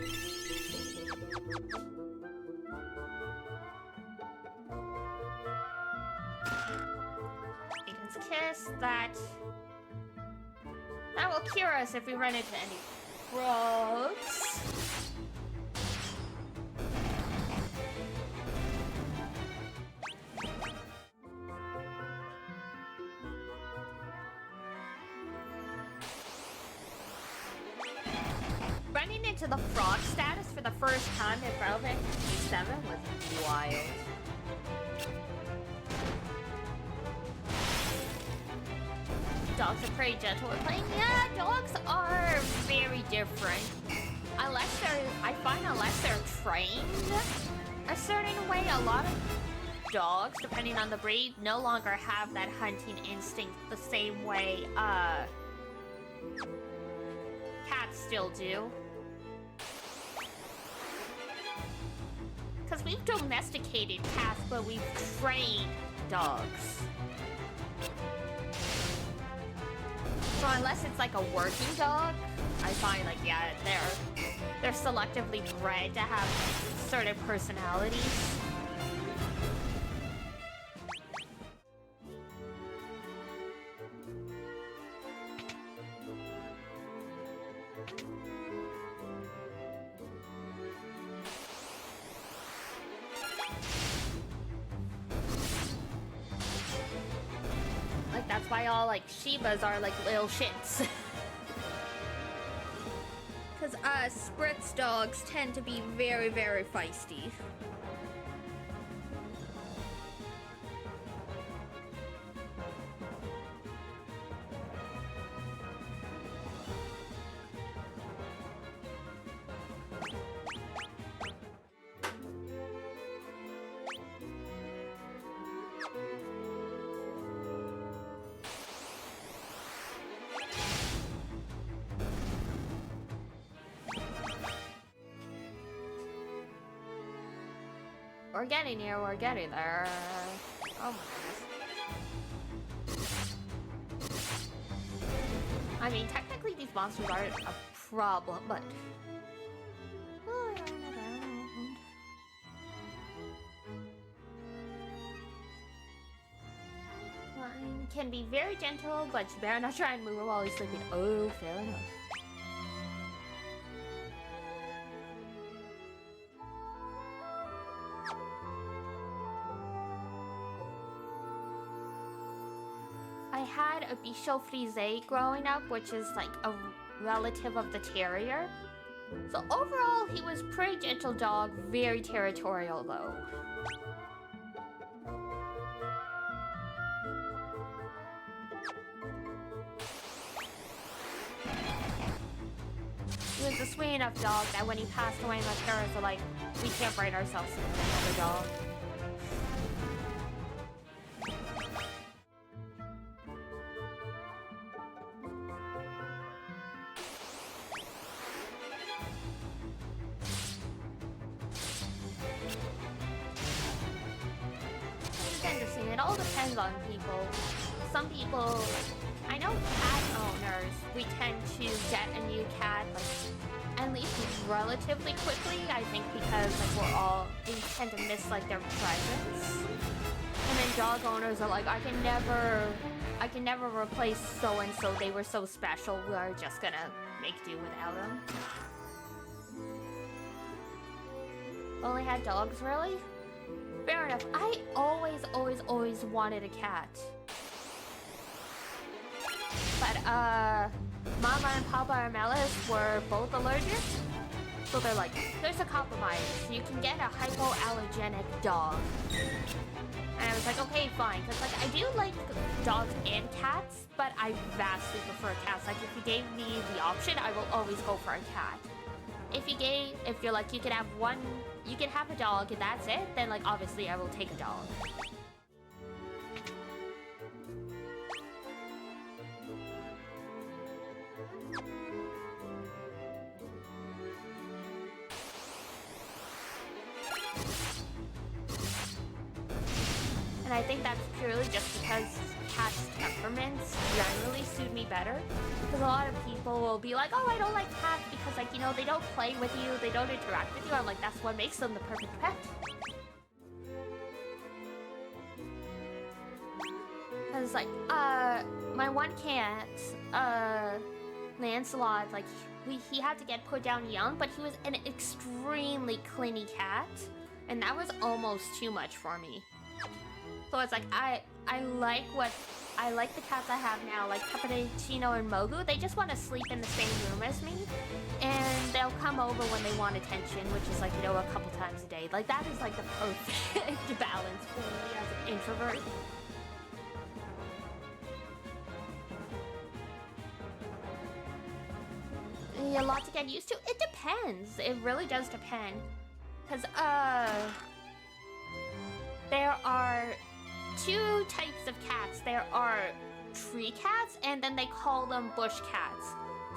Maiden's Kiss, that will cure us if we run into any frogs. Running into the frog status for the first time in Final Fantasy VII was wild. Dogs are pretty gentle with playing. Yeah, dogs are very different. I find unless they're trained a certain way, a lot of dogs, depending on the breed, no longer have that hunting instinct the same way cats still do. Because we've domesticated cats, but we've trained dogs. So unless it's like a working dog, I find like, yeah, they're selectively bred to have certain personalities. Like, that's why all like Shibas are like little shits. Because Spritz dogs tend to be very, very feisty. We're getting here, we're getting there. Oh my goodness. I mean, technically these monsters aren't a problem, but... Lion can be very gentle, but you better not try and move him while he's sleeping. Oh, fair enough. I had a Bichon Frise growing up, which is like a relative of the terrier. So overall, he was pretty gentle dog, very territorial though. He was a sweet enough dog that when he passed away, my parents were like, we can't bring ourselves to another dog. It all depends on people. Some people, I know cat owners, we tend to get a new cat like at least relatively quickly. I think because like we tend to miss like their presence. And then dog owners are like, I can never replace so and so. They were so special. We're just gonna make do without them. Only had dogs, really? Fair enough. I always wanted a cat. But, Mama and Papa Armelis were both allergic. So they're like, there's a compromise. You can get a hypoallergenic dog. And I was like, okay, fine. Because, like, I do like dogs and cats, but I vastly prefer cats. Like, if you gave me the option, I will always go for a cat. If you're like, you can have a dog and that's it, then like obviously I will take a dog. I think that's purely just because cats' temperaments generally suit me better. Because a lot of people will be like, oh, I don't like cats because, like, you know, they don't play with you, they don't interact with you. I'm like, that's what makes them the perfect pet. Because, like, my one cat, Lancelot, like, he had to get put down young, but he was an extremely clingy cat. And that was almost too much for me. So it's like, I like the cats I have now, like Cappuccino and Mogu. They just want to sleep in the same room as me. And they'll come over when they want attention, which is like, you know, a couple times a day. Like, that is like the perfect balance for me as an introvert. A lot to get used to. It depends. It really does depend. Because, there are two types of cats. There are tree cats, and then they call them bush cats.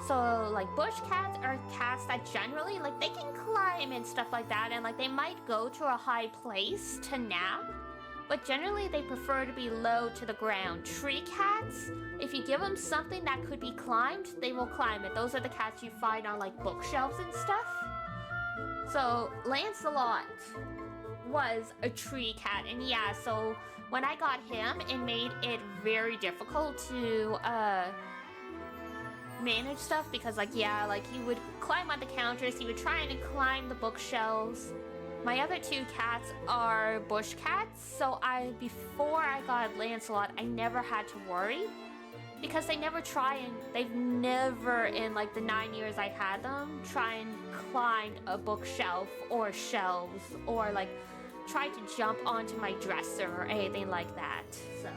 So, like, bush cats are cats that generally, like, they can climb and stuff like that, and, like, they might go to a high place to nap, but generally they prefer to be low to the ground. Tree cats, if you give them something that could be climbed, they will climb it. Those are the cats you find on, like, bookshelves and stuff. So, Lancelot was a tree cat, and yeah, so when I got him, it made it very difficult to manage stuff because, like, yeah, like, he would climb on the counters, he would try and climb the bookshelves. My other two cats are bush cats, so before I got Lancelot, I never had to worry because they've never in, like, the 9 years I had them, try and climb a bookshelf or shelves or, like, try to jump onto my dresser or anything like that, so.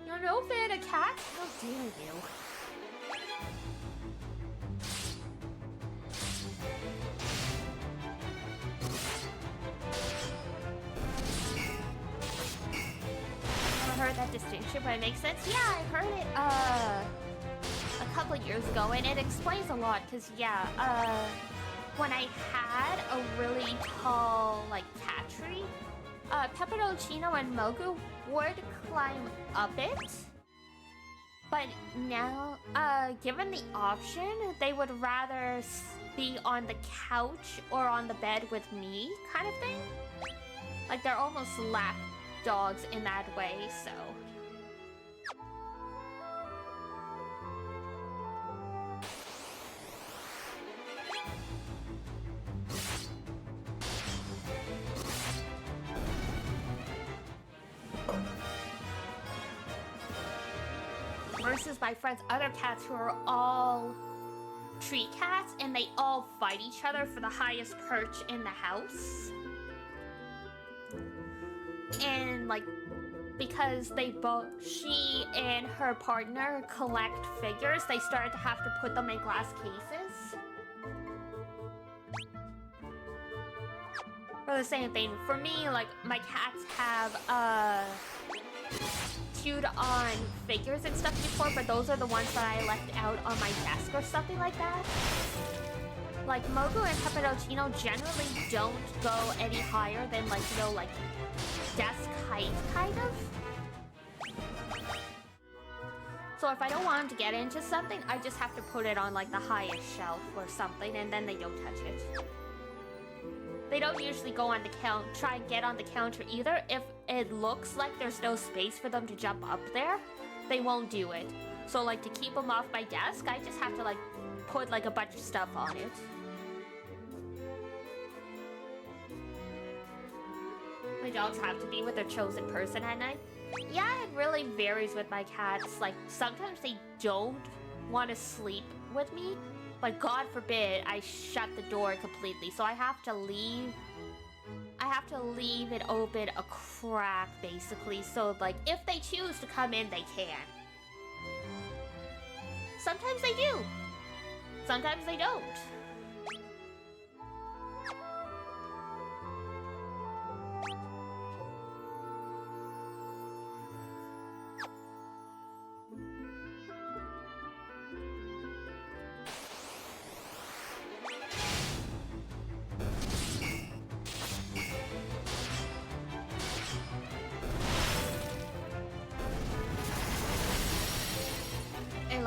You're no fan of cats? How dare you? Never heard that distinction, but it makes sense. Yeah, I heard it, a couple of years ago, and it explains a lot, because, yeah, when I had a really tall, like, cat tree, Cappuccino and Mogu would climb up it, but now, given the option, they would rather be on the couch or on the bed with me, kind of thing. Like, they're almost lap dogs in that way, so. Versus my friend's other cats who are all tree cats, and they all fight each other for the highest perch in the house. And, like, because she and her partner collect figures, they started to have to put them in glass cases. For the same thing, for me, like, my cats have, chewed on figures and stuff before, but those are the ones that I left out on my desk or something like that. Like, Mogu and Cappuccino generally don't go any higher than, like, you know, like, desk height, kind of. So if I don't want them to get into something, I just have to put it on, like, the highest shelf or something, and then they don't touch it. They don't usually go on the try and get on the counter either. If it looks like there's no space for them to jump up there, they won't do it. So, like, to keep them off my desk, I just have to, like, put, like, a bunch of stuff on it. My dogs have to be with their chosen person at night. Yeah, it really varies with my cats. Like, sometimes they don't want to sleep with me. But God forbid I shut the door completely, so I have to leave it open a crack, basically, so, like, if they choose to come in, they can. Sometimes they do. Sometimes they don't.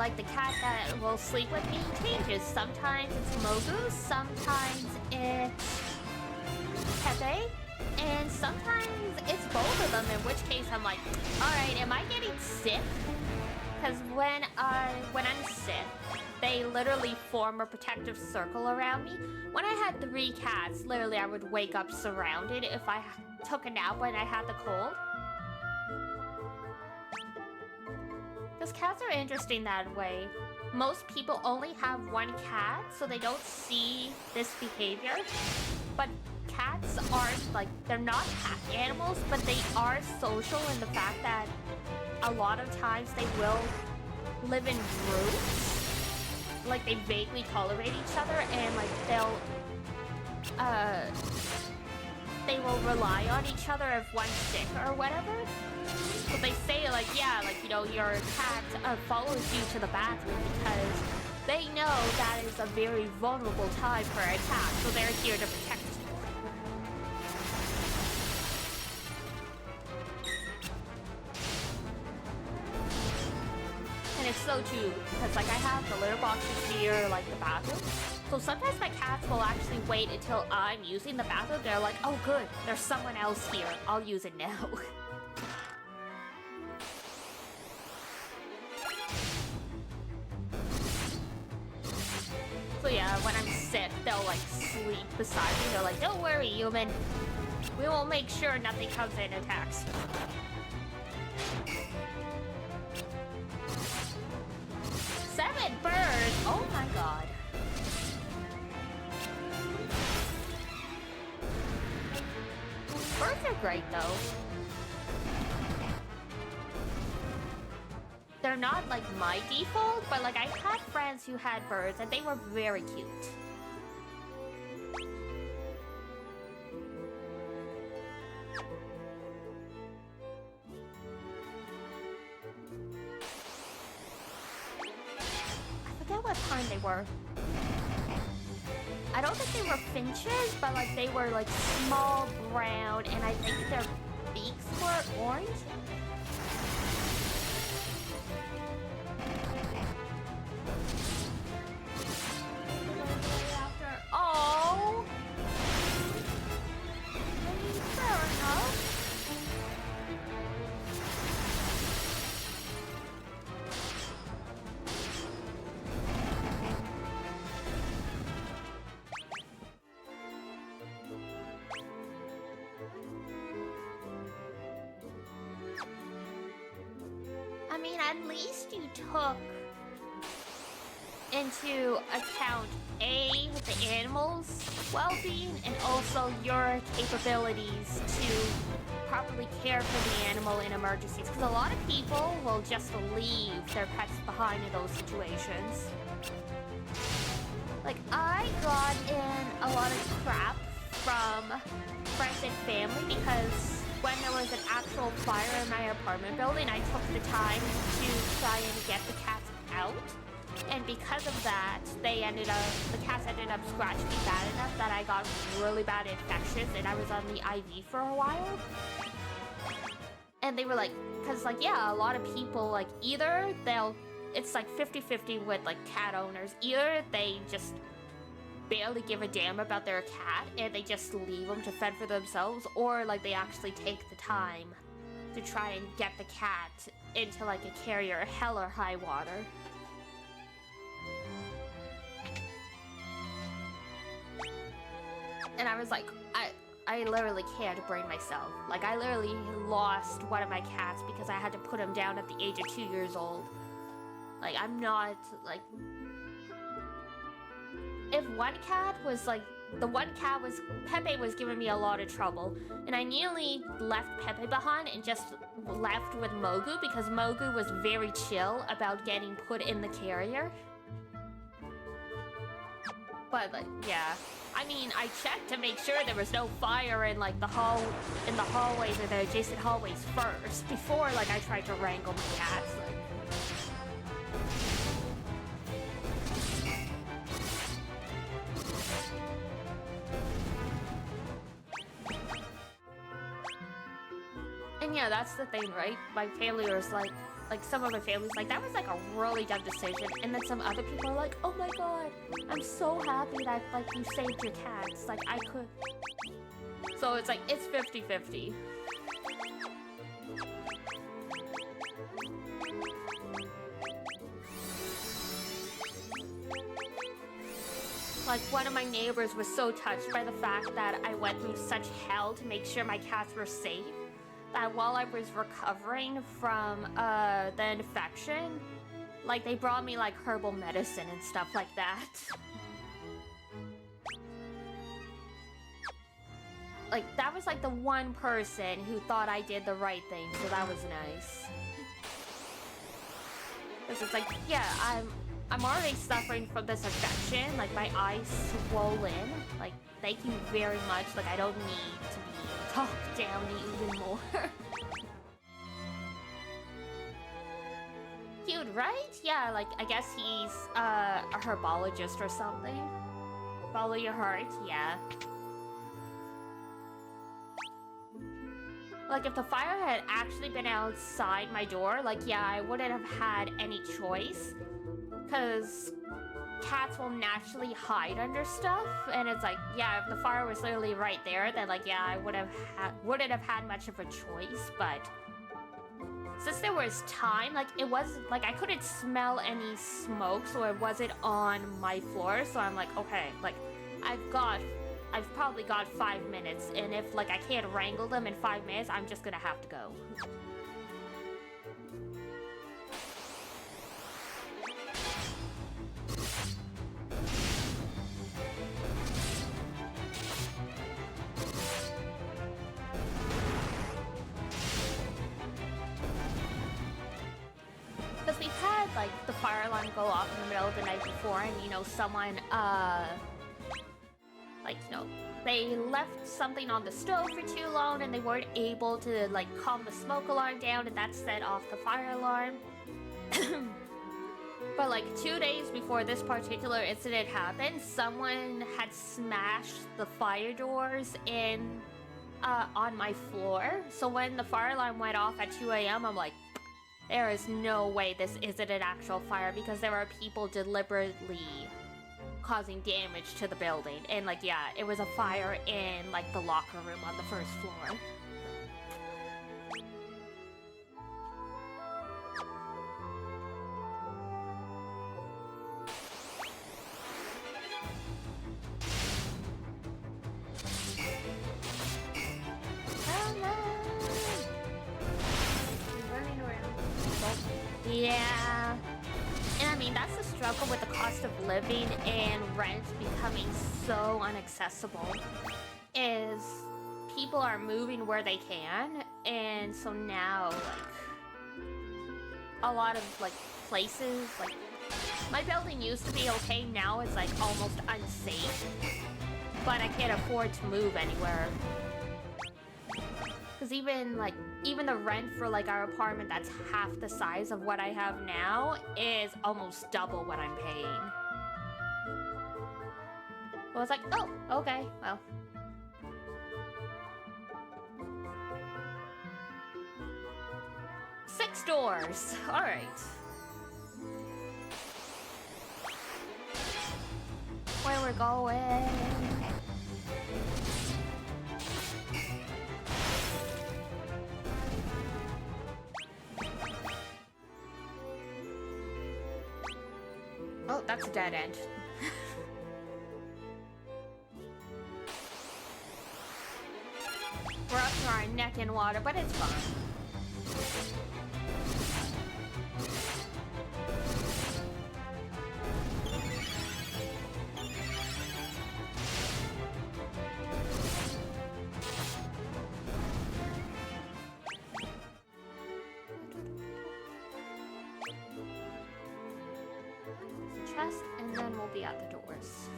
like the cat that will sleep with me changes. Sometimes it's Mogu, sometimes it's Pepe, and sometimes it's both of them, in which case I'm like, alright, am I getting sick? Because when I'm sick, they literally form a protective circle around me. When I had 3 cats, literally I would wake up surrounded if I took a nap when I had the cold. Because cats are interesting that way. Most people only have 1 cat, so they don't see this behavior. But cats aren't, like, they're not pack animals, but they are social in the fact that a lot of times they will live in groups. Like, they vaguely tolerate each other, and, like, they will rely on each other if one's sick or whatever. So they say, like, yeah, like, you know, your cat follows you to the bathroom because they know that is a very vulnerable time for a cat, so they're here to protect you. And it's so true, because, like, I have the litter boxes here, like, the bathroom. So sometimes my cats will actually wait until I'm using the bathroom. They're like, oh, good, there's someone else here. I'll use it now. So yeah, when I'm sick, they'll, like, sleep beside me. They're like, don't worry, human. We will make sure nothing comes in and attacks you. 7 birds! Oh my god. Birds are great, though. They're not, like, my default, but, like, I've had friends who had birds, and they were very cute. I forget what kind they were. I don't think they were finches, but, like, they were, like, small, brown, and I think their beaks were orange. Oh! I mean, fair enough. I mean, at least you took into account A, the animal's well-being, and also your capabilities to properly care for the animal in emergencies. Because a lot of people will just leave their pets behind in those situations. Like, I got in a lot of crap from friends and family because when there was an actual fire in my apartment building, I took the time to try and get the cats out. And because of that, the cats ended up scratching me bad enough that I got really bad infections and I was on the IV for a while. And they were like, cause like, yeah, a lot of people, like, either it's like 50-50 with like cat owners. Either they just barely give a damn about their cat and they just leave them to fend for themselves, or like they actually take the time to try and get the cat into like a carrier, hell or high water. And I was like, I literally can't bring myself. Like, I literally lost one of my cats because I had to put him down at the age of 2 years old. Like, I'm not, like... If one cat was, like... The one cat was... Pepe was giving me a lot of trouble. And I nearly left Pepe behind and just left with Mogu because Mogu was very chill about getting put in the carrier. But, like, yeah. I mean, I checked to make sure there was no fire in, like, the hallways or the adjacent hallways first, before, like, I tried to wrangle my cats, like. And yeah, that's the thing, right? My family was like, like some of my family's like, that was like a really dumb decision. And then some other people are like, oh my god, I'm so happy that like you saved your cats. Like I could. So it's like, it's 50-50. Like, one of my neighbors was so touched by the fact that I went through such hell to make sure my cats were safe, that while I was recovering from the infection, like, they brought me, like, herbal medicine and stuff like that. Like, that was, like, the one person who thought I did the right thing, so that was nice. Because it's like, yeah, I'm already suffering from this infection, like my eyes swollen. Like, thank you very much. Like, I don't need to be talked down even more. Cute, right? Yeah, like, I guess he's a herbologist or something. Follow your heart, yeah. Like, if the fire had actually been outside my door, like, yeah, I wouldn't have had any choice. Because cats will naturally hide under stuff, and it's like, yeah, if the fire was literally right there, then like, yeah, I wouldn't have had much of a choice. But since there was time, like, it wasn't like I couldn't smell any smoke, so it wasn't on my floor. So I'm like, okay, like, I've probably got 5 minutes, and if like I can't wrangle them in 5 minutes, I'm just gonna have to go. Because we've had, like, the fire alarm go off in the middle of the night before, and, you know, someone, like, you know, they left something on the stove for too long, and they weren't able to, like, calm the smoke alarm down, and that set off the fire alarm. But, like, 2 days before this particular incident happened, someone had smashed the fire doors in, on my floor. So when the fire alarm went off at 2 a.m., I'm like, there is no way this isn't an actual fire, because there are people deliberately causing damage to the building. And like, yeah, it was a fire in like the locker room on the first floor. Yeah, and I mean, that's the struggle with the cost of living and rent becoming so inaccessible, is people are moving where they can, and so now, like, a lot of, like, places, like, my building used to be okay, now it's, like, almost unsafe, but I can't afford to move anywhere. Because even the rent for, like, our apartment that's half the size of what I have now is almost double what I'm paying. Well, it's like, oh, okay, well. Six doors, all right. Where we're going. Oh, that's a dead end. We're up to our neck in water, but it's fine. Chest, and then we'll be at the doors.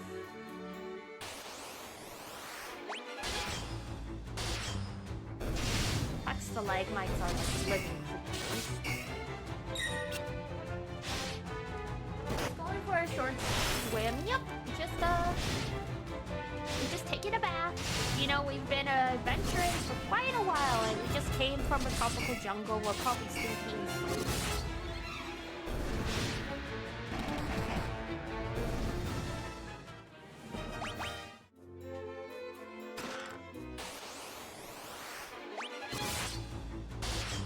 Stalagmites are like living creatures. Going for a short swim. Yep, just taking a bath. You know, know, we've been adventuring for quite a while, and we just came from a tropical jungle. We're probably stinky and sweet.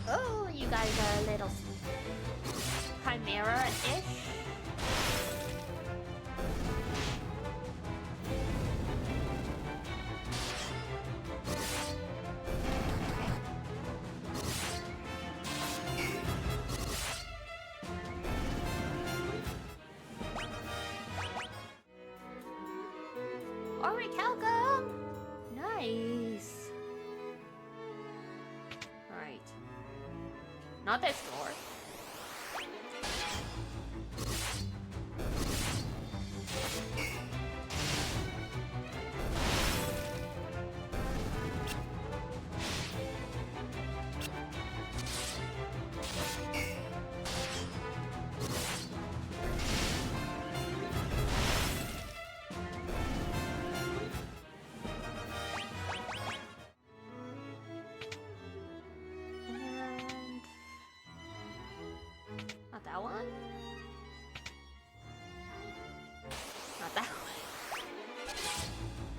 Oh, you guys are a little chimera-ish. Orichalcum! Nice. Alright. Not this door. Not that one. Not that one.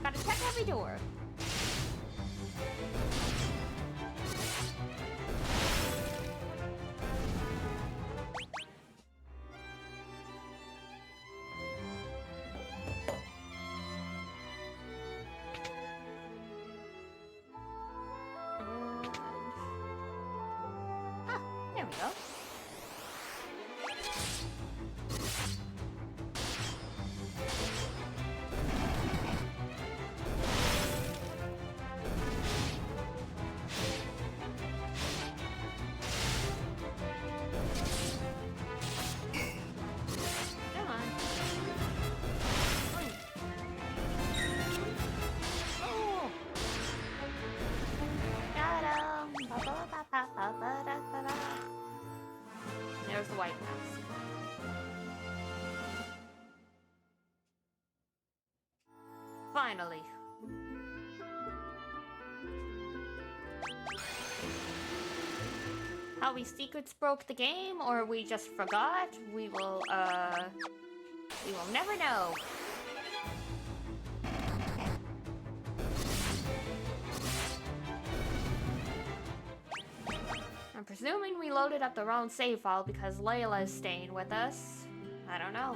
Gotta check every door. Ah, there we go. There's the white mask. Finally. How we secrets broke the game, or we just forgot? We will never know. I'm presuming we loaded up the wrong save file because Layla is staying with us. I don't know.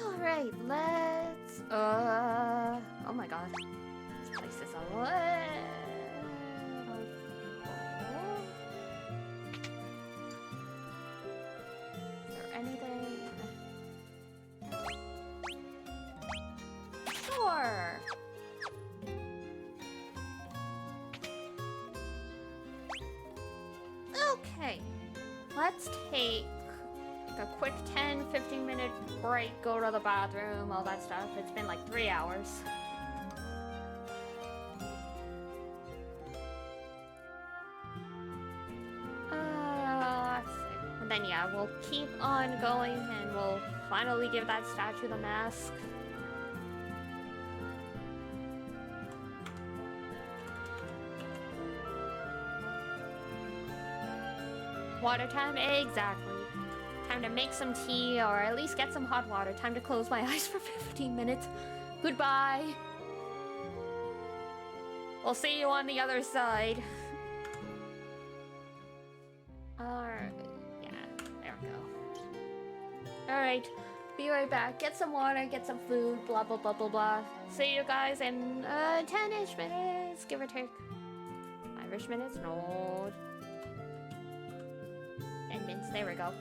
Alright, let's... oh my god. This place is a little... Is there anything? Sure! Okay. Let's take a quick 10-15 minute break, go to the bathroom, all that stuff. It's been like 3 hours. Let's see. And then yeah, we'll keep on going and we'll finally give that statue the mask. Water time? Exactly. Time to make some tea, or at least get some hot water. Time to close my eyes for 15 minutes. Goodbye. We'll see you on the other side. Alright, yeah, there we go. Alright, be right back. Get some water, get some food, blah, blah, blah, blah, blah. See you guys in 10-ish minutes, give or take. 5-ish minutes? No. 10 minutes, there we go.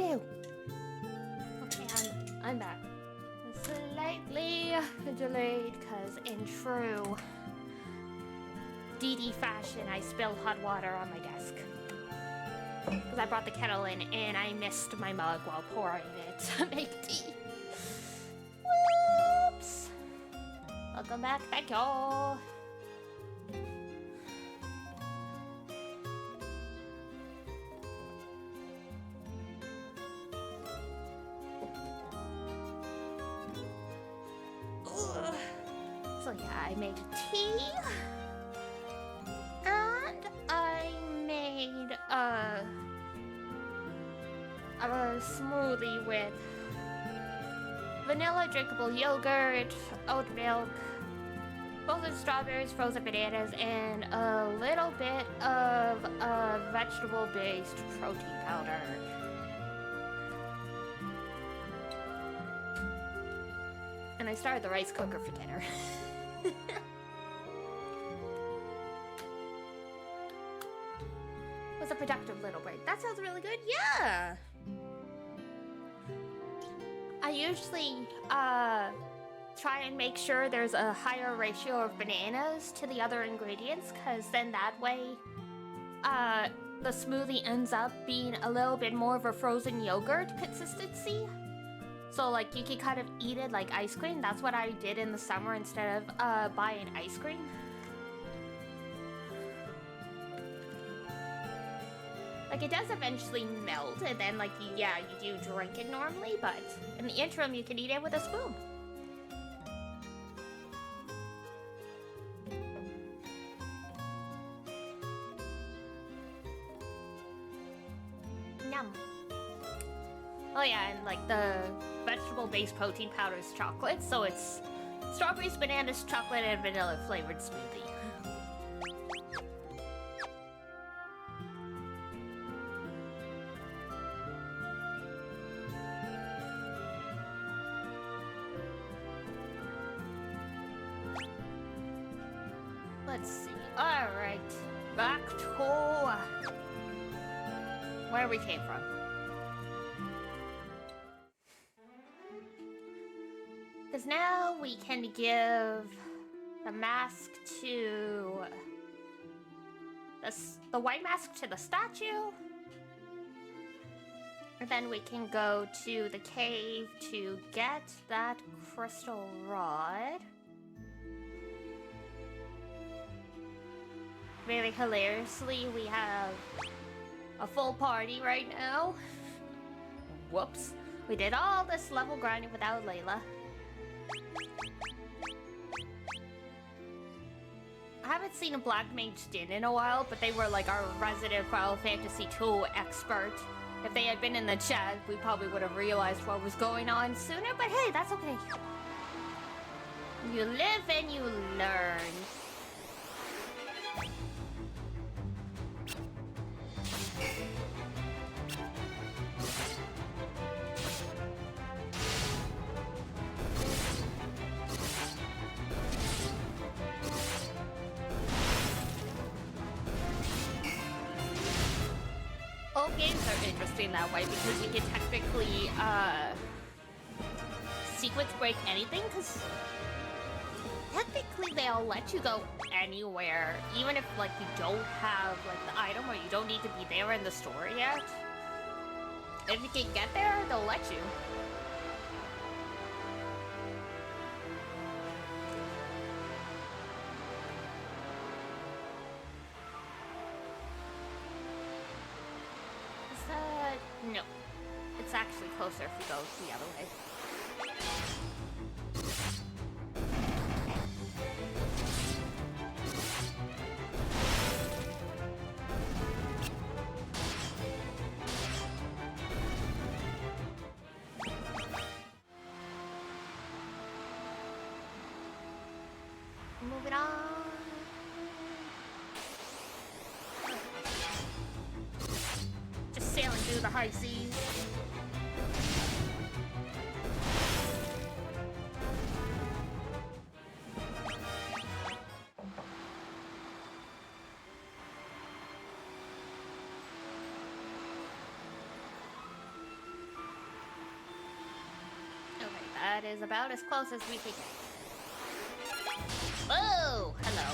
do. Okay, I'm back. Slightly delayed, because in true DD fashion, I spilled hot water on my desk. Because I brought the kettle in and I missed my mug while pouring it to make tea. Whoops! Welcome back, thank y'all. So yeah, I made tea. And I made a smoothie with vanilla drinkable yogurt, oat milk, frozen strawberries, frozen bananas, and a little bit of vegetable-based protein powder. And I started the rice cooker for dinner. Was a productive little break. That sounds really good. Yeah. I usually try and make sure there's a higher ratio of bananas to the other ingredients, because then that way the smoothie ends up being a little bit more of a frozen yogurt consistency. So like you can kind of eat it like ice cream. That's what I did in the summer instead of buying ice cream. Like, it does eventually melt, and then, like, you do drink it normally, but in the interim, you can eat it with a spoon. Yum. Oh yeah, and, like, the vegetable-based protein powder is chocolate, so it's strawberries, bananas, chocolate, and vanilla-flavored smoothie. Let's see. Alright. Back to where we came from. Because now we can give the mask to the white mask to the statue. And then we can go to the cave to get that crystal rod. Very hilariously, we have a full party right now. Whoops. We did all this level grinding without Layla. I haven't seen a Black Mage Din in a while, but they were like our resident Final Fantasy II expert. If they had been in the chat, we probably would have realized what was going on sooner, but hey, that's okay. You live and you learn. Old games are interesting that way because you can technically sequence break anything, because technically they'll let you go anywhere, even if like you don't have like the item or you don't need to be there in the story yet. If you can get there, they'll let you. No. It's actually closer if you go the other way. Moving on. Just sailing through the high seas. That is about as close as we can get. Oh, hello.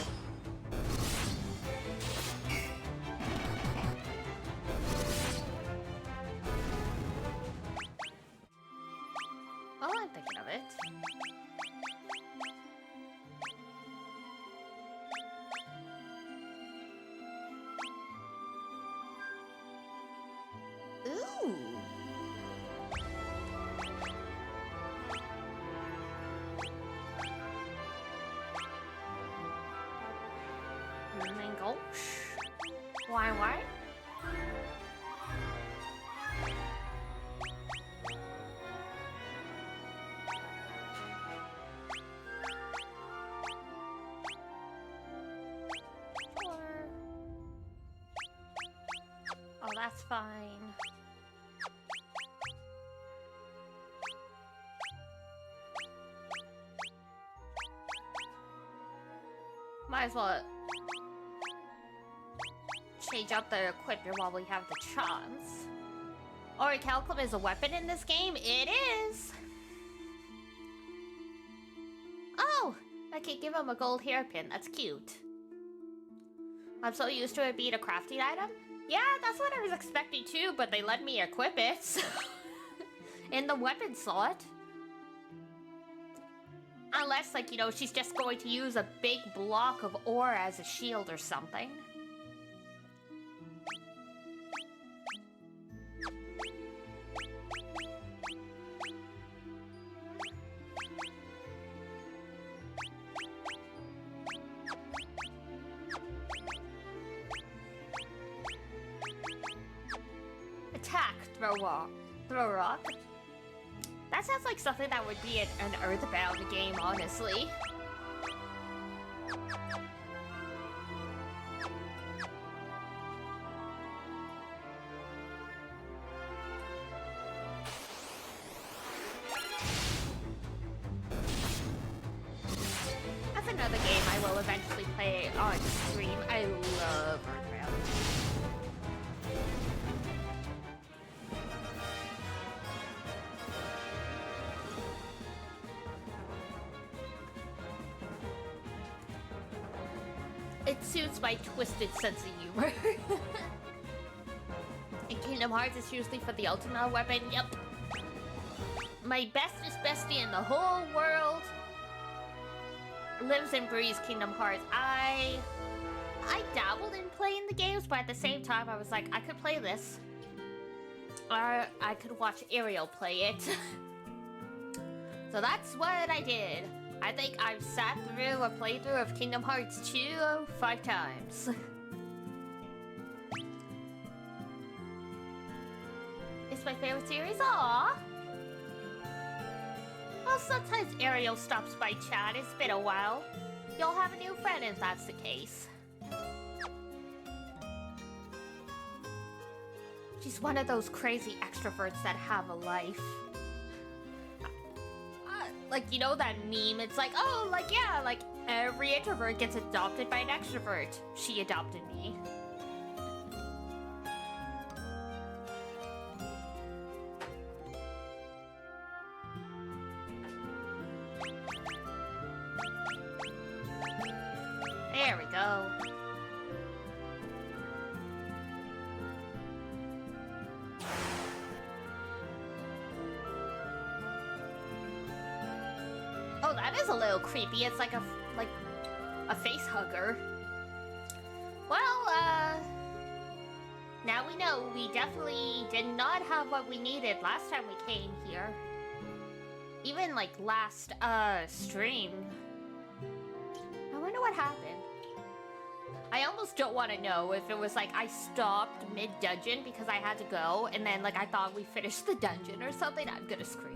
Oh, I'm thinking of it. Ooh. Gosh. Why? Sure. Oh, that's fine. Might as well change up the equipment while we have the chance. Orichalcum is a weapon in this game? It is! Oh! I can give him a gold hairpin. That's cute. I'm so used to it being a crafting item. Yeah, that's what I was expecting too, but they let me equip it, so in the weapon slot. Unless, like, you know, she's just going to use a big block of ore as a shield or something. Attack, throw rock. That sounds like something that would be an Earthbound game, honestly. That's another game I will eventually play on stream. I love Earthbound. It suits my twisted sense of humor. In Kingdom Hearts, it's usually for the ultimate weapon. Yep. My bestest bestie in the whole world lives and breathes Kingdom Hearts. I dabbled in playing the games, but at the same time, I was like, I could play this. Or I could watch Ariel play it. So that's what I did. I think I've sat through a playthrough of Kingdom Hearts 2 5 times. It's my favorite series, aww! Well, sometimes Ariel stops by chat, it's been a while. You'll have a new friend if that's the case. She's one of those crazy extroverts that have a life. Like, you know that meme? It's like, oh, like, yeah, like, every introvert gets adopted by an extrovert. She adopted me. There we go. Oh, that is a little creepy. It's like a face hugger. Well, now we know we definitely did not have what we needed last time we came here. Even like last stream. I wonder what happened. I almost don't want to know if it was like I stopped mid-dungeon because I had to go, and then like I thought we finished the dungeon or something. I'm gonna scream.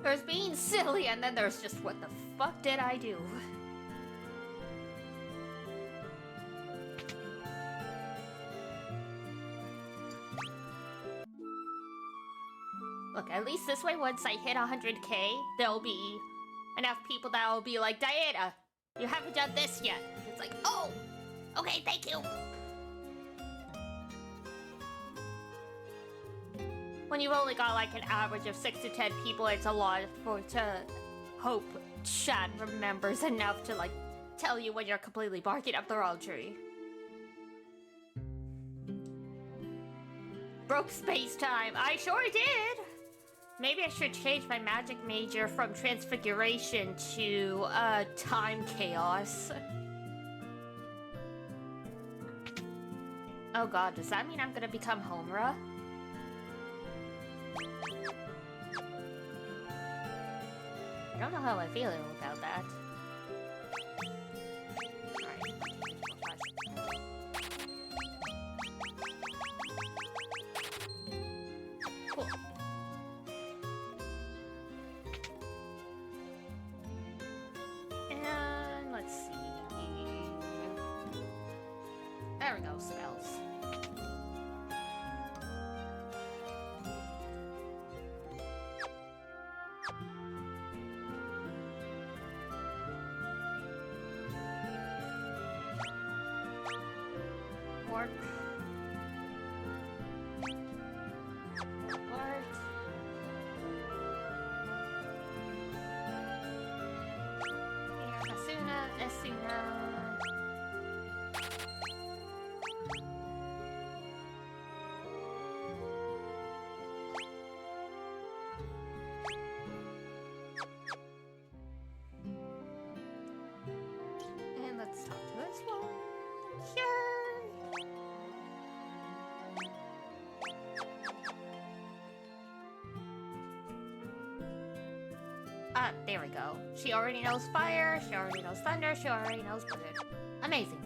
There's being silly, and then there's just what the fuck did I do? Look, at least this way, once I hit 100k, there'll be enough people that will be like, Diana, you haven't done this yet. It's like, oh, okay, thank you. when you've only got like an average of 6 to 10 people, it's a lot to hope chat remembers enough to like tell you when you're completely barking up the wrong tree. Broke space time. I sure did. Maybe I should change my magic major from transfiguration to time chaos. Oh god, does that mean I'm gonna become Homura? I don't know how I feel about that. Cool. And let's see. There we go, spells. Work. Asuna. And let's talk to this one. Sure. There we go. She already knows fire, she already knows thunder, she already knows blizzard. Amazing.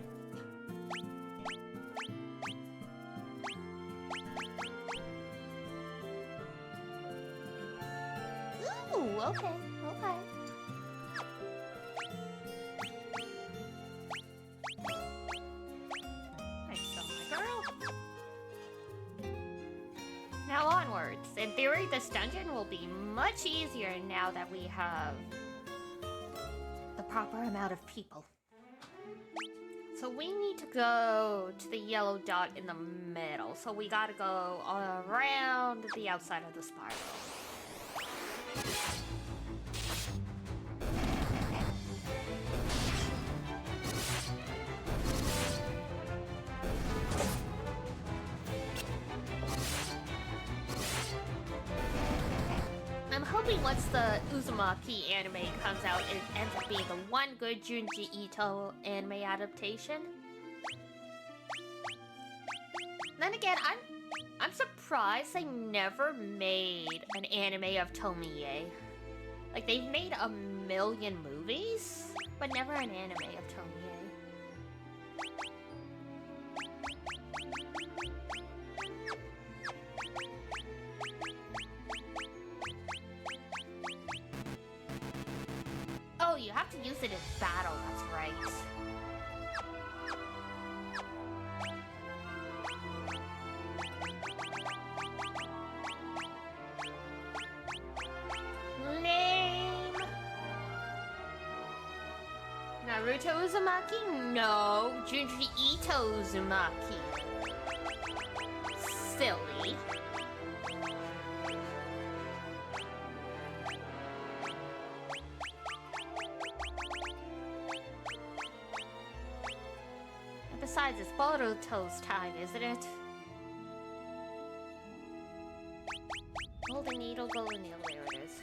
Ooh, okay, okay. Nice go, my girl. Now onwards. In theory, this dungeon will be much easier now that we have the proper amount of people. So we need to go to the yellow dot in the middle. So we gotta go around the outside of the spiral. Once the Uzumaki anime comes out, it ends up being the one good Junji Ito anime adaptation. Then again, I'm surprised they never made an anime of Tomie. Like, they've made a million movies, but never an anime of Tomie. Oh, you have to use it in battle, that's right. Lame. Naruto Uzumaki? No, Junji Ito Uzumaki. Silly. Besides, it's Boruto's time, isn't it? Golden needle, golden needle, there it is.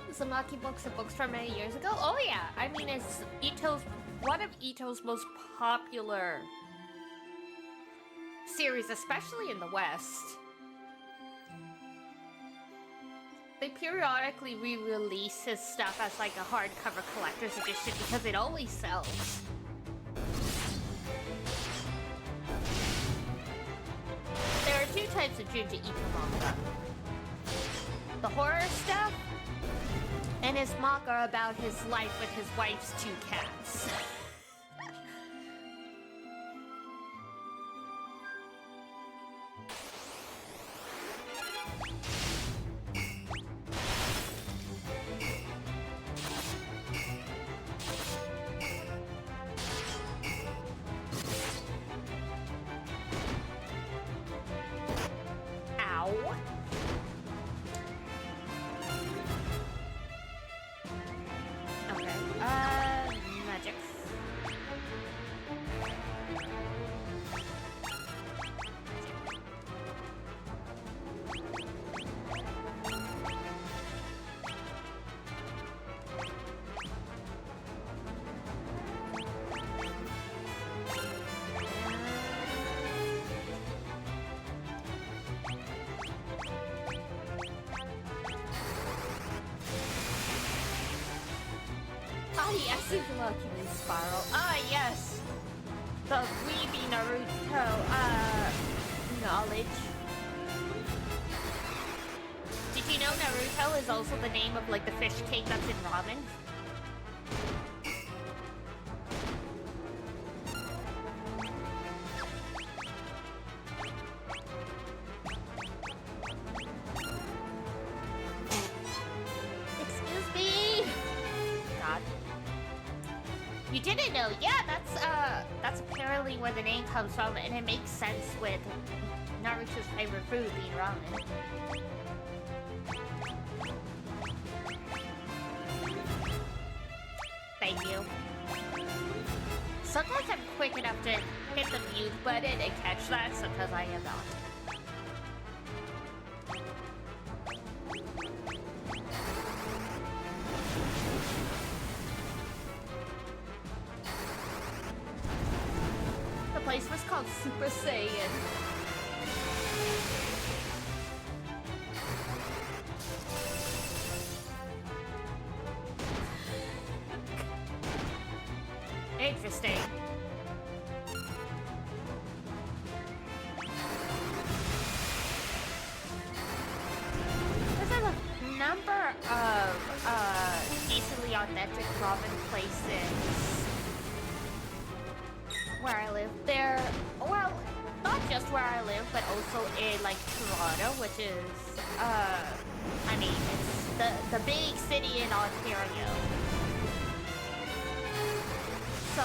Uzumaki books are books from many years ago? Oh yeah, I mean it's one of Ito's most popular series, especially in the West. They periodically re-release his stuff as like a hardcover collector's edition because it always sells. There are two types of Junji Ito manga. The horror stuff, and his manga about his life with his wife's 2 cats. Yes, lucky spiral. Ah, yes. The weeby Naruto, knowledge. Did you know Naruto is also the name of, like, the fish cake that's in ramen? Excuse me! God. You didn't know? Yeah, that's apparently where the name comes from, and it makes sense with Naruto's favorite food being ramen. Thank you. Sometimes I'm quick enough to hit the mute button and catch that, sometimes I am not. The place was called Super Saiyan. Interesting. There's a number of decently authentic ramen places where I live. There, well, not just where I live, but also in like Toronto, which is I mean, it's the big city in Ontario. So,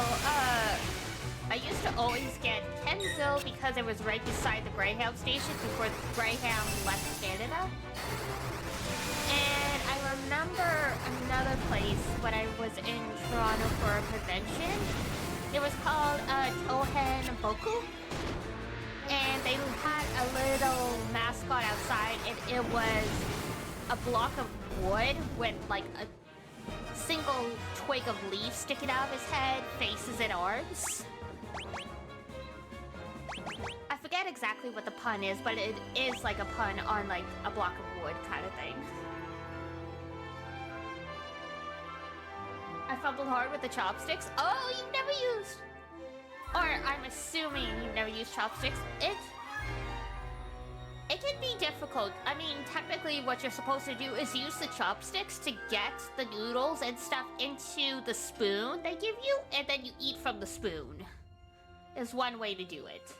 I used to always get Kenzo because it was right beside the Greyhound station before Greyhound left Canada. And I remember another place when I was in Toronto for a convention. It was called Tohen Boku. And they had a little mascot outside, and it was a block of wood with like a single twig of leaf sticking out of his head, faces and arms. I forget exactly what the pun is, but it is like a pun on like a block of wood kind of thing. I fumbled hard with the chopsticks. Oh, you've never used... Or I'm assuming you've never used chopsticks. It can be difficult. I mean, technically what you're supposed to do is use the chopsticks to get the noodles and stuff into the spoon they give you, and then you eat from the spoon. Is one way to do it.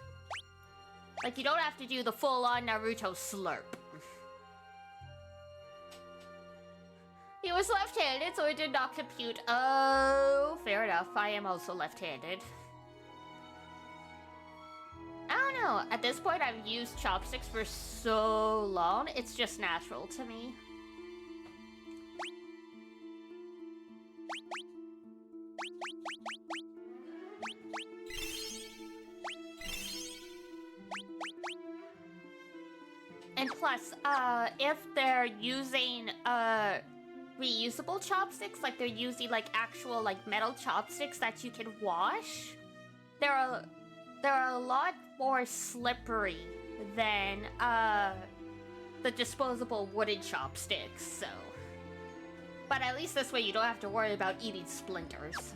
Like, you don't have to do the full-on Naruto slurp. He was left-handed, so it did not compute. Oh, fair enough. I am also left-handed. I don't know. At this point, I've used chopsticks for so long, it's just natural to me. And plus, if they're using, reusable chopsticks, like they're using, like, actual, like, metal chopsticks that you can wash, they're a lot more slippery than the disposable wooden chopsticks, so. But at least this way you don't have to worry about eating splinters.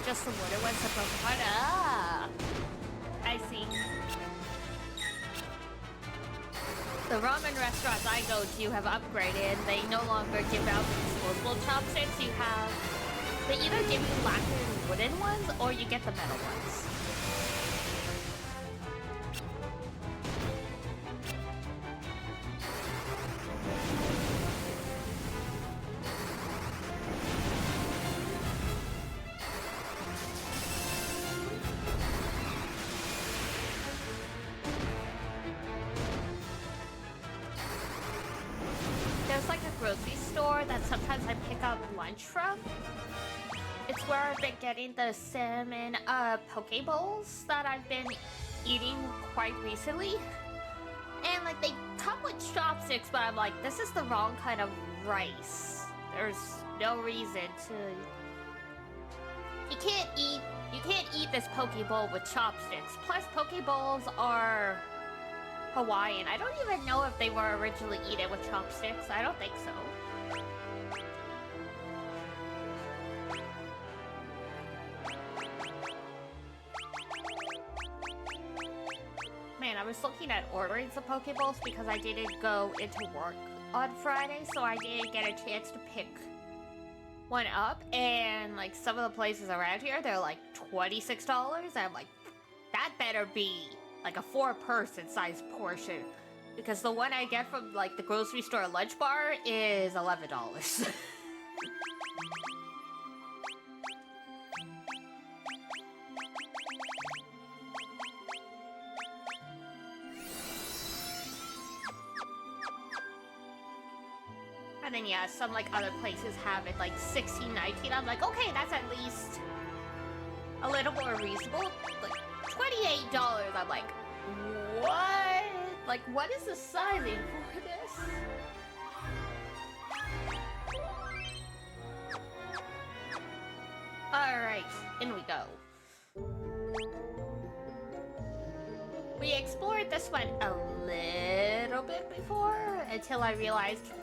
just the wooden ones that broke apart? Ah! I see. The ramen restaurants I go to have upgraded. They no longer give out the disposable chopsticks. They either give you lacquered wooden ones or you get the metal ones. There's like a grocery store that sometimes I pick up lunch from. It's where I've been getting the salmon poke bowls that I've been eating quite recently. And like they come with chopsticks, but I'm like, this is the wrong kind of rice. There's no reason to. You can't eat this poke bowl with chopsticks. Plus poke bowls are Hawaiian. I don't even know if they were originally eaten with chopsticks. I don't think so. Man, I was looking at ordering some poke bowls because I didn't go into work on Friday, so I didn't get a chance to pick one up. And like some of the places around here, they're like $26. And I'm like, that better be like a 4-person size portion, because the one I get from like the grocery store lunch bar is $11. And then yeah, some like other places have it like $16, $19. I'm like, okay, that's at least a little more reasonable. Like $28. I'm like, what? Like, what is the sizing for this? Alright, in we go. We explored this one a little bit before, until I realized,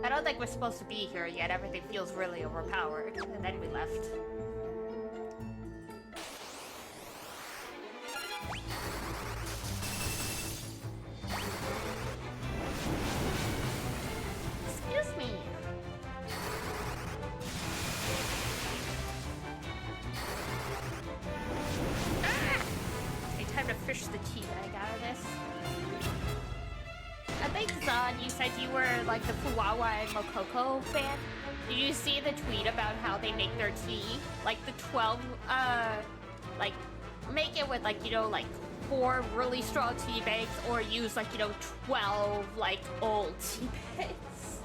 I don't think we're supposed to be here yet. Everything feels really overpowered. And then we left. Excuse me. Ah! Okay, time to fish the tea bag out of this. I think, Zon, you said you were like the Fuwawa and Mokoko fan. Did you see the tweet about how they make their tea? Like the 12, like, make it with like, you know, like 4 really strong tea bags, or use like, you know, 12 like old tea bags.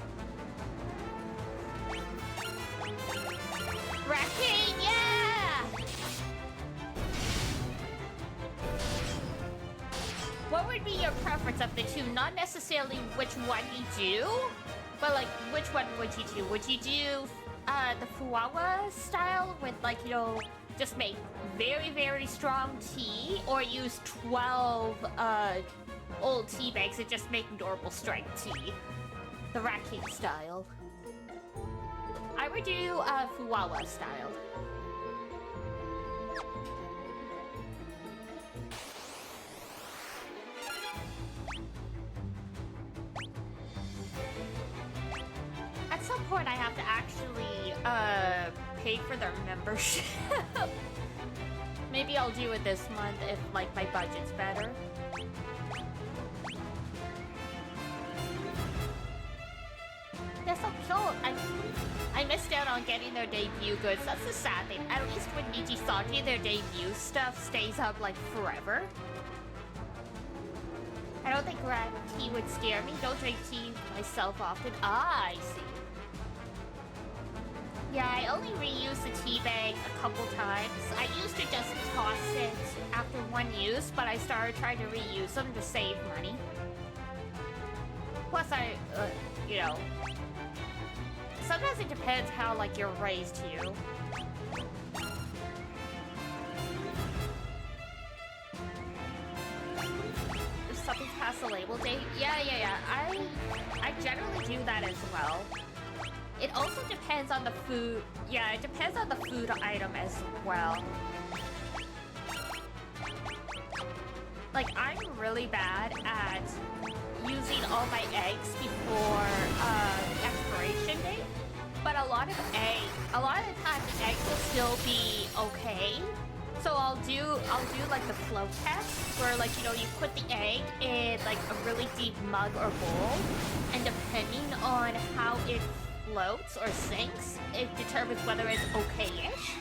Racking, yeah! What would be your preference of the two? Not necessarily which one you do, but like which one would you do? Would you do the Fuwawa style with like, you know, just make very, very strong tea, or use 12 old tea bags and just make normal strength tea? The racking style. I would do Fuwawa style. At some point, I have to actually pay for their membership. Maybe I'll do it this month if like my budget's better. Yes, I'm sure. I missed out on getting their debut goods. That's the sad thing. At least with Nijisaki, their debut stuff stays up like forever. I don't think grab tea would scare me. Don't drink tea myself often. Ah, I see. Yeah, I only reused the tea bag a couple times. I used to just toss it after one use, but I started trying to reuse them to save money. Plus, you know, sometimes it depends how, like, you're raised to. If something's past the label date, yeah. I generally do that as well. It also depends on the food. Yeah, it depends on the food item as well. Like, I'm really bad at using all my eggs before expiration date. But a lot of the time the eggs will still be okay. So I'll do like the float test where, like, you know, you put the egg in like a really deep mug or bowl, and depending on how it floats or sinks, it determines whether it's okay-ish.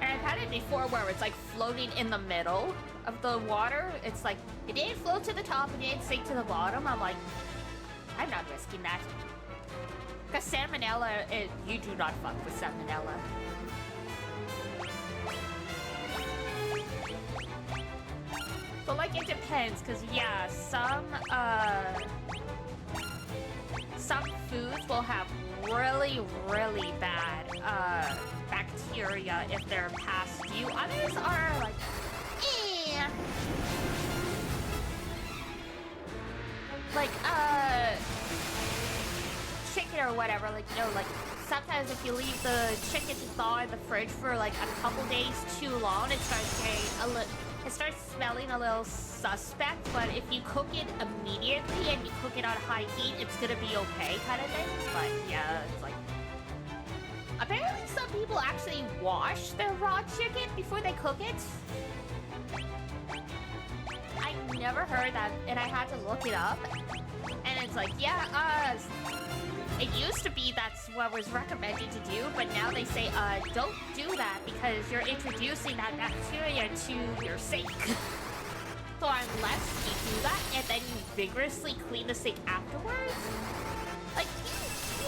And I've had it before where it's like floating in the middle of the water. It's like, it didn't float to the top, it didn't sink to the bottom. I'm like, I'm not risking that. Because salmonella, you do not fuck with salmonella. So, like, it depends, because, yeah, some foods will have really, really bad, bacteria if they're past due. Others are, like, eh. Like, chicken or whatever, like, you know, like, sometimes if you leave the chicken to thaw in the fridge for, like, a couple days too long, it starts smelling a little suspect, but if you cook it immediately and you cook it on high heat, it's gonna be okay, kind of thing. But, yeah, it's like... Apparently some people actually wash their raw chicken before they cook it. I never heard that, and I had to look it up. And it's like, yeah, it used to be that's what was recommended to do, but now they say, don't do that because you're introducing that bacteria to your sink. So unless you do that and then you vigorously clean the sink afterwards, like,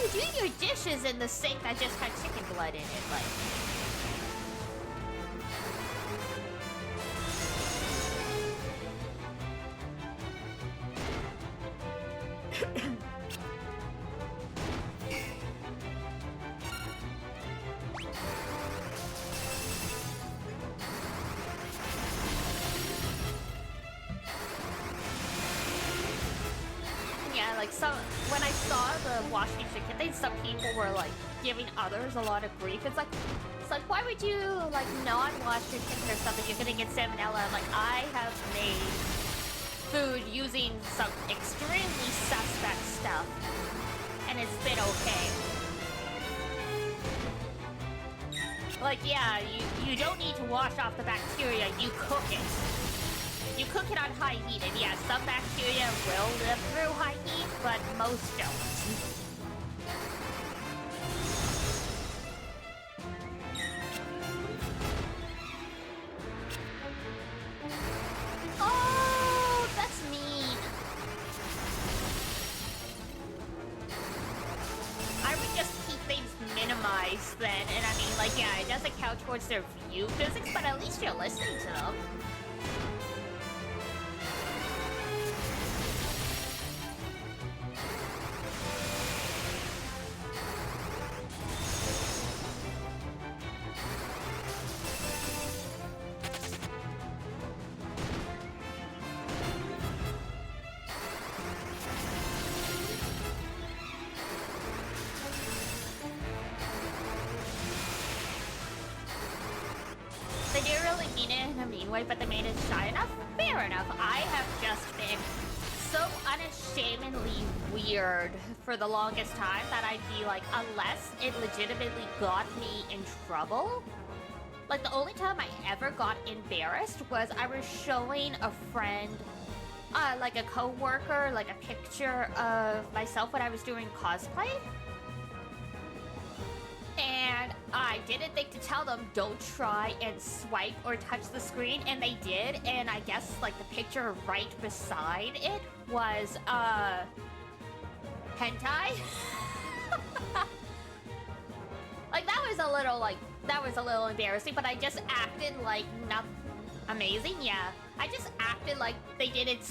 you do your dishes in the sink that just had chicken blood in it, like... When I saw the washing chicken thing, some people were like giving others a lot of grief. It's like why would you like not wash your chicken or something? You're gonna get salmonella. I'm like, I have made food using some extremely suspect stuff, and it's been okay. Like, yeah, you don't need to wash off the bacteria. You cook it. You cook it on high heat, and yeah, some bacteria will live through high heat, but most don't. Oh, that's mean. I would just keep things minimized then, and I mean, like, yeah, it doesn't count towards their view physics, but at least you're listening to them. But they made it shy enough? Fair enough. I have just been so unashamedly weird for the longest time that I'd be like, unless it legitimately got me in trouble. Like, the only time I ever got embarrassed was I was showing a friend, like a co-worker, like a picture of myself when I was doing cosplay. And I didn't think to tell them, don't try and swipe or touch the screen, and they did, and I guess, like, the picture right beside it was, hentai? Like, that was a little embarrassing, but I just acted like not amazing, yeah. I just acted like they didn't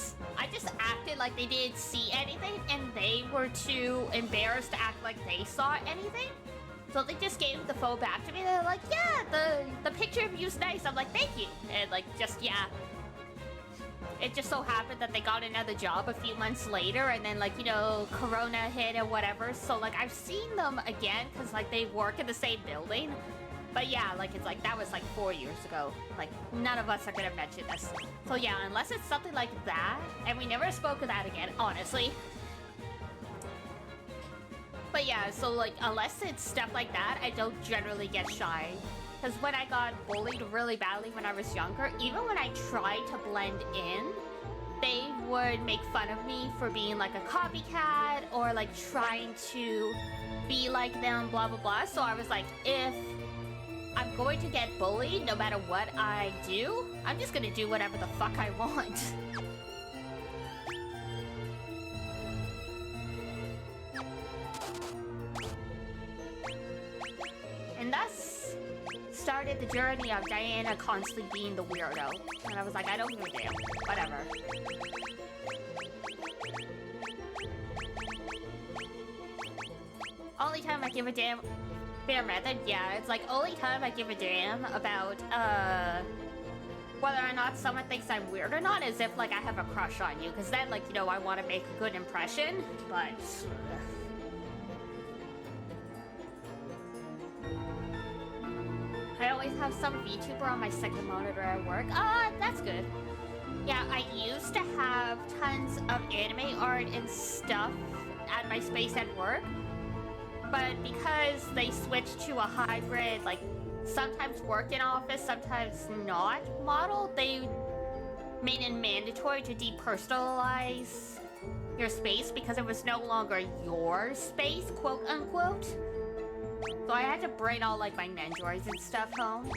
see anything, and they were too embarrassed to act like they saw anything. So they just gave the phone back to me. They're like, yeah, the picture of you's nice. I'm like, thank you. And like, just, yeah. it just so happened that they got another job a few months later, and then, like, you know, Corona hit and whatever. So, like, I've seen them again because, like, they work in the same building. But yeah, like, it's like, that was like 4 years ago. Like, none of us are gonna mention this. So yeah, unless it's something like that, and we never spoke of that again, honestly. But yeah, so, like, unless it's stuff like that, I don't generally get shy. Because when I got bullied really badly when I was younger, even when I tried to blend in, they would make fun of me for being like a copycat or like trying to be like them, blah, blah, blah. So I was like, if I'm going to get bullied no matter what I do, I'm just gonna do whatever the fuck I want. And thus started the journey of Diana constantly being the weirdo. And I was like, I don't give a damn. Whatever. Only time I give a damn... Fair method, yeah. It's like, only time I give a damn about, whether or not someone thinks I'm weird or not is if, like, I have a crush on you. Because then, like, you know, I want to make a good impression. But... I always have some VTuber on my second monitor at work. That's good. Yeah, I used to have tons of anime art and stuff at my space at work. But because they switched to a hybrid, like, sometimes work in office, sometimes not model, they made it mandatory to depersonalize your space because it was no longer your space, quote unquote. So I had to bring all, like, my Nendroids and stuff home.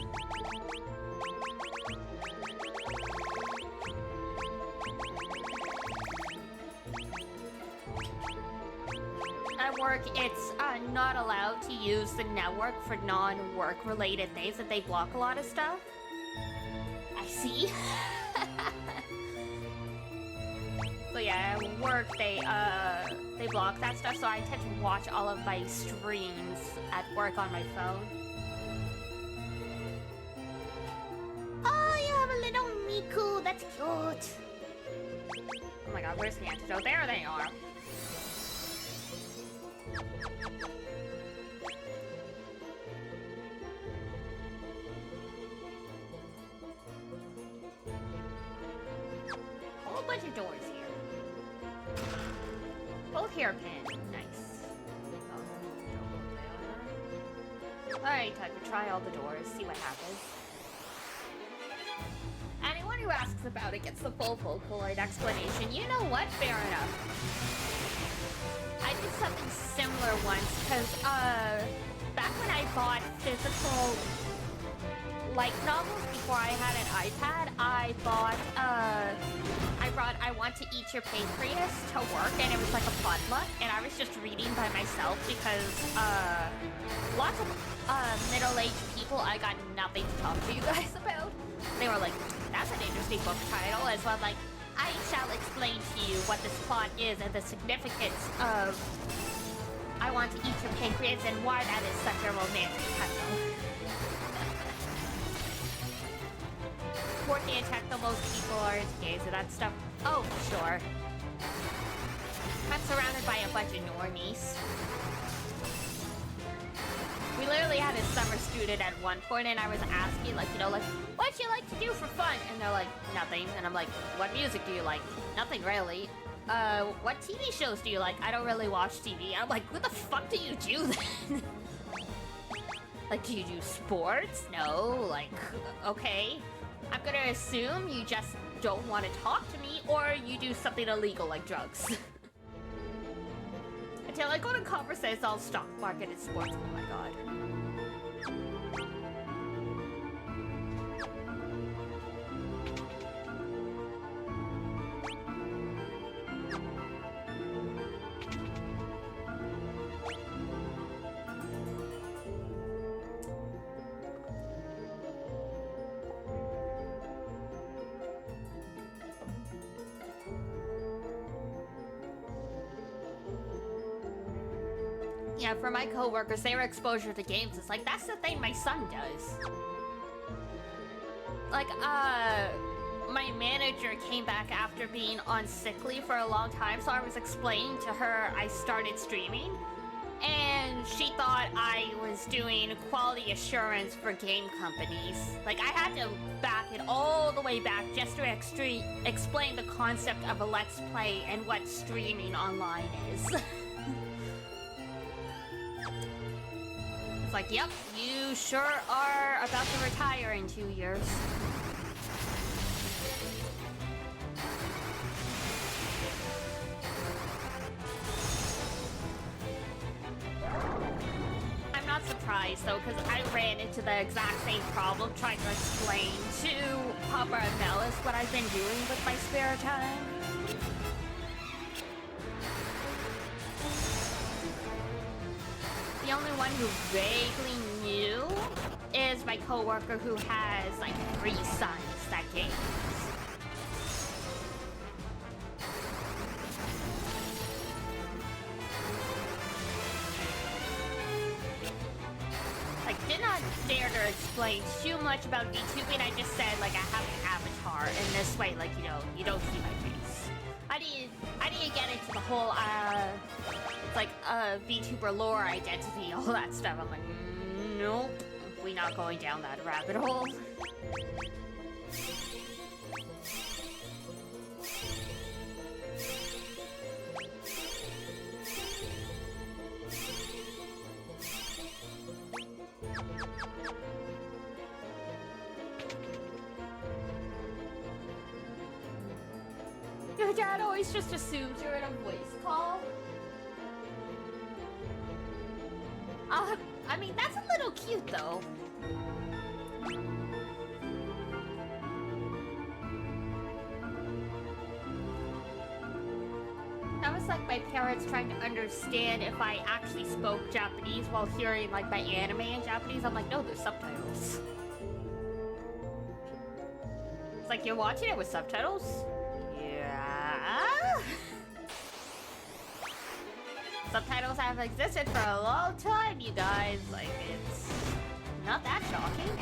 At work, it's not allowed to use the network for non-work related things, and they block a lot of stuff. I see. So yeah, at work, they block that stuff, so I tend to watch all of my streams at work on my phone. Oh, you have a little Miku, that's cute. Oh my god, where's the antidote? There they are. Whole bunch of doors here. Both hairpin. Nice. Alright, time to try all the doors, see what happens. Anyone who asks about it gets the full Vocaloid explanation. You know what? Fair enough. I did something similar once, because, back when I bought physical light novels before I had an iPad, I brought I Want to Eat Your Pancreas to work, and it was like a potluck, and I was just reading by myself because, lots of, middle-aged people, I got nothing to talk to you guys about. They were like, that's an interesting book title, as well, like, I shall explain to you what this plot is and the significance of I Want to Eat Your Pancreas and why that is such a romantic title. Working in tech, though most people are into games and that stuff. Oh, sure. I'm surrounded by a bunch of normies. We literally had a summer student at one point, and I was asking, like, you know, like, what do you like to do for fun? And they're like, nothing. And I'm like, what music do you like? Nothing really. What TV shows do you like? I don't really watch TV. I'm like, what the fuck do you do then? Like, do you do sports? No, like, okay. I'm gonna assume you just don't want to talk to me, or you do something illegal like drugs. Until I go to conversations on stock market and sports. Oh my god. Yeah, for my coworkers, their exposure to games is like, that's the thing my son does. Like, my manager came back after being on sick leave for a long time, so I was explaining to her I started streaming, and she thought I was doing quality assurance for game companies. Like, I had to back it all the way back just to explain the concept of a Let's Play and what streaming online is. It's like, yep, you sure are about to retire in 2 years. I'm not surprised though, because I ran into the exact same problem trying to explain to Papa and Melis what I've been doing with my spare time. The only one who vaguely knew is my coworker who has like 3 sons that games. Like, did not dare to explain too much about VTubing. I just said like I have an avatar, and this way, like, you don't see my face. I didn't get into the whole like VTuber lore identity, all that stuff. I'm like, nope, we're not going down that rabbit hole. Your dad always just assumes you're in a voice call. I mean, that's a little cute, though. That was like my parents trying to understand if I actually spoke Japanese while hearing, like, my anime in Japanese. I'm like, no, there's subtitles. It's like, you're watching it with subtitles? Yeah. Subtitles have existed for a long time, you guys. Like, it's not that shocking.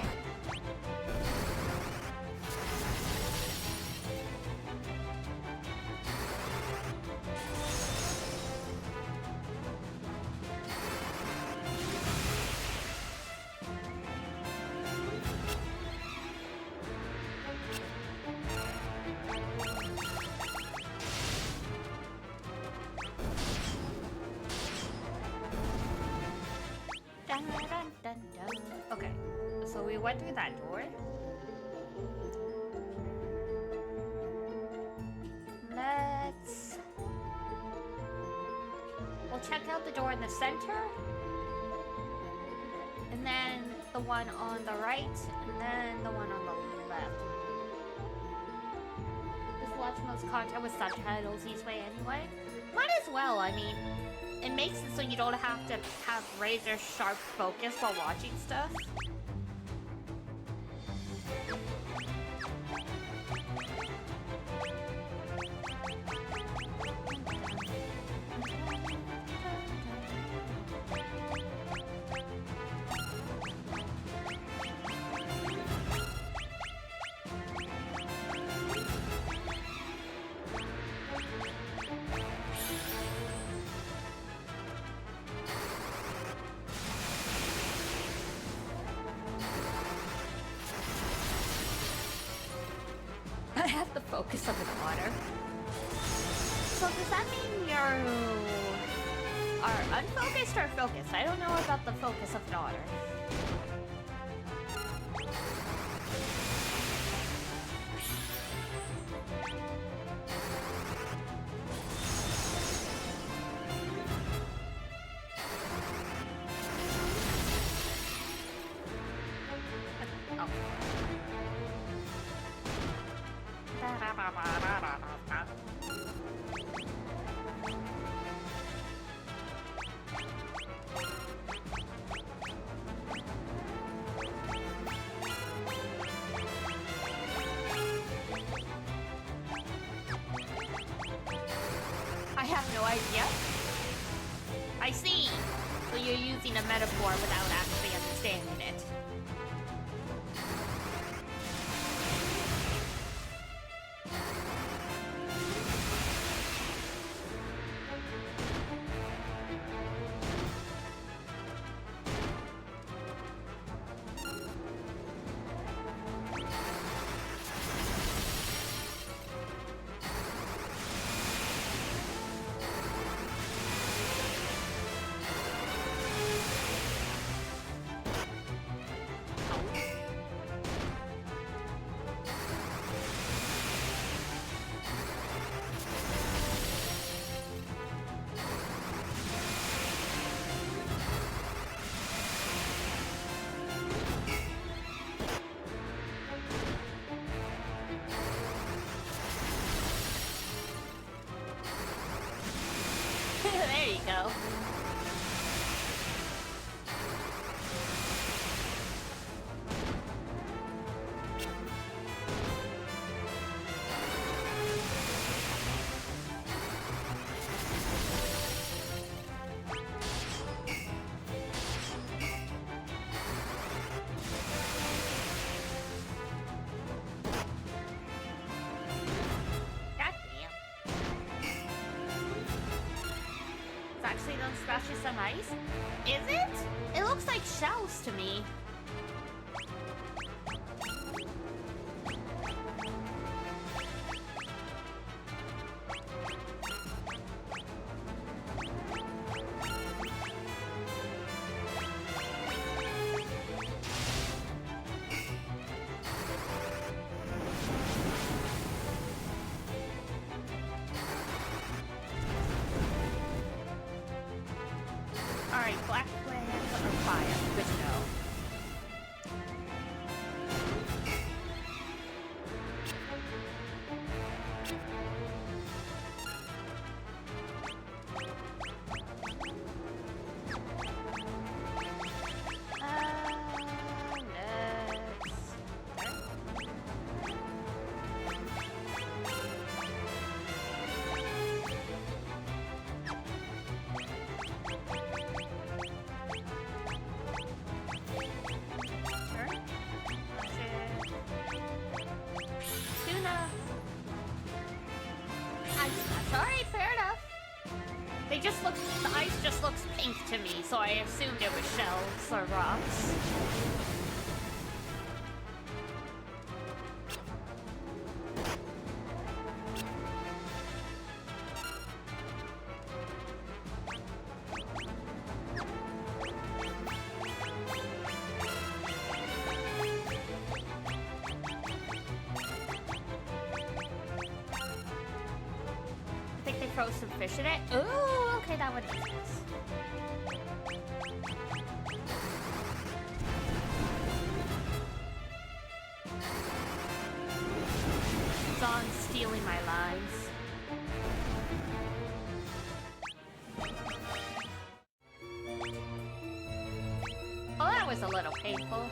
Okay, so we went through that door. We'll check out the door in the center. And then the one on the right, and then the one on the left. Just watch most content with subtitles each way anyway. Might as well, I mean, it makes it so you don't have to have razor sharp focus while watching stuff. I have the focus of an otter. So does that mean you are unfocused or focused? I don't know about the focus of an otter. I have no idea. I see. So you're using a metaphor without actually understanding it. go. Actually don't splashes some ice? Is it? It looks like shells to me. Alright, black plant or fire. Good to know. Alright, fair enough. The ice just looks pink to me, so I assumed it was shells or rocks. Throw some fish in it. Ooh, okay, that would make sense. Dawn's stealing my lines. Oh, that was a little painful.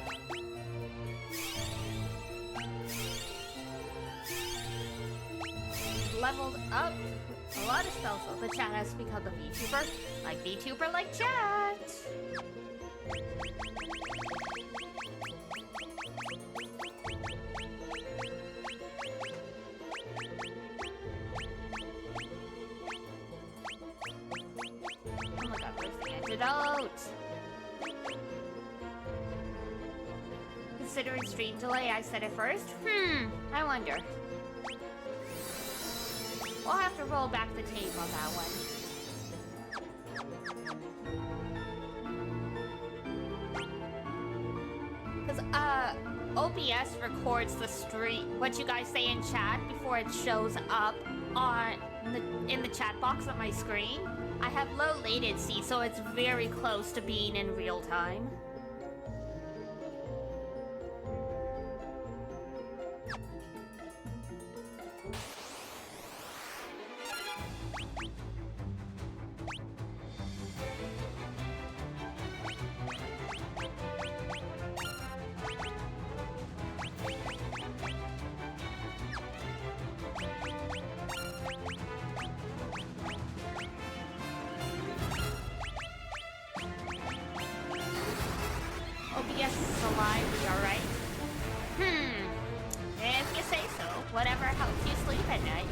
Leveled up. A lot of spells, so the chat has become a VTuber. Like VTuber, like chat! Oh my god, where's the antidote? Considering stream delay, I said it first? I wonder. We'll have to roll back the tape on that one. Because, OBS records the stream, what you guys say in chat before it shows up in the chat box on my screen. I have low latency, so it's very close to being in real time. OBS is alive, we alright? If you say so. Whatever helps you sleep at night.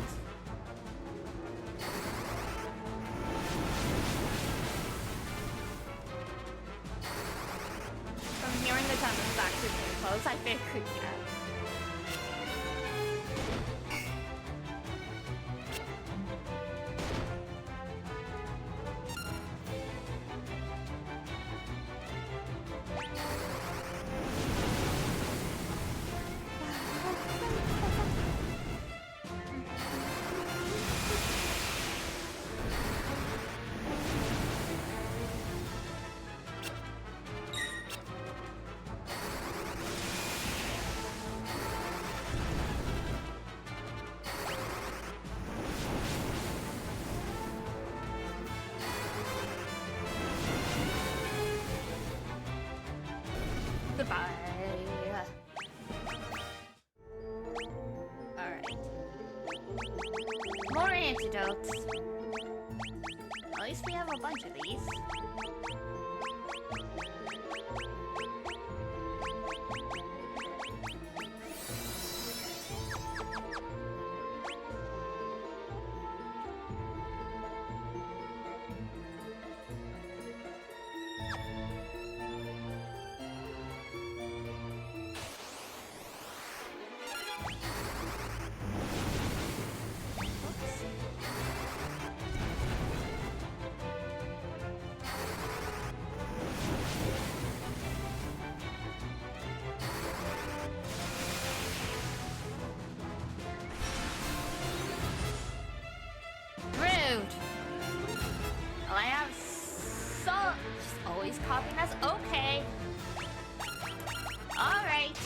From hearing the tunnels back to being close, I figured, yeah. Goodbye. Alright. More antidotes. At least we have a bunch of these. Well, I have some. Just always copying us. Okay. All right.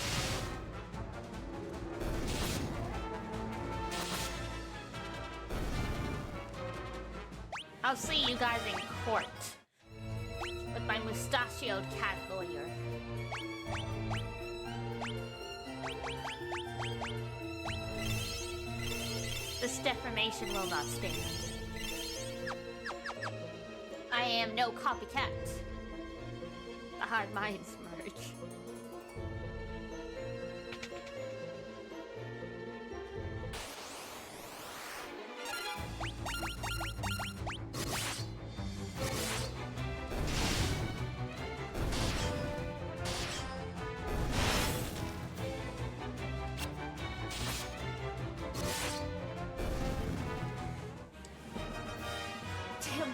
I'll see you guys in court with my mustachioed cat lawyer. This defamation will not stand. I am no copycat. The hive minds merge.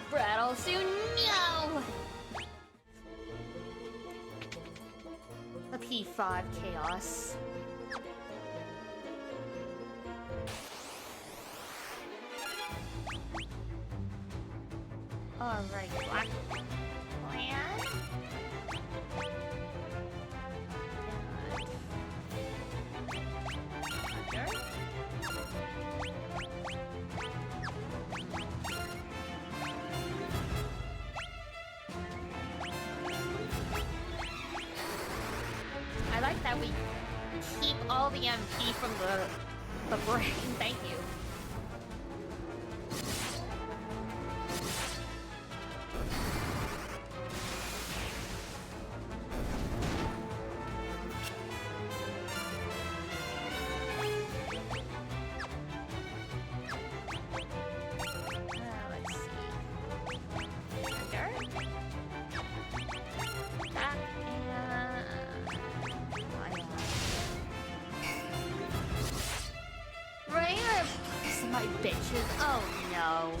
Brattle soon, no! A P5 chaos. Alright, black plan. Under. I like that we keep all the MP from the brain. Thank you. Let's see. Under. Back and Rare, my bitches. Oh no.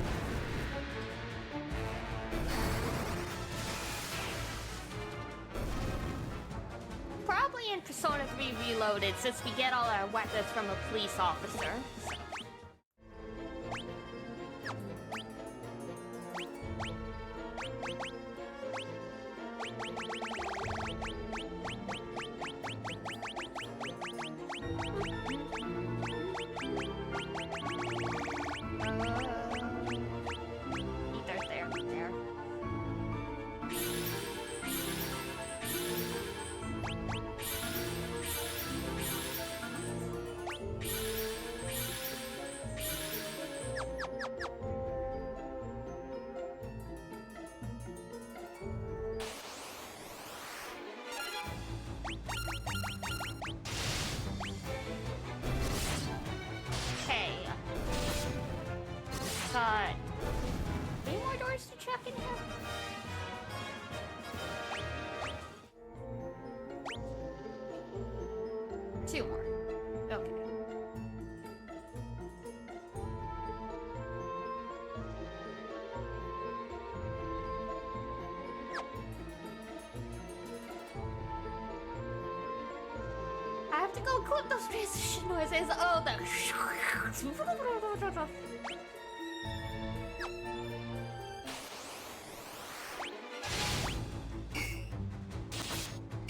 Probably in Persona 3 Reloaded, since we get all our weapons from a police officer. So. Got 3 more doors to check in here? Two more. Okay. I have to go clip those transition noises. Oh, the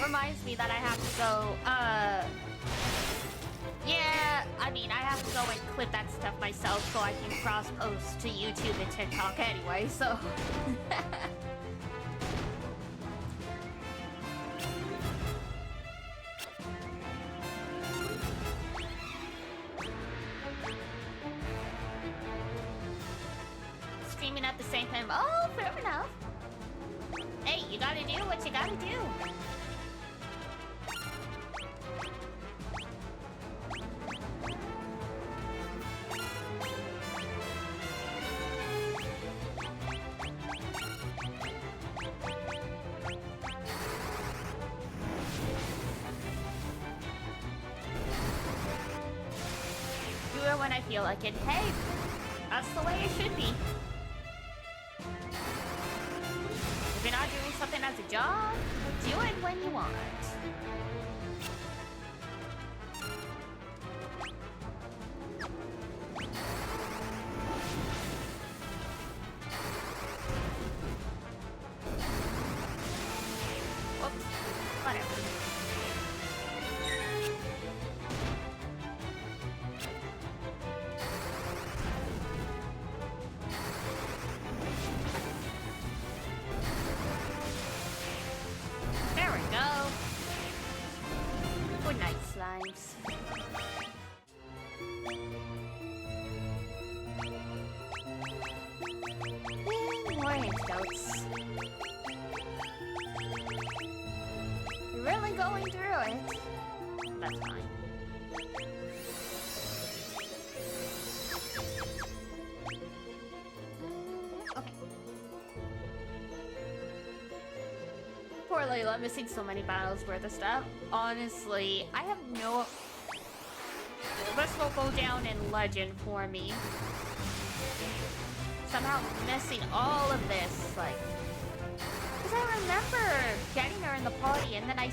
reminds me that I have to go, yeah, I mean, I have to go and clip that stuff myself so I can cross-post to YouTube and TikTok anyway, so... Oh, fair enough. Hey, you gotta do what you gotta do. Do it when I feel like it. Hey, that's the way it should be. If you're not doing something as a job, do it when you want. Whoops. Whatever. There we go. Good night, slimes. Yay, more antidotes. You're really going through it. That's fine. Okay. Poor Layla, missing so many battles worth of stuff. Honestly, I have no... This will go down in legend for me. Somehow missing all of this, like... Because I remember getting her in the party and then I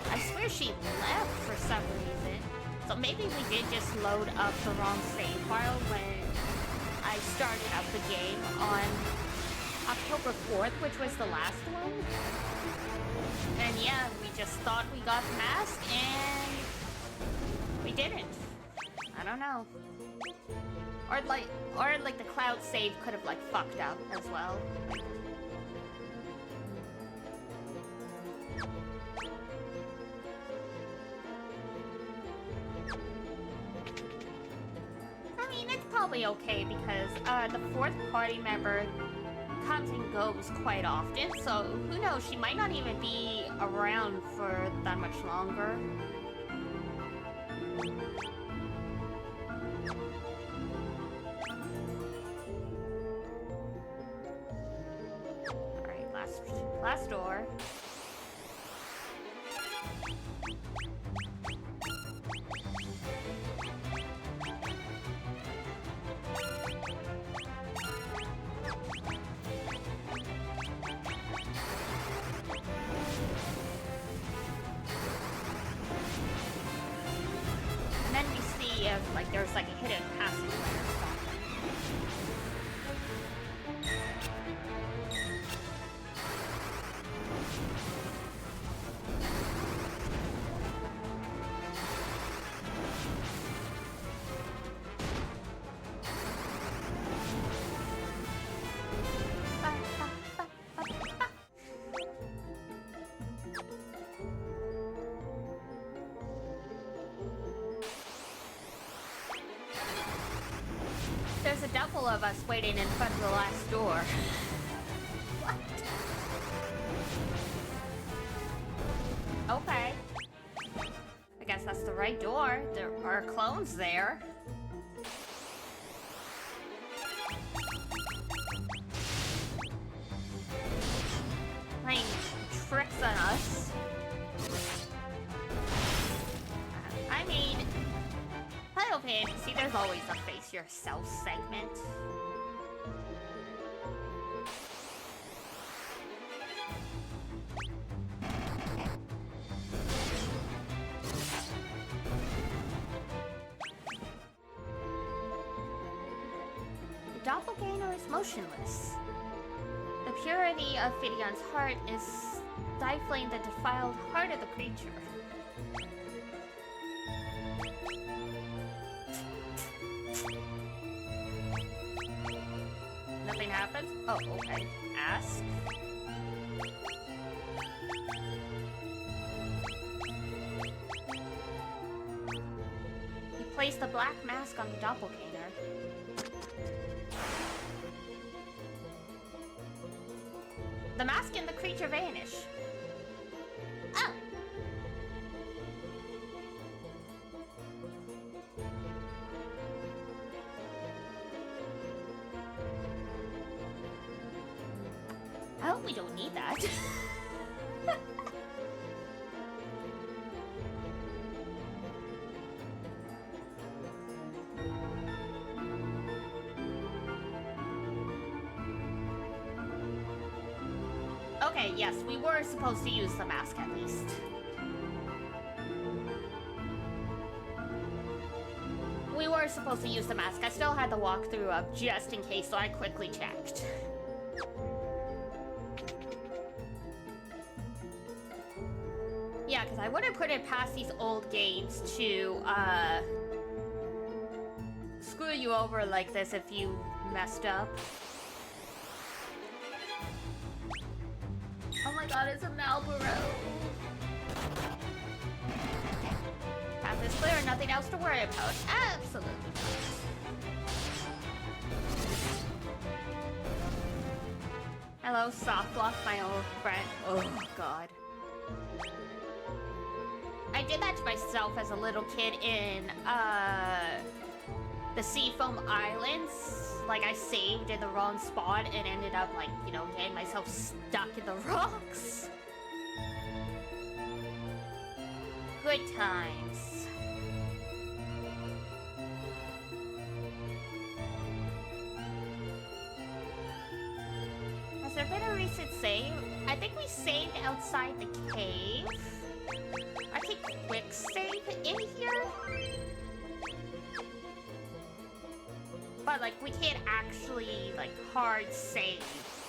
swear she left for some reason. So maybe we did just load up the wrong save file when I started up the game on October 4th, which was the last one. And yeah, we just thought we got masked and we didn't. I don't know. Or like the cloud save could have like fucked up as well. I mean, it's probably okay because the fourth party member comes and goes quite often, so who knows, she might not even be around for that much longer. Alright, last door. And then we see if like there's like a hidden passageway or something. There's a double of us waiting in front of the last door. What? Okay. I guess that's the right door. There are clones there. Playing tricks on us. I mean, Final Fantasy, there's always a face yourself segment. The doppelganger is motionless. The purity of Fidion's heart is stifling the defiled heart of the creature. Nothing happens? Oh, okay. Ask. You place the black mask on the doppelganger. can the creature vanish? Oh! I hope we don't need that. Okay, yes, we were supposed to use the mask at least. We were supposed to use the mask. I still had the walkthrough up just in case, so I quickly checked. Yeah, because I wouldn't put it past these old games to, screw you over like this if you messed up. Oh my god, it's a Malboro. Path is clear, nothing else to worry about. Absolutely. Hello, Softlock, my old friend. Oh god. I did that to myself as a little kid in, the Seafoam Islands. Like, I saved in the wrong spot and ended up, like, you know, getting myself stuck in the rocks. Good times. Has there been a recent save? I think we saved outside the cave. I think quick save in here? But, like, we can't actually, like, hard save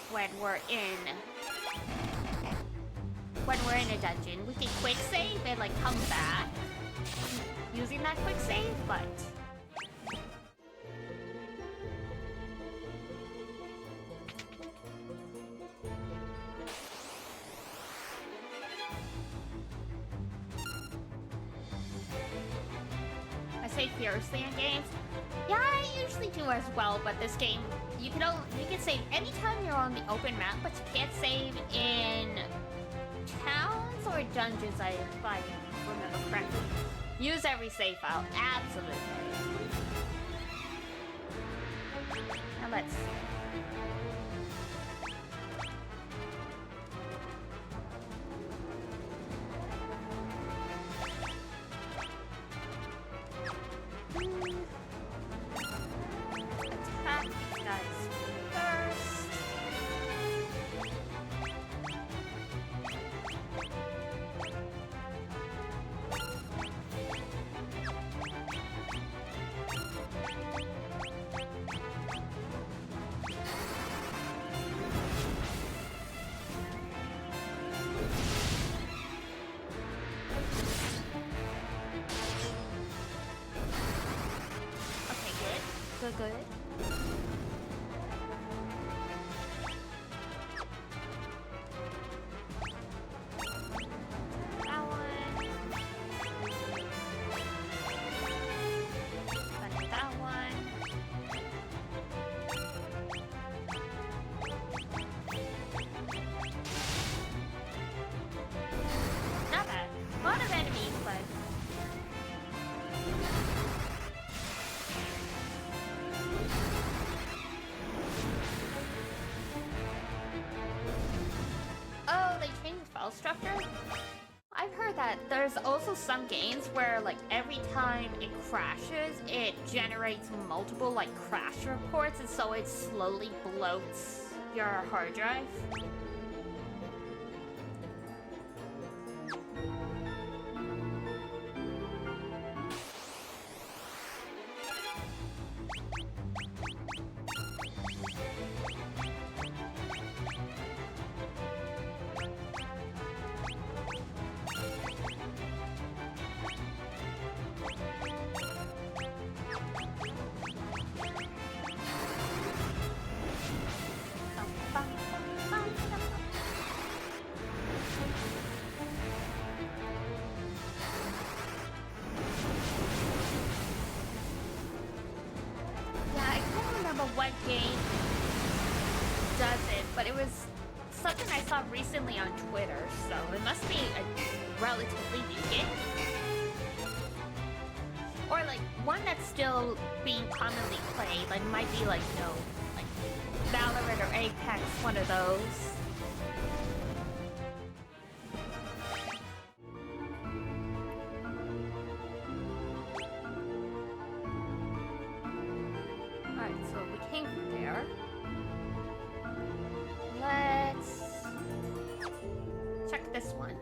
when we're in a dungeon. We can quick save and, like, come back using that quick save, but... I say fiercely in games. Yeah, I usually do as well, but this game, you can save anytime you're on the open map, but you can't save in towns or dungeons, if I remember correctly. Use every save file, absolutely. Now let's see. Attack these guys first. Okay, good. Good. That one. Got that one. Not bad. A lot of enemies, but... Oh, they changed the file structure? I've heard that there's also some games where, like, every time it crashes, it generates multiple, like, crash reports, and so it slowly bloats your hard drive. Yeah, I can't remember what game does it, but it was something I saw recently on Twitter, so it must be a relatively new game. Or like one that's still being commonly played, like might be like, you know, like Valorant or Apex, one of those. Alright, so we came from there. Let's check this one.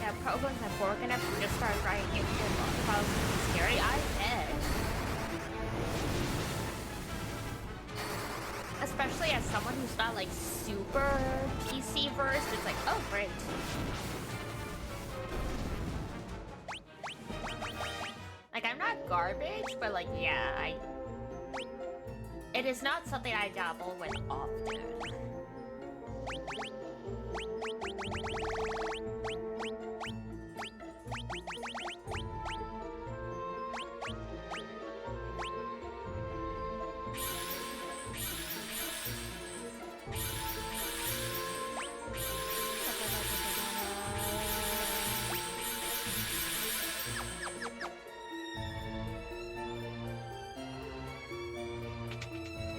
Yeah, programs have working up and just start writing it about scary. I bet. Especially as someone who's not like super PC versed, it's like, oh great. Like I'm not garbage, but like yeah, it is not something I dabble with often.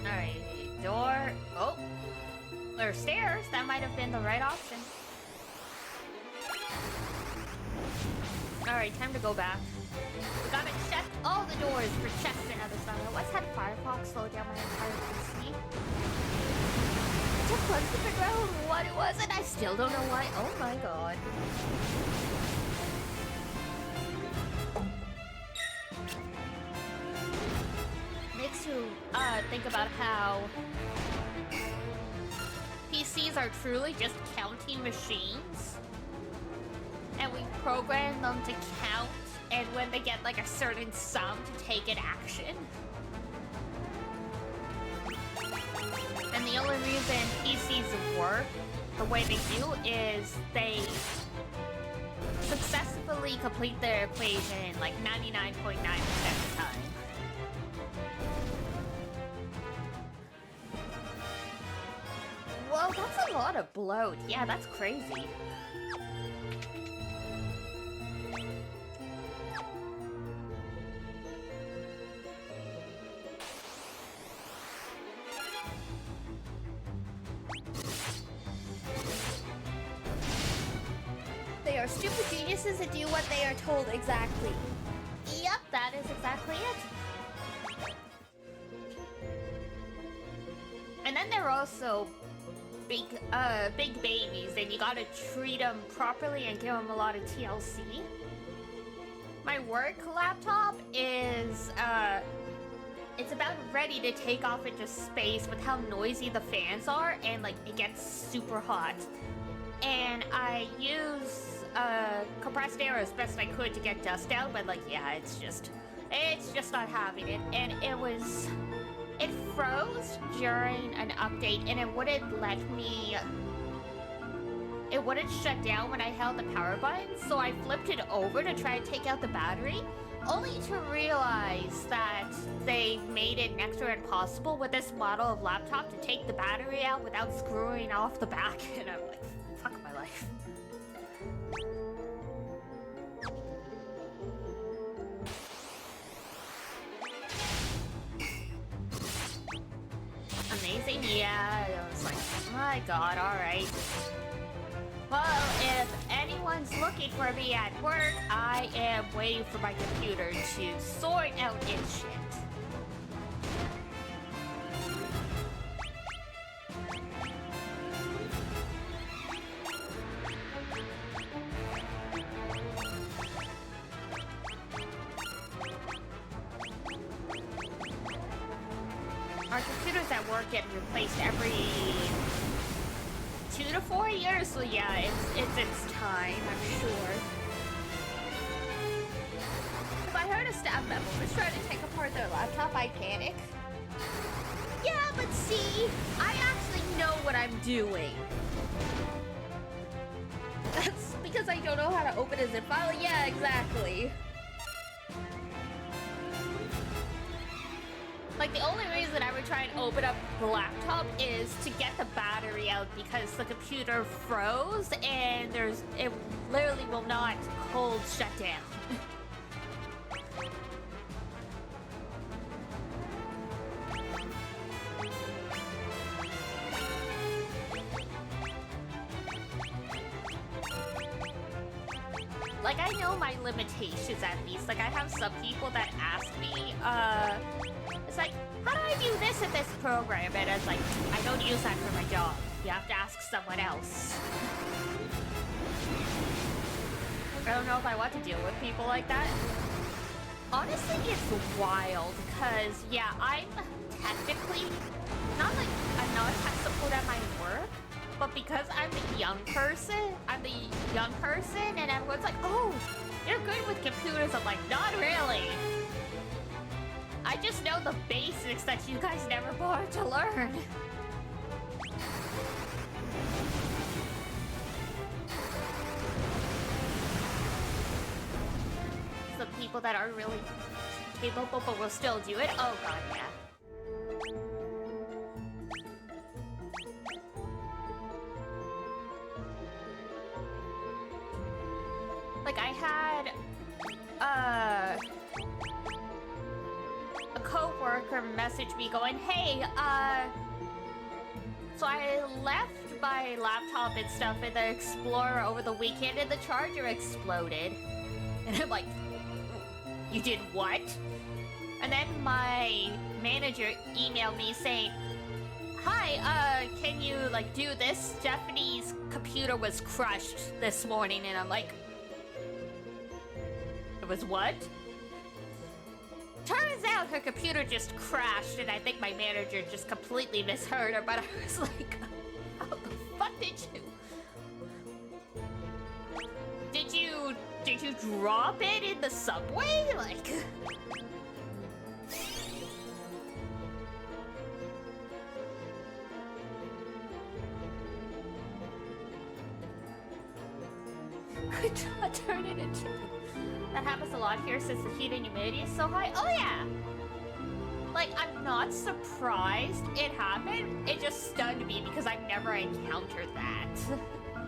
Alright, door. Oh, there's stairs. That might have been the right option. Alright, time to go back. We gotta check all the doors for chests and other stuff. I once had Firefox slow down my entire PC. It took months to figure out what it was, and I still don't know why. Oh my god. Makes you think about how PCs are truly just counting machines, and we program them to count, and when they get like a certain sum to take an action. And the only reason PCs work the way they do is they successfully complete their equation like 99.9% of the time. Whoa, that's a lot of bloat. Yeah, that's crazy. They are stupid geniuses that do what they are told exactly. Yep, that is exactly it. And then they're also big babies, and you gotta treat them properly and give them a lot of TLC. My work laptop is, it's about ready to take off into space with how noisy the fans are, and like, it gets super hot. And I use, compressed air as best I could to get dust out, but like, yeah, it's just not having it. And it froze during an update, and it wouldn't let me... It wouldn't shut down when I held the power button, so I flipped it over to try to take out the battery, only to realize that they made it next to impossible with this model of laptop to take the battery out without screwing off the back, and I'm like, fuck my life. Amazing? Yeah, I was like, my god, alright. Well, if anyone's looking for me at work, I am waiting for my computer to sort out its shit. Our computers at work get replaced every 2 to 4 years, so yeah, it's time, I'm sure. If I heard a staff member was trying to take apart their laptop, I panic. Yeah, but see, I actually know what I'm doing. That's because I don't know how to open a zip file? Yeah, exactly. Like, the only reason I would try and open up the laptop is to get the battery out because the computer froze and it literally will not cold shut down. Like, I know my limitations at least. Like, I have some people that ask me, it's like, how do I do this in this program? And it's like, I don't use that for my job. You have to ask someone else. I don't know if I want to deal with people like that. Honestly, it's wild, because, yeah, I'm technically not tech support at my work, but because I'm the young person, and everyone's like, oh, you're good with computers. I'm like, not really. I just know the basics that you guys never bothered to learn. The people that are really capable but will still do it. Oh god, yeah. Like, I had a co-worker message me going, hey, so I left my laptop and stuff in the Explorer over the weekend and the charger exploded. And I'm like, you did what? And then my manager emailed me saying, hi, can you, like, do this? Stephanie's computer was crushed this morning. And I'm like, it was what? Turns out her computer just crashed, and I think my manager just completely misheard her, but I was like, how the fuck did you... Did you drop it in the subway? Like... Turn it into... That happens a lot here since the heat and humidity is so high. Oh yeah! Like, I'm not surprised it happened. It just stunned me because I've never encountered that.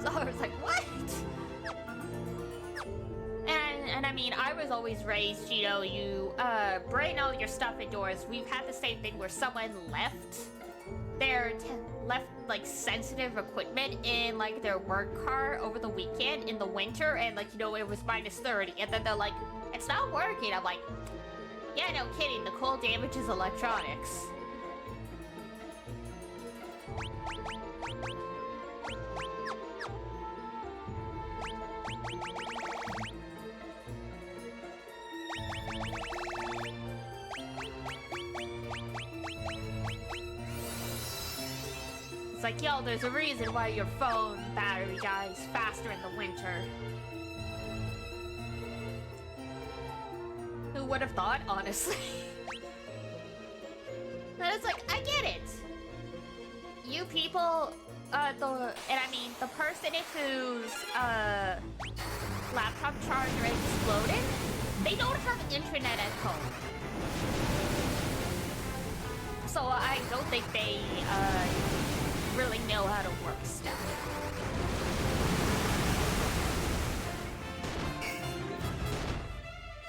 So I was like, what? And I mean, I was always raised, you know, you bring all your stuff indoors. We've had the same thing where someone left like sensitive equipment in like their work car over the weekend in the winter, and like, you know, it was -30, and then they're like, it's not working. I'm like, yeah, no kidding, the cold damages electronics. It's like, yo, there's a reason why your phone battery dies faster in the winter. Who would have thought, honestly? But it's like, I get it. You people, and I mean, the person whose, laptop charger exploded, they don't have internet at home. So I don't think they, really know how to work stuff.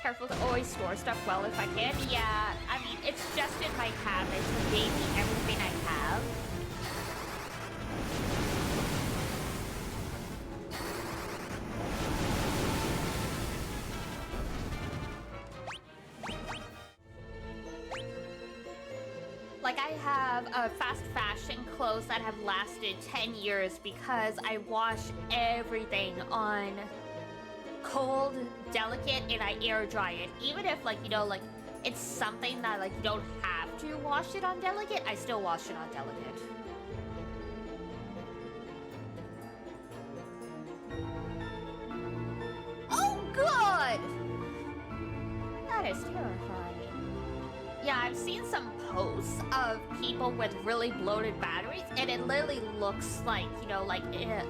Careful to always store stuff well if I can. Yeah, I mean, it's just in my habit to baby everything I have. Like, I have fast fashion clothes that have lasted 10 years because I wash everything on cold, delicate, and I air dry it. Even if, like, you know, like, it's something that, like, you don't have to wash it on delicate, I still wash it on delicate. Oh, God! That That is terrifying. Yeah, I've seen some posts of people with really bloated batteries, and it literally looks like, you know, like an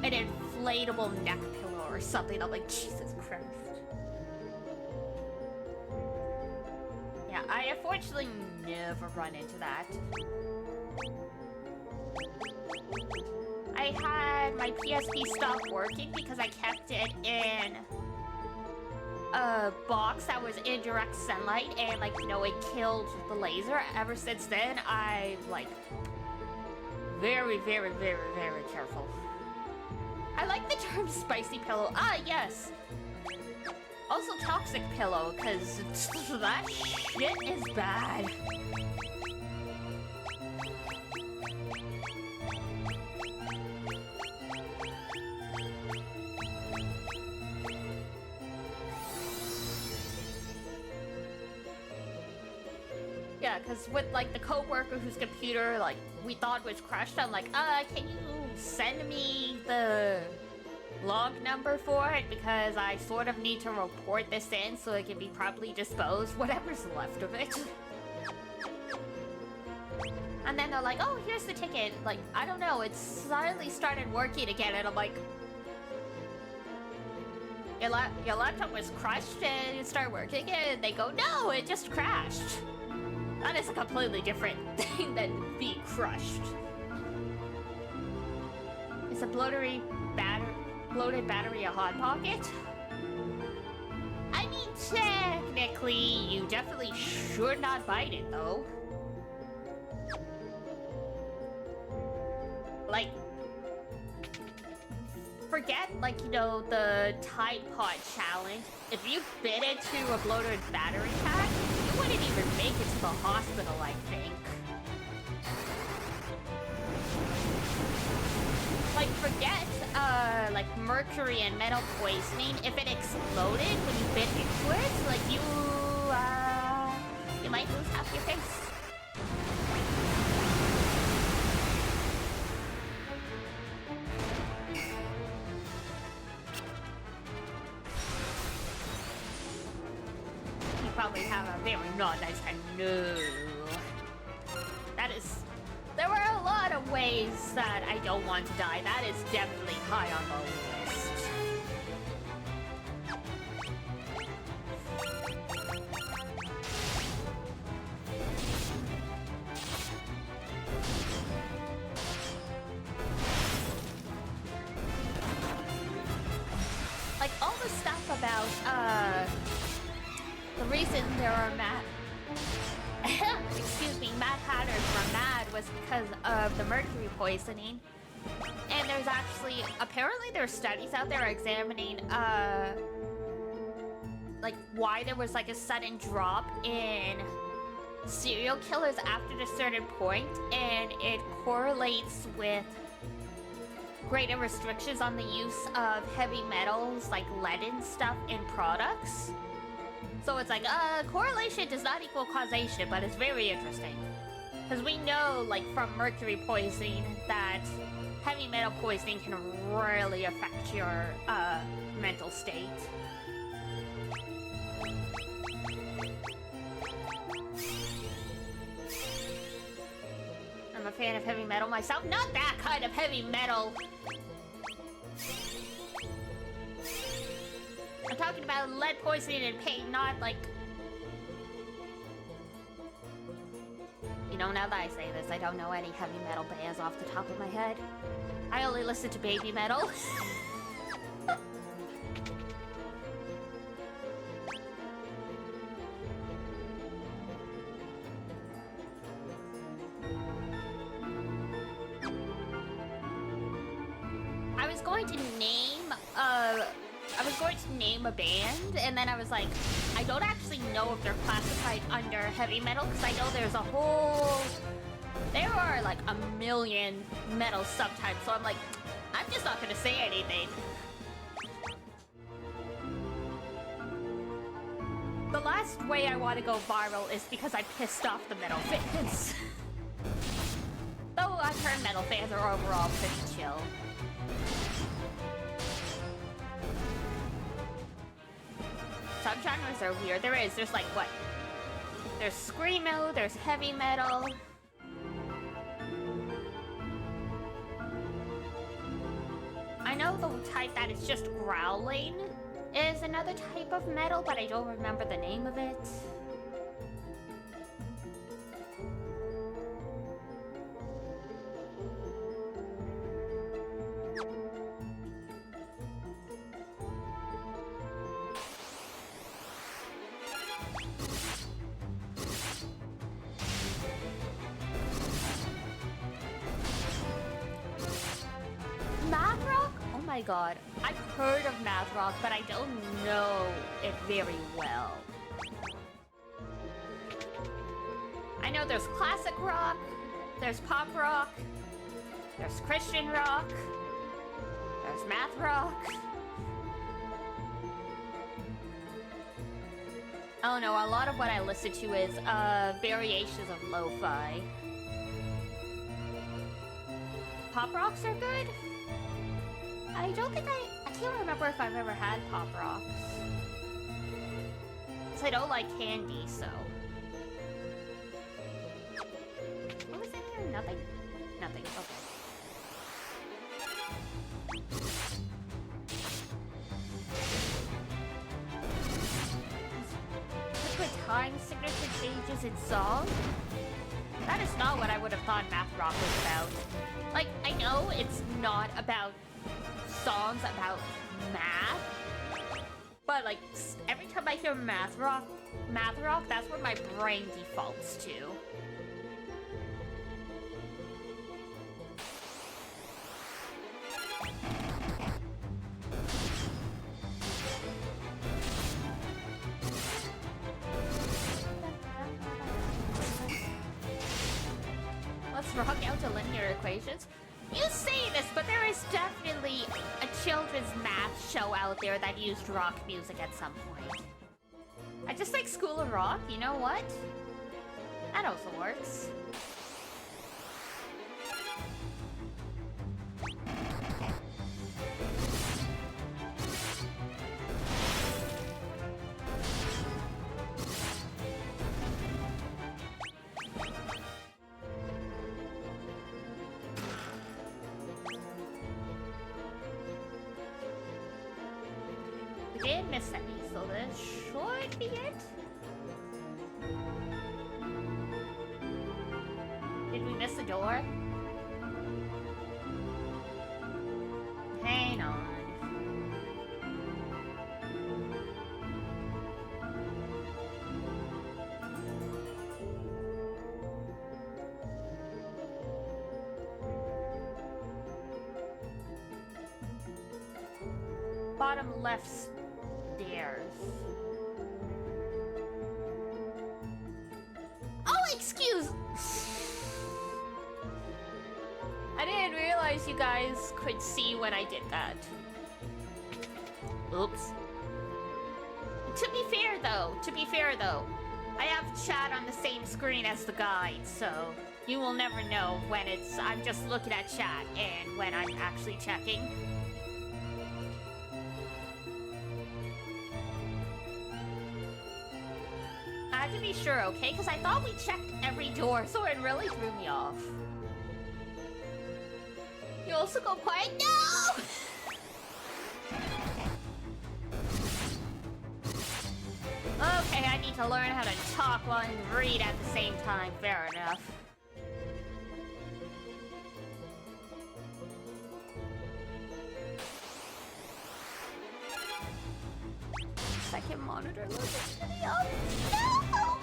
inflatable neck pillow or something. I'm like, Jesus Christ. Yeah, I unfortunately never run into that. I had my PSP stop working because I kept it in a box that was in direct sunlight, and, like, you know, it killed the laser. Ever since then, I'm, like, very, very, very, very careful. I like the term spicy pillow. Ah, yes. Also toxic pillow, because that shit is bad. Yeah, because with, like, the co-worker whose computer, like, we thought was crushed, I'm like, can you send me the log number for it? Because I sort of need to report this in so it can be properly disposed, whatever's left of it. And then they're like, oh, here's the ticket. Like, I don't know, it suddenly started working again, and I'm like, your laptop was crushed and it started working again, and they go, no, it just crashed. That is a completely different thing than being crushed. Is a bloated battery a hot pocket? I mean, technically, you definitely should not bite it, though. Like, forget, like, you know, the Tide Pod challenge. If you bit into a bloated battery pack, you wouldn't even make it to the hospital, I think. Like, forget, like, mercury and metal poisoning. If it exploded when you bit into it, like, you might lose half your face. You probably have a very not nice time. No. That is... There were a lot of ways that I don't want to die. That is definitely high on the list. Like, all the stuff about, the reason there are excuse me, Mad Hatters were mad was because of the mercury poisoning. And there's actually, apparently there's studies out there examining, like, why there was, like, a sudden drop in serial killers after a certain point, and it correlates with greater restrictions on the use of heavy metals, like lead and stuff, in products. So it's like, correlation does not equal causation, but it's very interesting. Because we know, like, from mercury poisoning that heavy metal poisoning can really affect your, mental state. I'm a fan of heavy metal myself. Not that kind of heavy metal! I'm talking about lead poisoning and pain, not like... You know, now that I say this, I don't know any heavy metal bands off the top of my head. I only listen to baby metal. I was going to name a band, and then I was like, I don't actually know if they're classified under heavy metal, because I know there's a whole... There are, like, a million metal subtypes, so I'm like, I'm just not gonna say anything. The last way I want to go viral is because I pissed off the metal fans. Though I've heard metal fans are overall pretty chill. Some genres are weird. There's like what? There's screamo, there's heavy metal. I know the type that is just growling is another type of metal, but I don't remember the name of it. Oh my god, I've heard of math rock, but I don't know it very well. I know there's classic rock, there's pop rock, there's Christian rock, there's math rock. Oh no, a lot of what I listen to is variations of lo-fi. Pop rocks are good? I don't think I can't remember if I've ever had pop rocks. Because I don't like candy, so. What was in here? Nothing? Nothing, okay. Liquid time signature changes in song? That is not what I would have thought math rock was about. Like, I know it's not about songs about math, but like every time I hear math rock, that's what my brain defaults to. Let's rock out to linear equations. You say this, but there is definitely a children's math show out there that used rock music at some point. I just like School of Rock, you know what? That also works. Did miss any, so this should be it. Did we miss the door? Hang on. Bottom left stairs. Oh, excuse! I didn't realize you guys could see when I did that. Oops. To be fair though, I have chat on the same screen as the guide, so you will never know when I'm just looking at chat and when I'm actually checking. I have to be sure, okay? Because I thought we checked every door, so it really threw me off. You also go quiet? No! Okay, I need to learn how to talk while and read at the same time. Fair enough. Second monitor looks to be up. No!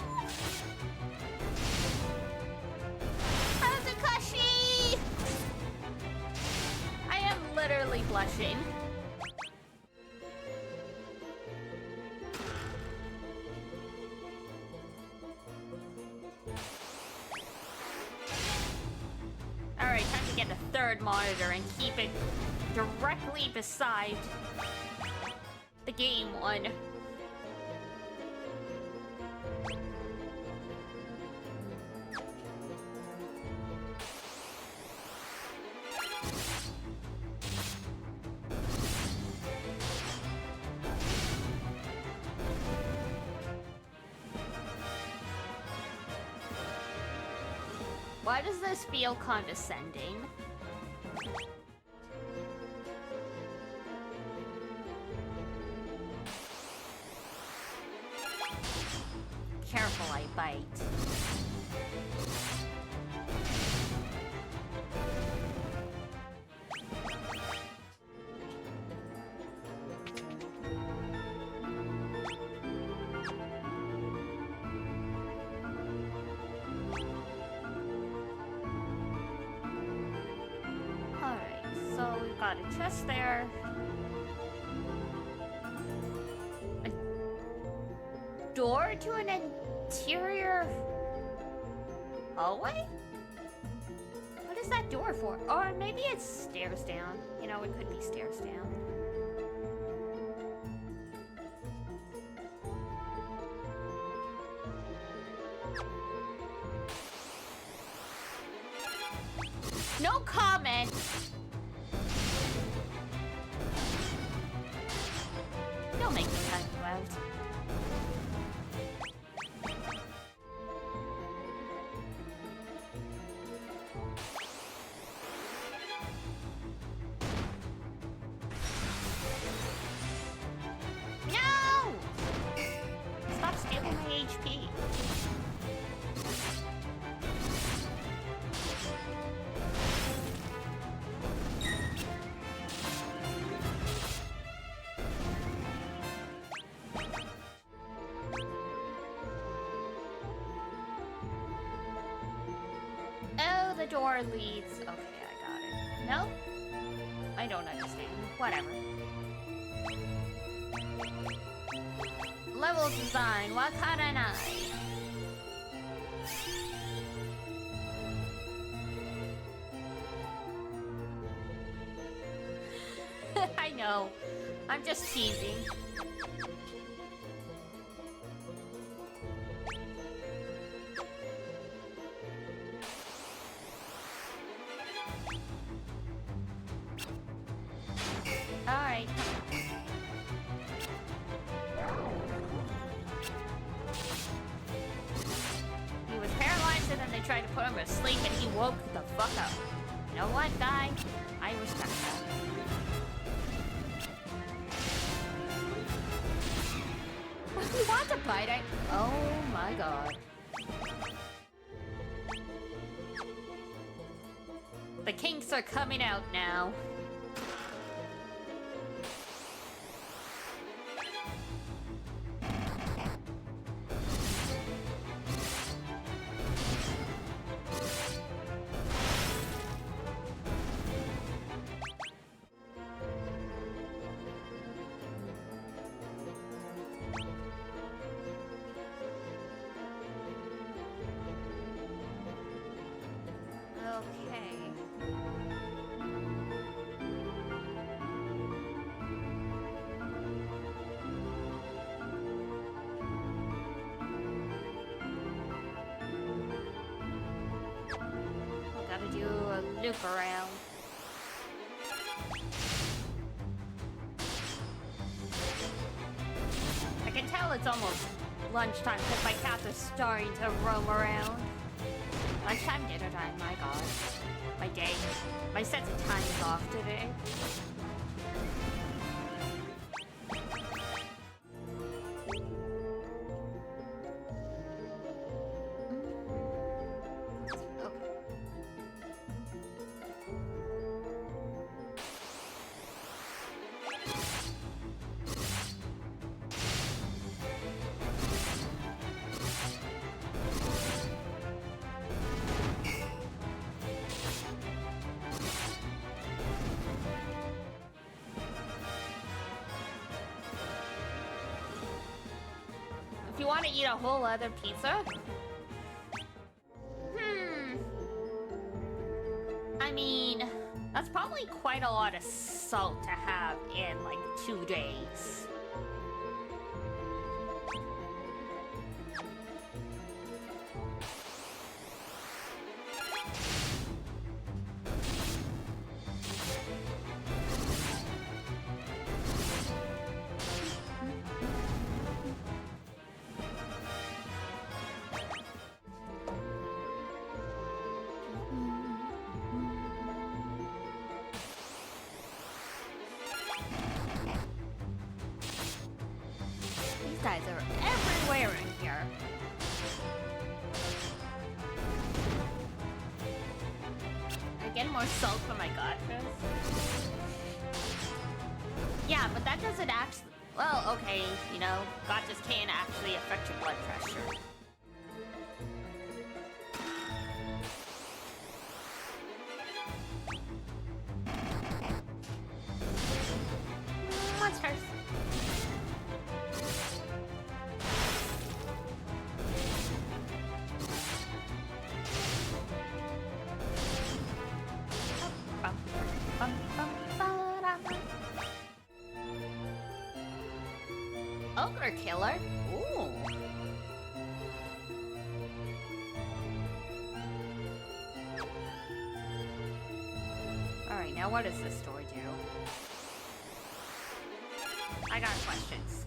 Hazukashi! I am literally blushing. Alright, time to get a third monitor and keep it directly beside the game one. Why does this feel condescending? Careful, I bite. Alright, so we've got a chest there. A door to an interior hallway? What is that door for? Or maybe it's stairs down. You know, it could be stairs down. No comment! Don't make me time you out. No! Stop stealing my HP. Oh, the door leads. Okay, I got it. No? I don't understand. Whatever. Level design, what can I? I know. I'm just teasing. Alright. He was paralyzed and then they tried to put him to sleep and he woke the fuck up. You know what, guy? I respect that. You want to bite it? Oh my god. The kinks are coming out now. Do a loop around. I can tell it's almost lunchtime because my cat is starting to roam around. Lunchtime, dinner time, my god. My day. My sense of time is off today. If you want to eat a whole other pizza? I mean, that's probably quite a lot of salt to have in, like, 2 days. get more salt for my gotchas. Yeah, but that doesn't actually... Well, okay, you know, gotchas can actually affect your blood pressure. Monsters. Ogre killer? Ooh. Alright, now what does this door do? I got questions.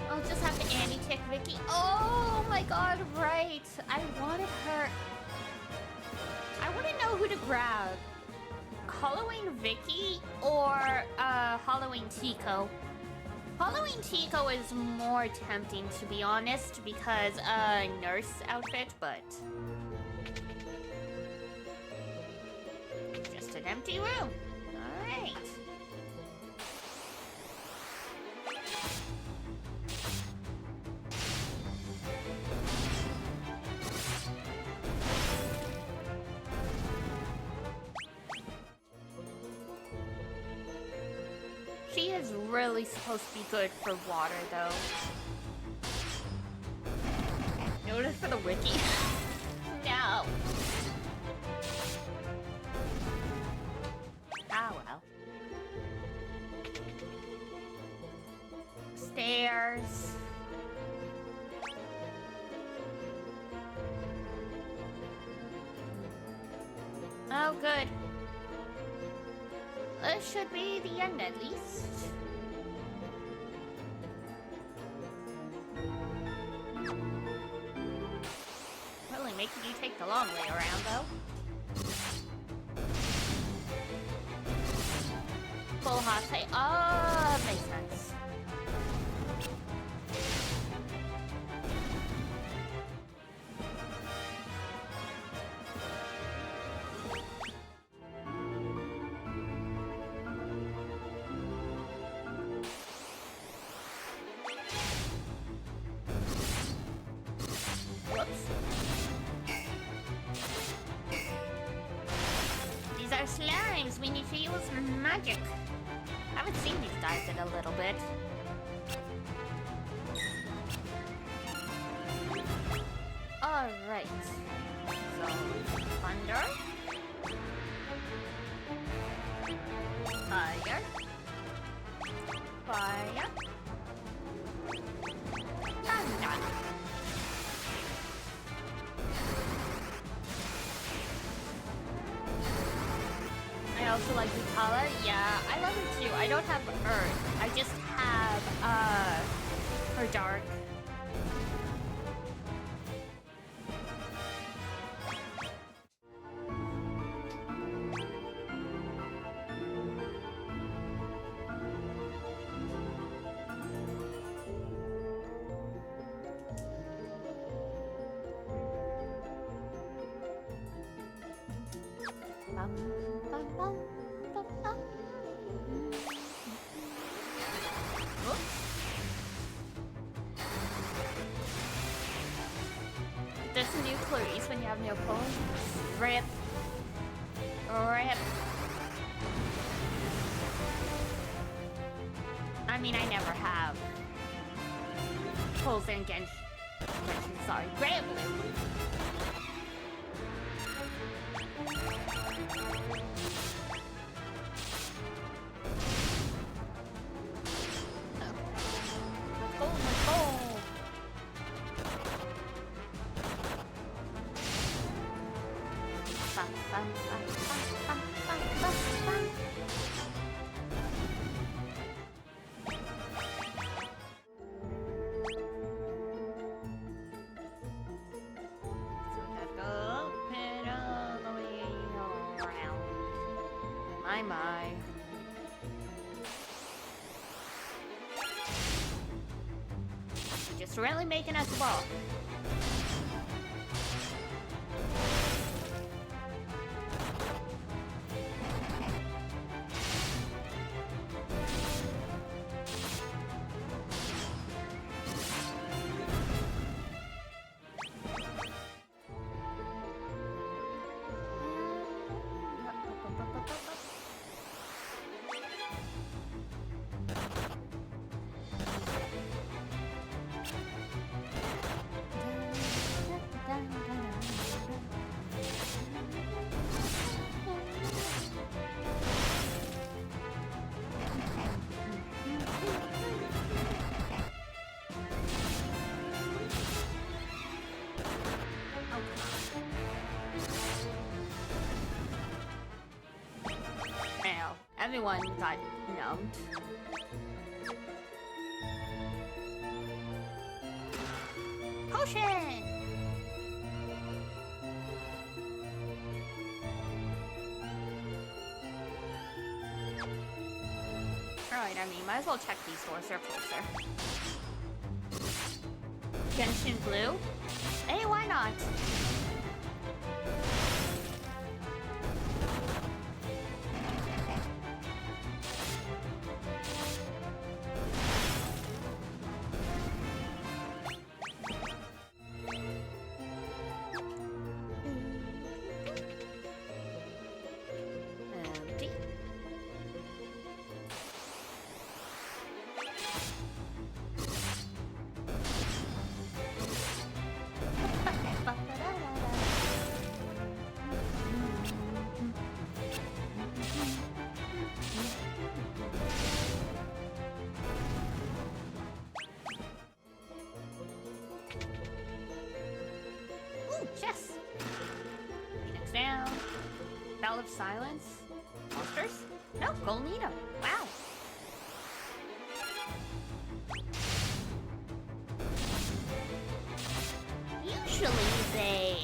I'll just have to anti-tick Vicky. Oh my god, right. I wanted her... I want to know who to grab. Halloween Vicky or Halloween Tico? Halloween Tico is more tempting, to be honest, because nurse outfit, but... Just an empty room. Alright. She is really supposed to be good for water, though. Notice for the wiki. No. Ah, well. Stairs. Oh, good. This should be the end, at least. Really making you take the long way around, though. Full hot say. Oh, makes sense. Slimes, we need to use magic. I haven't seen these guys in a little bit. Alright. So, thunder. Fire. Fire. Thunder. I also like the color. Yeah, I love her too. I don't have Earth. I just have her dark. There's some new clues when you have no phone. Rip. Rip. I mean, I never have. Pulls in Genshin. Sorry. Grambling. My. Just really making us walk. everyone got numbed. Potion! Alright, I mean, might as well check these doors, they're closer. Genshin Blue? Hey, why not? Empty. Ooh, chess! Phoenix down. Bell of Silence. Monsters? No, Golnito. Wow. Usually they,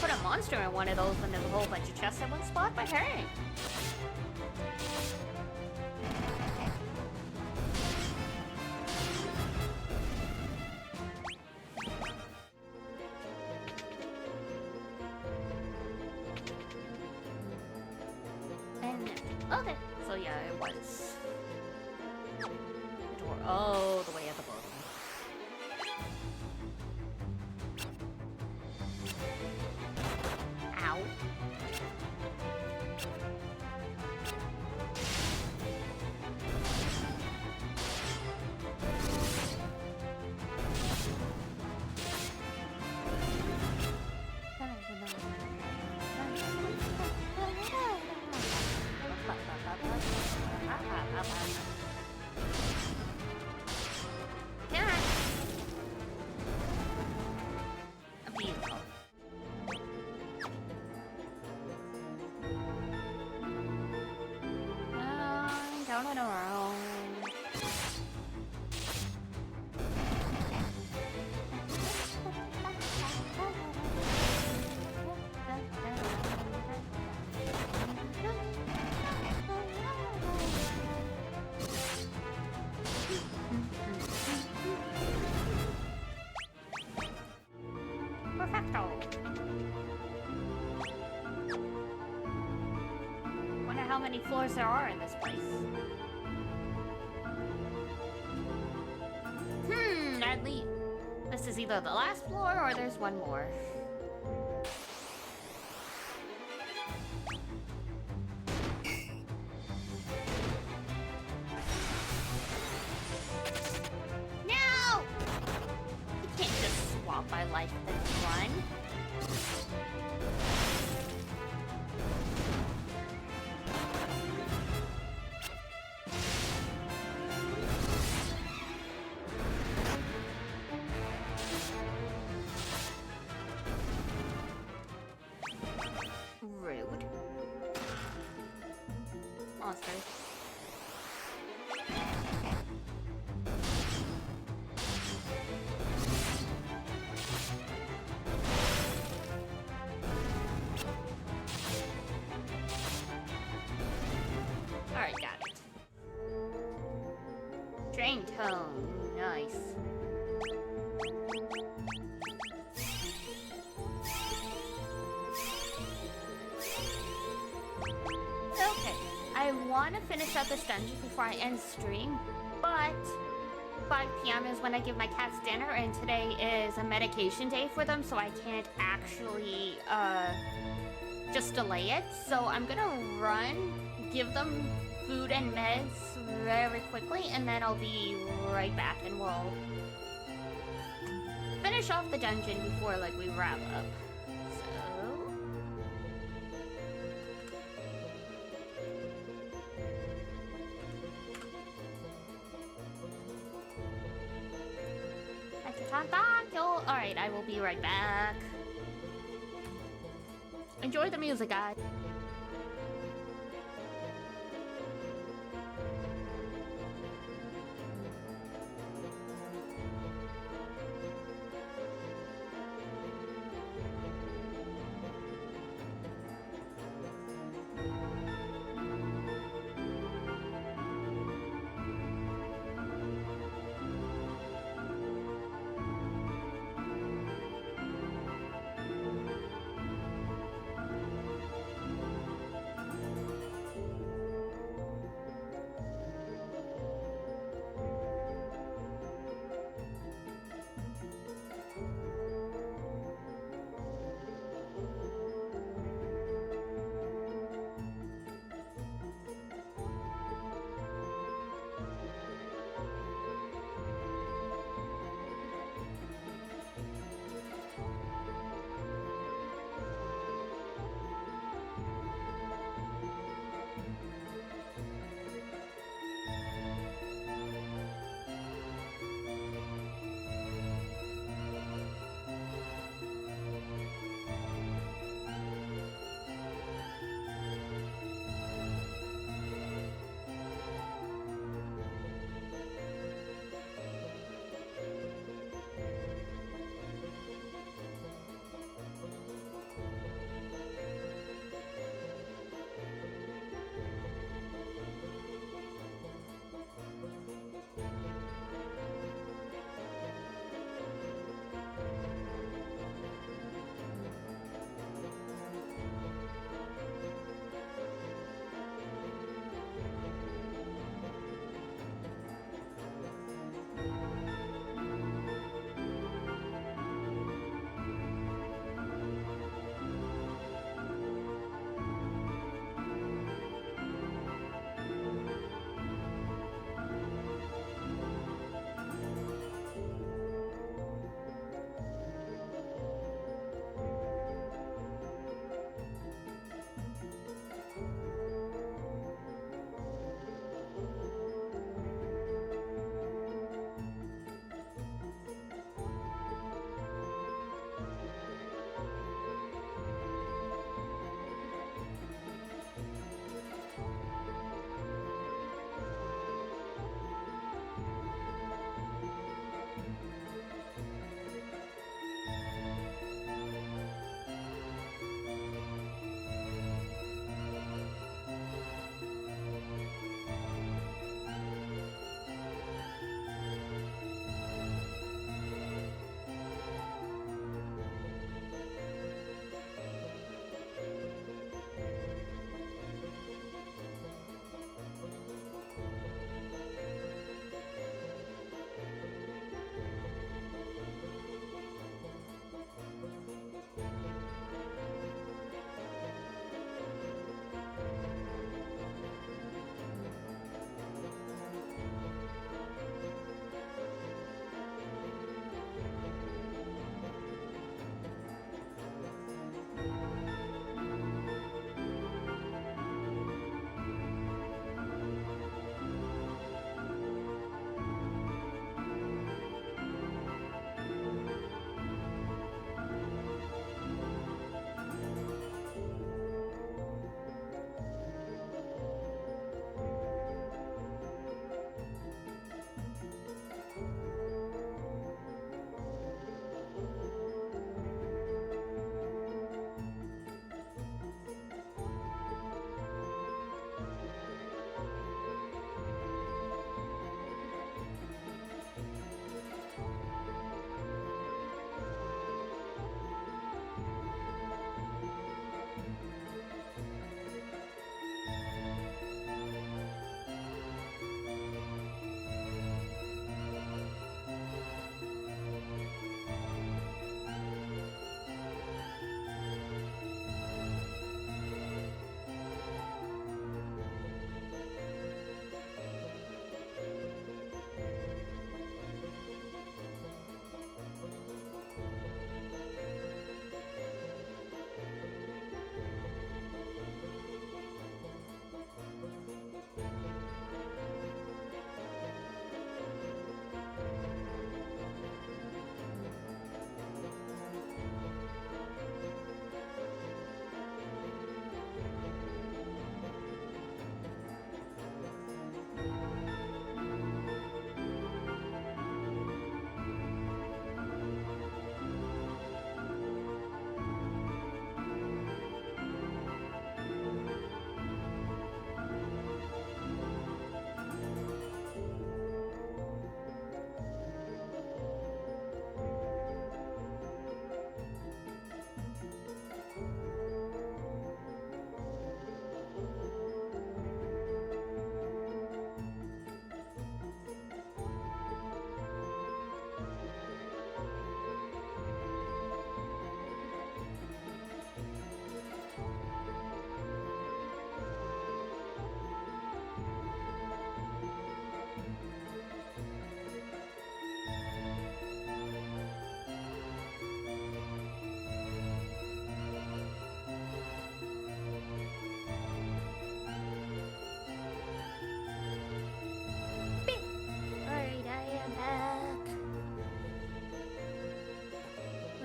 put a monster in one of those when there's a whole bunch of chests in one spot, but hey. And, okay, so yeah, it was the door, oh, the way at the bottom. Ow. Yeah. A vehicle. Down and around. Perfecto. Wonder how many floors there are in this place. At least this is either the last floor or there's one more. No! You can't just swap my life and run. Rude. Monsters. Alright, got it. Drain tone. Nice. Okay, I want to finish out this dungeon before I end stream, but 5 p.m. is when I give my cats dinner, and today is a medication day for them, so I can't actually, just delay it. So I'm gonna run, give them food and meds very quickly, and then I'll be right back, and we'll finish off the dungeon before, like, we wrap up. Alright, I will be right back. Enjoy the music, guys.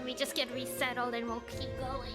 me just get resettled and we'll keep going.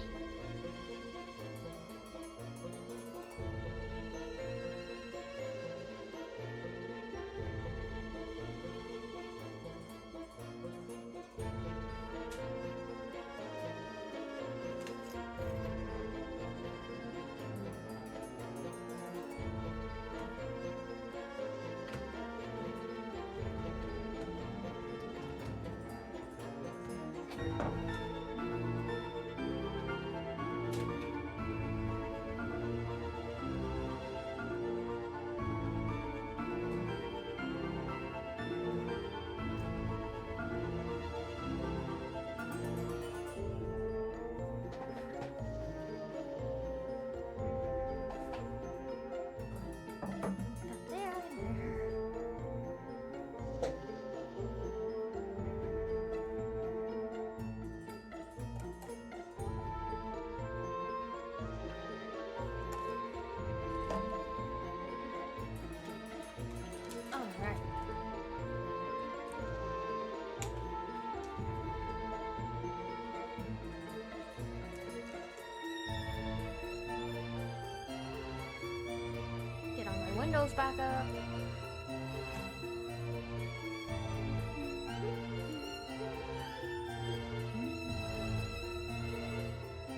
Windows back up.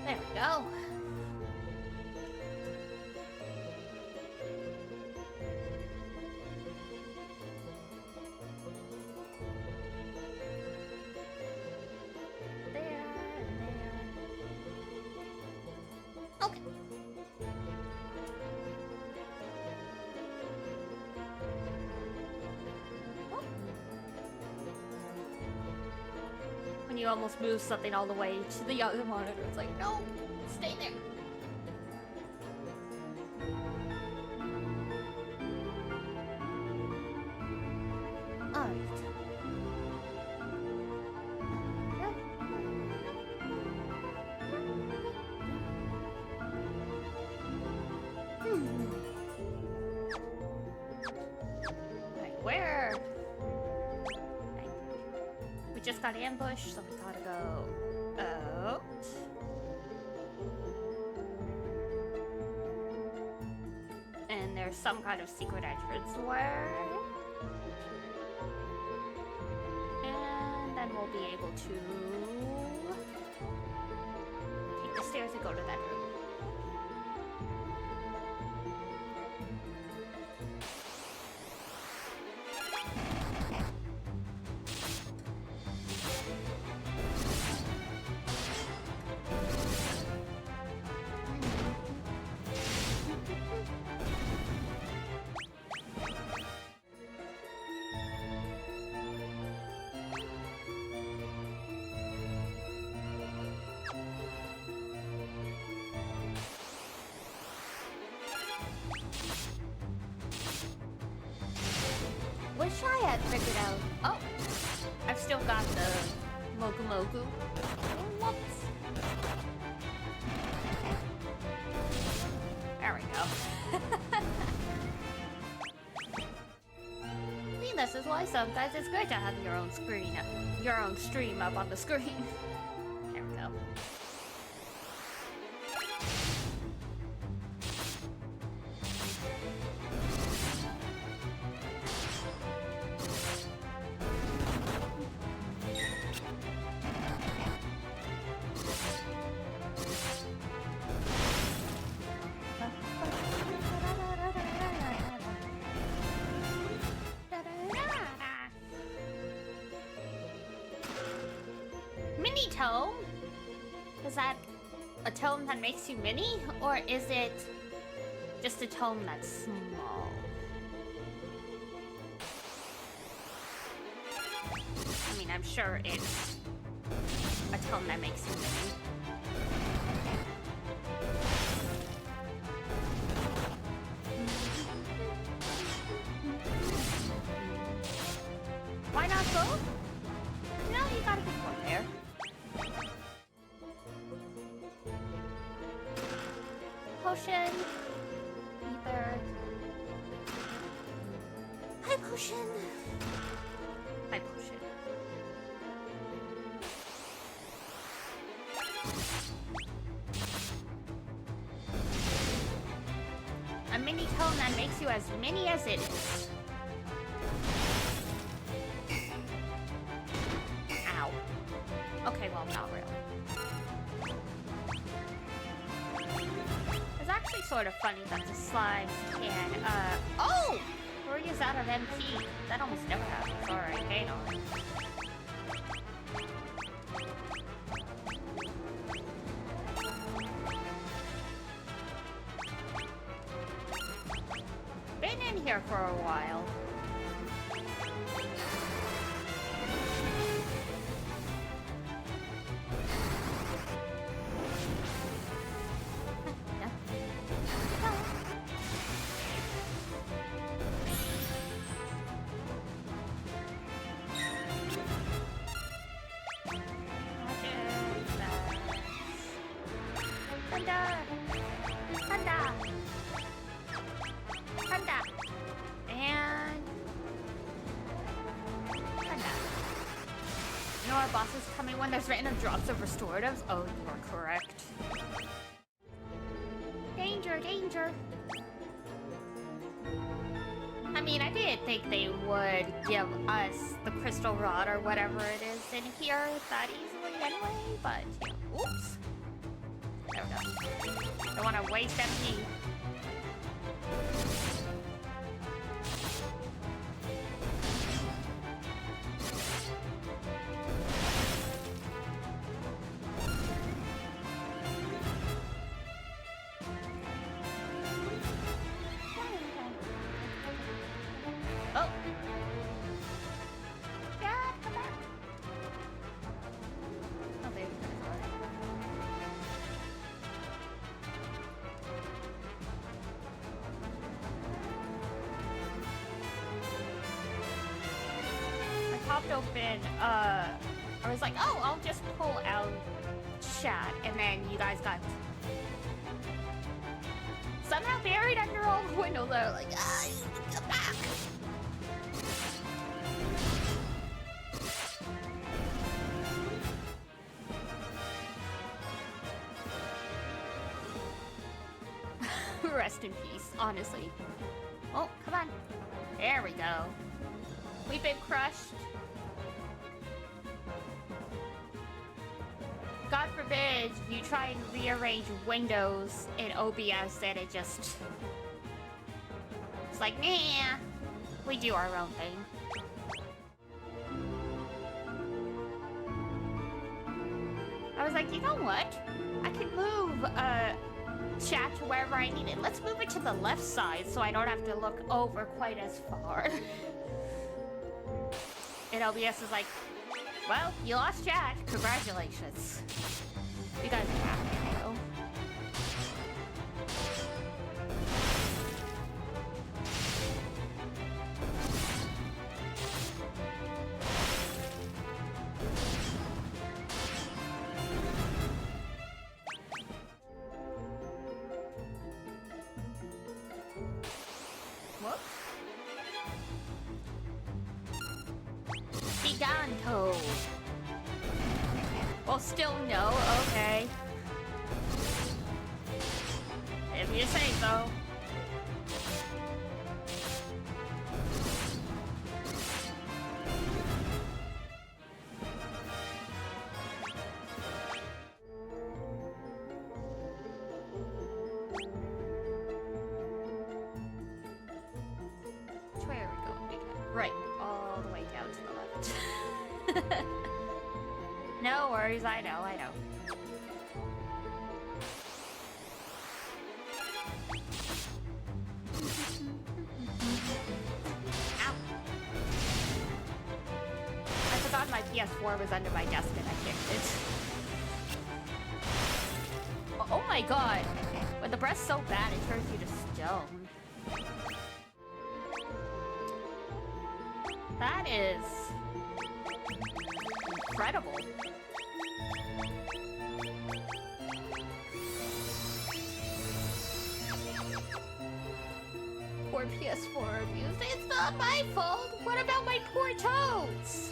There we go. There and there. Okay. When you almost move something all the way to the other monitor, it's like, no, stay there. Just got ambushed, so we gotta go out. And there's some kind of secret entrance way. And then we'll be able to take the stairs and go to that room. Wish I had figured out. Oh, I've still got the Mogu Mogu. Whoops. There we go. See, this is why sometimes it's good to have your own screen, your own stream up on the screen. There we go. Mini tome? Is that a tome that makes you mini? Or is it just a tome that's small? I mean, I'm sure it's a tome that makes you mini. Why not both? No, you gotta pick one there. Potion. Ether. Hi, potion. Hi, potion. you as many as it is. Ow. Okay, well, not really. It's actually sort of funny that the slimes can, oh! Already is out of MP. That almost never happens. Alright, hang on. Been in here for a while. When there's random drops of restoratives? Oh, you are correct. Danger, danger. I mean, I didn't think they would give us the crystal rod or whatever it is in here that easily anyway, but, you know, oops. There we go. Don't want to waste MP. Open, I was like, oh, I'll just pull out chat, and then you guys got somehow buried under all the windows. They're like, ah, you can come back. Rest in peace, honestly. Oh, come on. There we go. We've been crushed. God forbid you try and rearrange windows in OBS and it just... It's like, nah, we do our own thing. I was like, you know what? I can move chat to wherever I need it. Let's move it to the left side so I don't have to look over quite as far. And OBS is like, well, you lost chat. Congratulations. You guys are happy, though. Well, still no, okay. If you say so. Where are we going? Right, all the way down to the left. No worries, I know, I know. Ow. I forgot my PS4 was under my desk and I kicked it. Oh my god! When the breath's so bad, it turns you to stone. That is... incredible. Poor PS4 abuse. It's not my fault. What about my poor toads?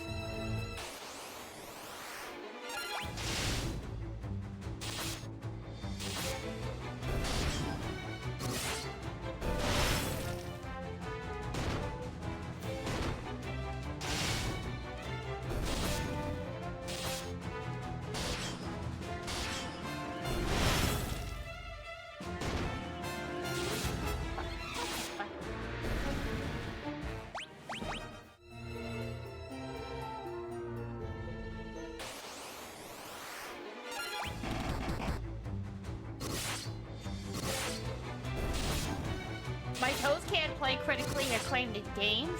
play critically acclaimed games?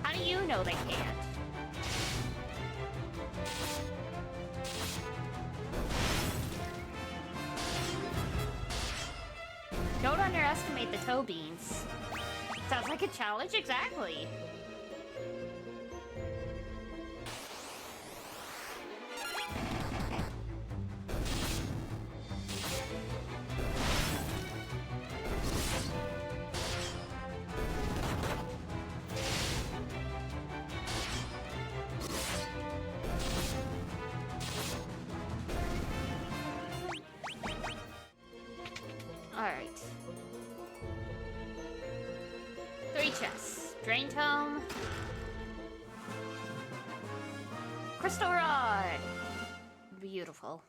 How do you know they can't? Don't underestimate the toe beans. Sounds like a challenge, exactly. Alright. 3 chests. Drain Tome. Crystal Rod. Beautiful.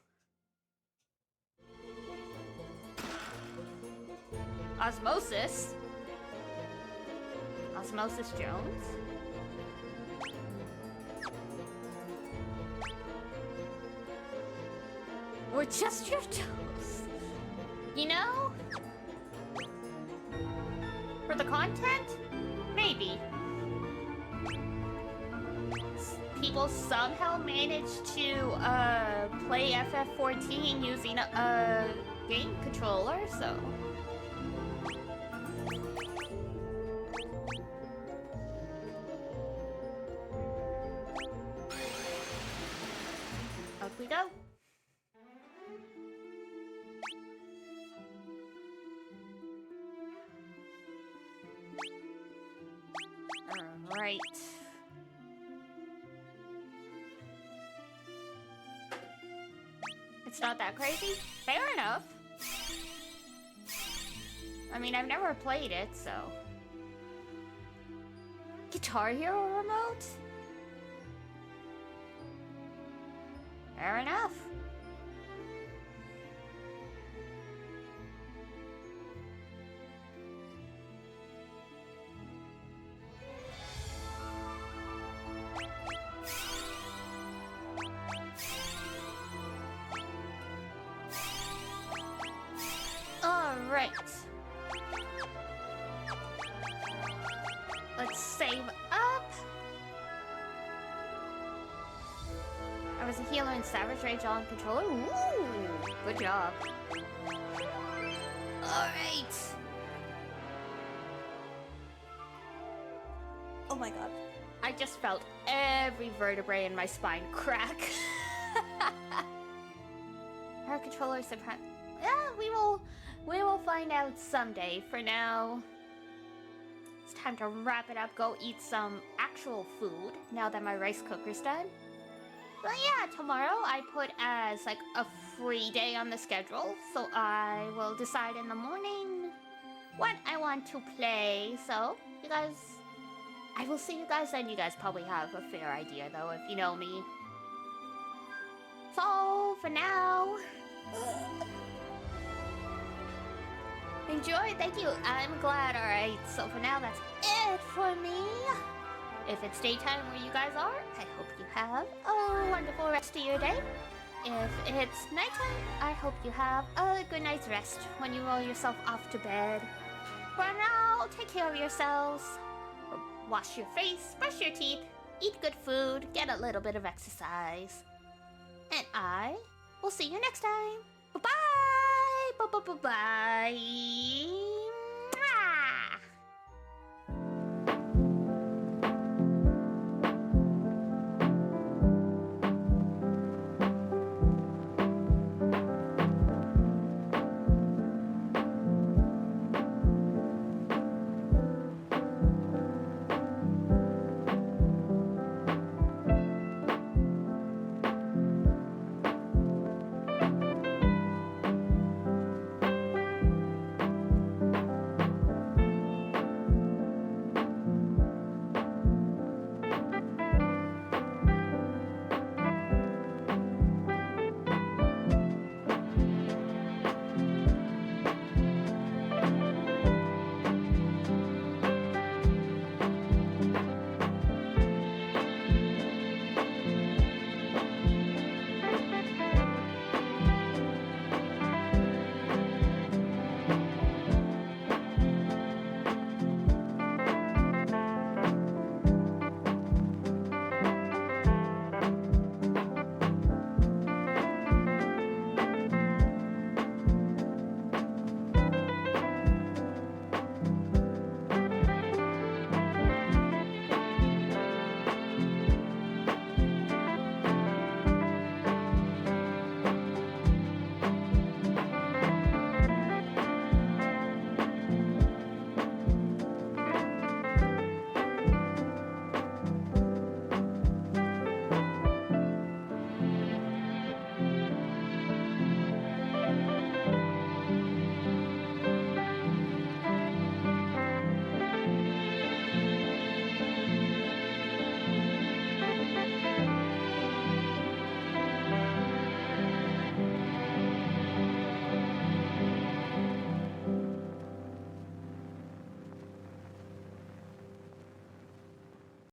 Osmosis. Osmosis Jones. Or just your toes. You know? For the content? Maybe. People somehow managed to play FF14 using a game controller, so... Up we go. Alright. It's not that crazy? Fair enough. I mean, I've never played it, so... Guitar Hero remote? Fair enough. Alright. Let's save up. I was a healer in Savage Rage on controller. Ooh, good job. Alright. Oh my god. I just felt every vertebrae in my spine crack. Our controller is surprised. Yeah, we will find out someday. For now, it's time to wrap it up. Go eat some actual food now that my rice cooker's done. But yeah, tomorrow I put as like a free day on the schedule, so I will decide in the morning what I want to play. So you guys, I will see you guys then. You guys probably have a fair idea though if you know me. So for now, enjoy. Thank you. I'm glad. Alright, so for now that's it for me. If it's daytime where you guys are, I hope you have a wonderful rest of your day. If it's nighttime, I hope you have a good night's rest when you roll yourself off to bed. For now, take care of yourselves. Wash your face, brush your teeth, eat good food, get a little bit of exercise. And I will see you next time. Bye-bye! Bye-bye-bye-bye!